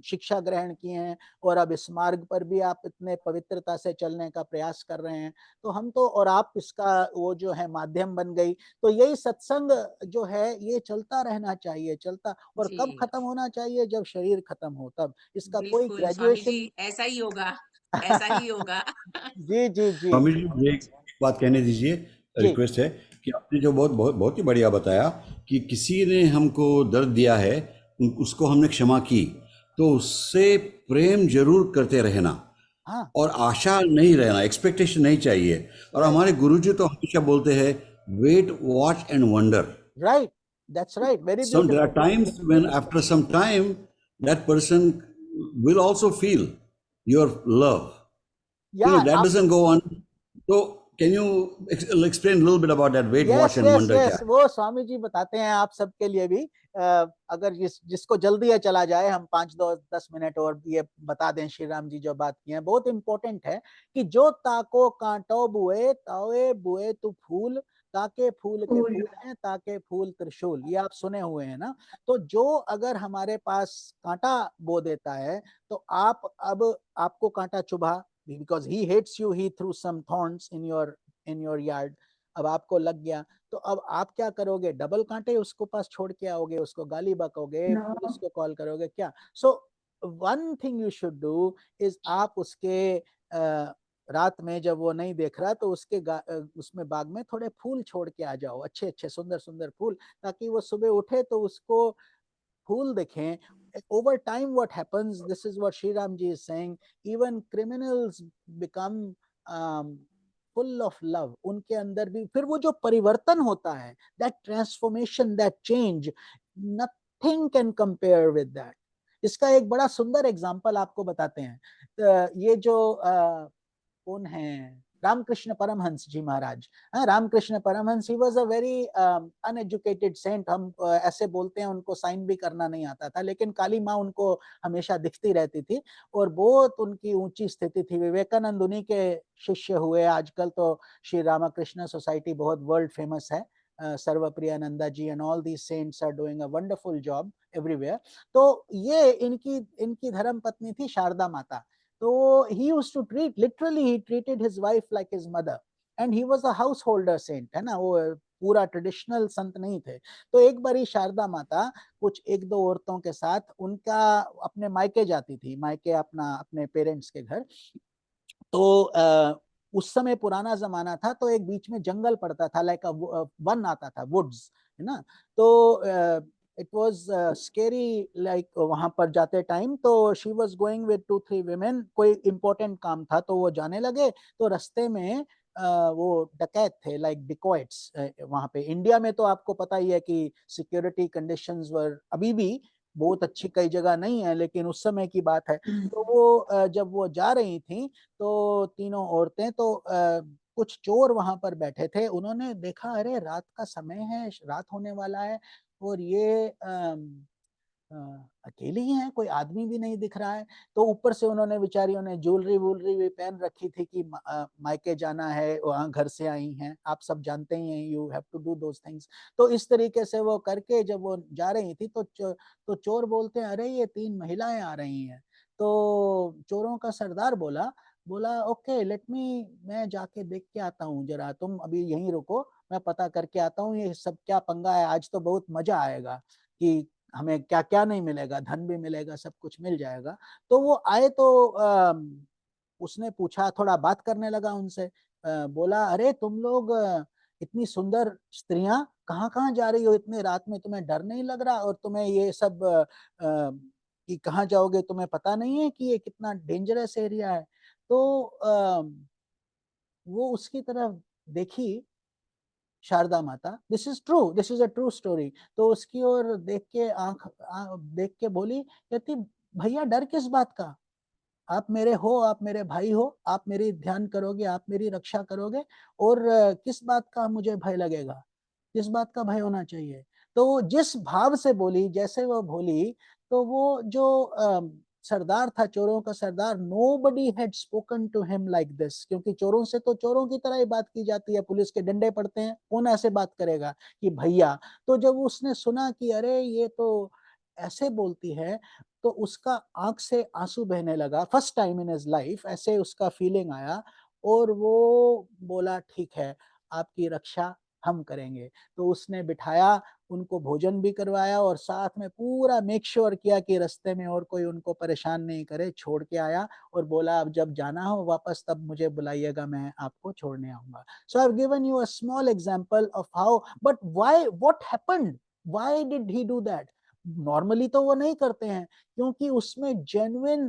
शिक्षा ग्रहण किए हैं, और अब इस मार्ग पर भी आप इतने पवित्रता से चलने का प्रयास कर रहे हैं. तो हम तो, और आप इसका वो जो है माध्यम बन गई. तो यही सत्संग जो है ये चलता रहना चाहिए, चलता. और कब खत्म होना चाहिए, जब शरीर खत्म हो, तब. इसका कोई बिल्कुल स्वामी ग्रेजुएशन. जी, ऐसा ही होगा, ऐसा ही होगा। जी जी जी स्वामी जी, मुझे एक बात कहने दीजिए, जी. रिक्वेस्ट है कि आपने जो बहुत ही बढ़िया बताया कि किसी ने हमको दर्द दिया है, उसको हमने क्षमा की, तो उससे प्रेम जरूर करते रहना. हाँ. और आशा नहीं रहना, एक्सपेक्टेशन नहीं चाहिए. और हमारे गुरुजी तो हमेशा बोलते हैं, wait, watch and wonder. Right, that's right, very There beautiful. are times when after some time that person will also feel your love. Yeah, That doesn't go on. So can you explain a little bit about that wait, watch and wonder? yes, वो स्वामी जी बताते हैं आप सबके लिए भी. अगर जिसको जल्दी है चला जाए, हम 5-10 मिनट और ये बता दें. श्री राम जी जो बात की है बहुत इंपॉर्टेंट है कि जो ताको कांटो बुए तावे बुए तू फूल, ताके फूल के फूल हैं, ताके फूल त्रिशूल. ये आप सुने हुए हैं ना. तो जो अगर हमारे पास कांटा बो देता है, तो आप अब आपको कांटा चुभा, because he hates you, he threw some thorns in your yard. अब आपको लग गया, तो अब आप क्या करोगे, डबल कांटे उसको पास छोड़ के आओगे, उसको गाली बकोगे, पुलिस को कॉल करोगे क्या? So one thing you should do is, आप उसके रात में जब वो नहीं देख रहा, तो उसके उसमें बाग में थोड़े फूल छोड़ के आ जाओ, अच्छे अच्छे सुंदर सुंदर फूल, ताकि वो सुबह उठे तो उसको फूल देखें. Over time what happens, this is what Sri Ram ji is saying, even criminals become full of love. उनके अंदर भी फिर वो जो परिवर्तन होता है, that transformation, that change, nothing can compare with that. इसका एक बड़ा सुंदर एग्जाम्पल आपको बताते हैं. ये जो कौन है, रामकृष्ण परमहंस जी महाराज. Ramakrishna Paramhans, he was a very uneducated saint. हम ऐसे बोलते हैं, उनको साइन भी करना नहीं आता था, लेकिन काली माँ उनको हमेशा दिखती रहती थी और बहुत उनकी ऊंची स्थिति थी. विवेकानंद उन्हीं के शिष्य हुए. आजकल तो श्री रामकृष्ण सोसाइटी बहुत वर्ल्ड फेमस है. Sarvapriyananda ji and all these saints are doing a wonderful job everywhere. तो ये इनकी धर्म पत्नी थी शारदा माता. So he used to treat, literally he treated his wife like his mother, and he was a householder saint, है ना. वो पूरा ट्रेडिशनल संत नहीं थे। तो एक बारी शारदा माता कुछ 1-2 औरतों के साथ उनका अपने मायके जाती थी, मायके अपने पेरेंट्स के घर। तो उस समय पुराना जमाना था, तो एक बीच में जंगल पड़ता था, लाइक वन आता था, वुड्स, है ना। तो इट वाज स्केरी, लाइक वहां पर जाते टाइम तो she was going with 2-3 women, कोई इंपॉर्टेंट काम था तो वो जाने लगे। तो रास्ते में वो डकैत थे, लाइक डिकॉइट्स। वहां पे इंडिया में तो आपको पता ही है कि सिक्योरिटी कंडीशंस वर अभी भी बहुत अच्छी कई जगह नहीं है, लेकिन उस समय की बात है। तो वो जब वो जा रही थी तो तीनों औरतें, तो कुछ चोर वहां पर बैठे थे। उन्होंने देखा, अरे रात का समय है, रात होने वाला है, और ये अकेली ही हैं, कोई आदमी भी नहीं दिख रहा है। तो ऊपर से उन्होंने बेचारियों ने ज्वेलरी वूलरी भी पहन रखी थी कि मायके जाना है, वहां घर से आई हैं, आप सब जानते ही हैं, you have to do those things. तो इस तरीके से वो करके जब वो जा रही थी तो चोर बोलते हैं, अरे ये 3 महिलाएं आ रही हैं। तो चोरों का सरदार बोला ओके, मैं जाके देख के आता हूँ, जरा तुम अभी यहीं रुको, मैं पता करके आता हूँ ये सब क्या पंगा है। आज तो बहुत मजा आएगा कि हमें क्या क्या नहीं मिलेगा, धन भी मिलेगा, सब कुछ मिल जाएगा। तो वो आए तो उसने पूछा, थोड़ा बात करने लगा उनसे। बोला, अरे तुम लोग इतनी सुंदर स्त्रियां कहाँ कहाँ जा रही हो इतने रात में, तुम्हें डर नहीं लग रहा? और तुम्हें ये सब कि कहाँ जाओगे, तुम्हें पता नहीं है कि ये कितना डेंजरस एरिया है? तो वो उसकी तरफ देखी, शारदा माता, this is true, this is a true story. तो उसकी ओर देख के देख के बोली, कहती, भैया डर किस बात का? आप मेरे हो, आप मेरे भाई हो, आप मेरी ध्यान करोगे, आप मेरी रक्षा करोगे, और किस बात का मुझे भय लगेगा, किस बात का भय होना चाहिए? तो जिस भाव से बोली, जैसे वो बोली, तो वो जो सरदार था, चोरों का सरदार, nobody had spoken to him like this, क्योंकि चोरों से तो चोरों की तरह ही बात की जाती है, पुलिस के डंडे पड़ते हैं, कौन ऐसे बात करेगा कि भैया। तो जब उसने सुना कि अरे ये तो ऐसे बोलती है, तो उसका आंख से आंसू बहने लगा, first time in his life ऐसे उसका फीलिंग आया। और वो बोला, ठीक है, आपकी रक्षा हम करेंगे। तो उसने बिठाया, उनको भोजन भी करवाया, और साथ में पूरा मेक श्योर किया कि रास्ते में और कोई उनको परेशान नहीं करे, छोड़ के आया। और बोला, अब जब जाना हो वापस तब मुझे बुलाइएगा, मैं आपको छोड़ने आऊंगा। So I have given you a small example of how, but why, what happened, why did he do that? Normally तो वो नहीं करते हैं, क्योंकि उसमें जेन्युइन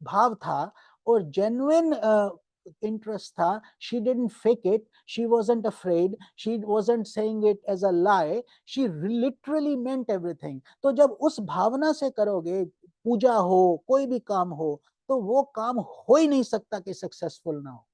भाव था और जेन्युइन इंटरेस्ट था। She didn't fake it, she wasn't afraid, she wasn't saying it as a lie, she literally meant everything. तो जब उस भावना से करोगे, पूजा हो, कोई भी काम हो, तो वो काम हो ही नहीं सकता कि सक्सेसफुल ना हो,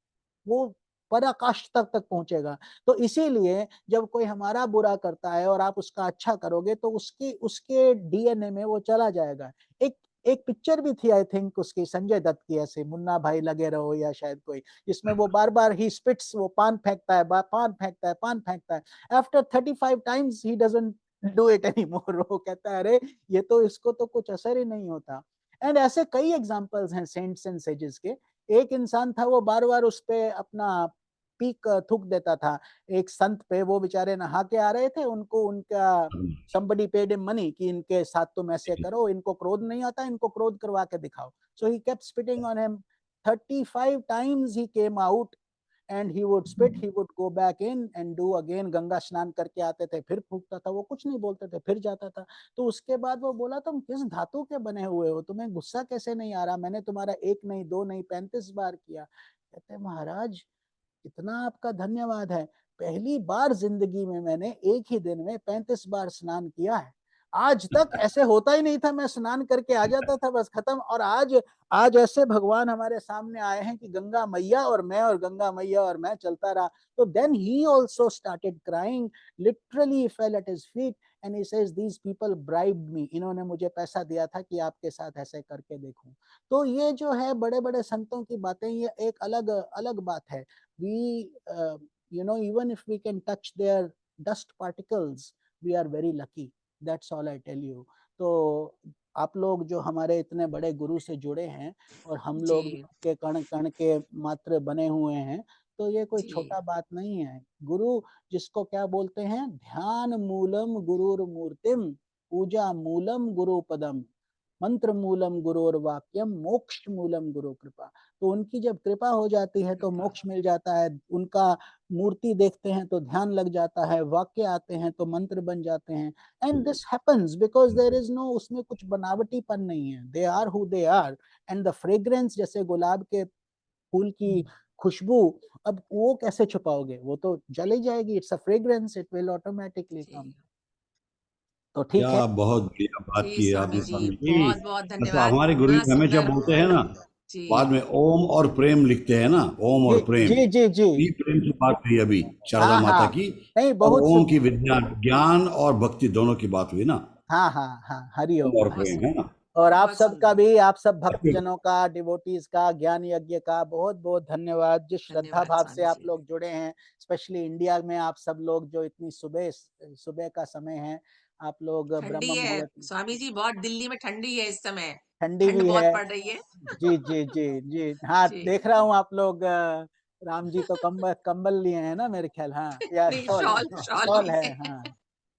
वो पराकाष्ठा तक पहुंचेगा। तो इसीलिए जब कोई हमारा बुरा करता है और आप उसका अच्छा करोगे, तो उसके डीएनए में वो चला जाएगा। एक एक पिक्चर भी थी, आई थिंक उसकी, संजय दत्त की, ऐसे मुन्ना भाई लगे रहो या शायद कोई, जिसमें वो बार बार ही स्पिट्स, वो पान फेंकता है, पान फेंकता है, पान फेंकता है। After 35 times he doesn't do it anymore. वो कहता है, अरे ये तो, इसको तो कुछ असर ही नहीं होता। एंड ऐसे कई एग्जांपल्स हैं सेंट्स एंड सेजेस के। एक इंसान था, वो बार बार उस पे अपना पीक थूक देता था एक संत पे। वो बेचारे नहा के आ रहे थे, उनको उनका somebody paid him money कि इनके साथ तुम ऐसे करो, इनको क्रोध नहीं आता, इनको क्रोध करवा के दिखाओ। So he kept spitting on him. 35 times he came out and he would spit, he would go back in and do again, Ganga स्नान करके आते थे, फिर फूकता था, वो कुछ नहीं बोलते थे, फिर जाता था। तो उसके बाद वो बोला, तुम किस धातु के बने हुए हो, तुम्हें गुस्सा कैसे नहीं आ रहा? मैंने तुम्हारा 1 नहीं 2 नहीं 35 बार किया। कहते, महाराज इतना आपका धन्यवाद है, पहली बार जिंदगी में मैंने एक ही दिन में 35 बार स्नान किया है। आज तक ऐसे होता ही नहीं था, मैं स्नान करके आ जाता था, बस खत्म। और आज ऐसे भगवान हमारे सामने आए हैं कि गंगा मैया और मैं, और गंगा मैया और मैं, चलता रहा। तो then he also started crying, literally fell at his feet and he says, these people bribed me, इन्होंने मुझे पैसा दिया था कि आपके साथ ऐसे करके देखूं। तो ये जो है बड़े बड़े संतों की बातें, ये एक अलग अलग बात है। We even if we can touch their dust particles, we are very lucky. That's all I tell you. तो आप लोग जो हमारे इतने बड़े गुरु से जुड़े हैं, और हम लोग जी के कण कण के मात्र बने हुए हैं, तो ये कोई जी छोटा बात नहीं है। गुरु जिसको क्या बोलते हैं, ध्यान मूलम गुरुर मूर्तिम, पूजा मूलम गुरु पदम, मंत्र मूलम गुरोर वाक्यम, मोक्ष मूलम गुरु कृपा। तो उनकी जब कृपा हो जाती है तो कृपा मोक्ष मिल जाता है। उनका मूर्ति देखते हैं तो ध्यान लग जाता है, वाक्य आते हैं तो मंत्र बन जाते हैं। And this happens because there is no, उसमें कुछ बनावटीपन नहीं है। They are who they are. And the fragrance, जैसे गुलाब के फूल की खुशबू, अब वो कैसे छुपाओगे, वो तो जल ही जाएगी। It's a fragrance, it will automatically जी कम। तो ठीक है। क्या बहुत बढ़िया बात जी की है स्वामी आपने जी, स्वामी जी। बहुत बहुत अच्छा, धन्यवाद, हमारे गुरु इतना जी हमेशा सुंदर। बोलते हैं ना, जी बाद में ओम और प्रेम लिखते हैं ना, ओम जी और प्रेम। जी जी जी। ये प्रेम की बात हुई अभी शारदा हाँ माता हाँ, की, नहीं और बहुत ओम की विद्या, ज्ञान और भक्ति दोनों की बात हुई ना, हाँ हाँ हाँ, हरि ओम ओम और हरि। बहुत प्रेम, है ना। और आप बहुत सबका सुंदर। भी, आप सब आपके भक्तजनों का, डिवोटीज का, ज्ञान यज्ञ का बहुत बहुत धन्यवाद। जिस श्रद्धा धन्यवाद भाव से स्वामी आप जी। लोग जुड़े हैं, स्पेशली इंडिया में आप सब लोग जो इतनी सुबह सुबह का समय है, आप लोग ठंडी ब्रह्म है मुहूर्त, स्वामी जी, बहुत दिल्ली में ठंडी है इस समय, ठंडी ठंड भी बहुत है। पड़ रही है। जी जी जी जी। हाँ, जी देख रहा हूँ आप लोग, राम जी तो कंबल कंबल लिए हैं ना मेरे ख्याल, हाँ, या नहीं, शॉल, शॉल शॉल शॉल है, लिए। हाँ,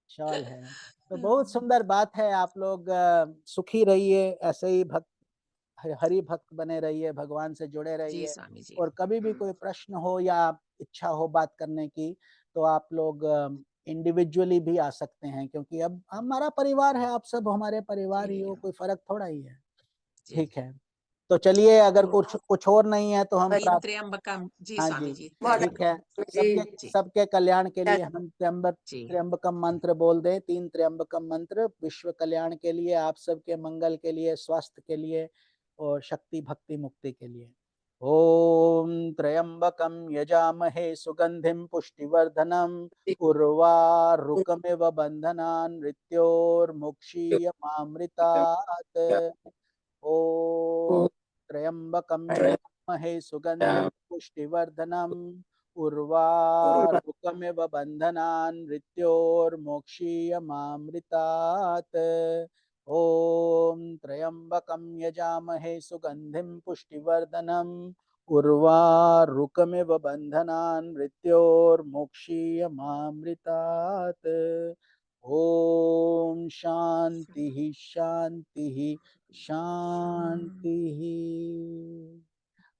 शॉल है। तो बहुत सुंदर बात है। आप लोग सुखी रहिए, ऐसे ही हरि भक्त बने रहिए, भगवान से जुड़े जी रहिए। स्वामी जी। और कभी भी कोई प्रश्न हो या इच्छा हो बात करने की, तो आप लोग इंडिविजुअली भी आ सकते हैं, क्योंकि अब हमारा परिवार है, आप सब हमारे परिवार ही जी हो, कोई फर्क थोड़ा ही है। जी। ठीक है, तो चलिए, अगर तो कुछ और नहीं है तो हम तीन त्र्यंबकम, जी हाँ स्वामी जी, जी, ठीक है। सबके जी सबके कल्याण के लिए हम जी त्र्यंबकम मंत्र बोल दें, 3 त्र्यंबकम मंत्र, विश्व कल्याण के लिए, आप सबके मंगल के लिए, स्वास्थ्य के लिए और शक्ति भक्ति मुक्ति के लिए। ओम त्र्यंबकम यजामहे सुगंधिम पुष्टिवर्धनम, उर्वारुकमिव बंधनान् मृत्योर्मुक्षीयमामृतात्। ओम त्र्यंबकम यजामहे सुगंधिं पुष्टिवर्धनम्, उर्वारुकमिव बंधनान् मृत्योर्मुक्षीयमामृतात्। ओम त्र्यंबकम यजामहे सुगंधिं पुष्टिवर्धनम्, उर्वारुकमिव बंधनान् मृत्योर्मुक्षीयमामृतात्। ओम शांति शांति शांति।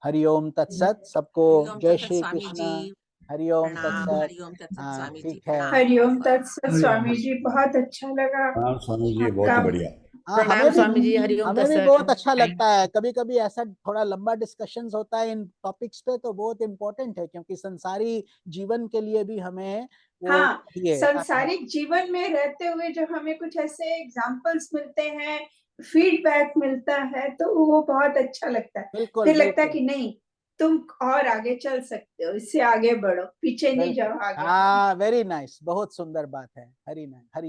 हरि ओम तत्सत। सबको हरिओम जय तत्सत श्री स्वामी कृष्ण। जी, हरि ओम प्रणाम। तत्सत। हरिओम तत्सत हाँ, स्वामी जी, ठीक है। प्रणाम। हरिओम बहुत तत्सत स्वामी जी, बहुत अच्छा लगा हाँ स्वामी जी, बहुत आपका। ही बढ़िया। हाँ, प्रणाम स्वामी जी, हरिओम हमें भी तत्सत। बहुत अच्छा थैंक लगता है। कभी कभी ऐसा थोड़ा लंबा डिस्कशंस होता है इन टॉपिक्स पे, तो बहुत इम्पोर्टेंट है, क्योंकि संसारी जीवन के लिए भी हमें वो हाँ, चाहिए। सांसारिक जीवन में रहते हुए जब हमें कुछ ऐसे एग्जाम्पल्स मिलते हैं, फीडबैक मिलता है, तो वो बहुत अच्छा लगता है। बिल्कुल फिर लगता है बिल्कुल कि नहीं, तुम और आगे चल सकते हो, इससे आगे बढ़ो, पीछे नहीं बिल्कुल। जाओ, आगे बढ़ो। हाँ, वेरी नाइस, बहुत सुंदर बात है। हरि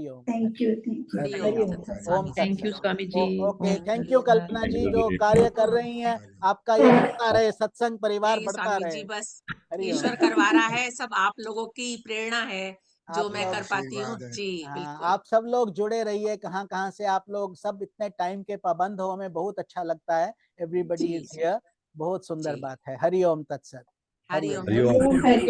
ओम। Thank you, thank you. हरिओम चलिए, तत्सत ओम स्वामी जी, यू तत्सत। स्वामी जी। ओके, ओम थैंक यू हरिओम। कल्पना जी, जो Thank कार्य you. कर रही हैं। आपका ये बढ़ता रहे, सत्संग परिवार नहीं बढ़ता स्वामी रहे। जी, बस हरि ओम। ईश्वर करवा रहा है, सब आप लोगों की प्रेरणा है जो आप मैं लोग, कर पाती हूँ। जी हाँ, बिल्कुल। आप सब लोग जुड़े रहिए। कहाँ कहाँ से आप लोग सब इतने टाइम के पाबंद हो, हमें बहुत अच्छा लगता है। Everybody ji is ji here, बहुत सुंदर जी। बात है। हरि ओम तत्सत। हरि हरिओम ओम। हरिओम। तत्सत। हरिओम।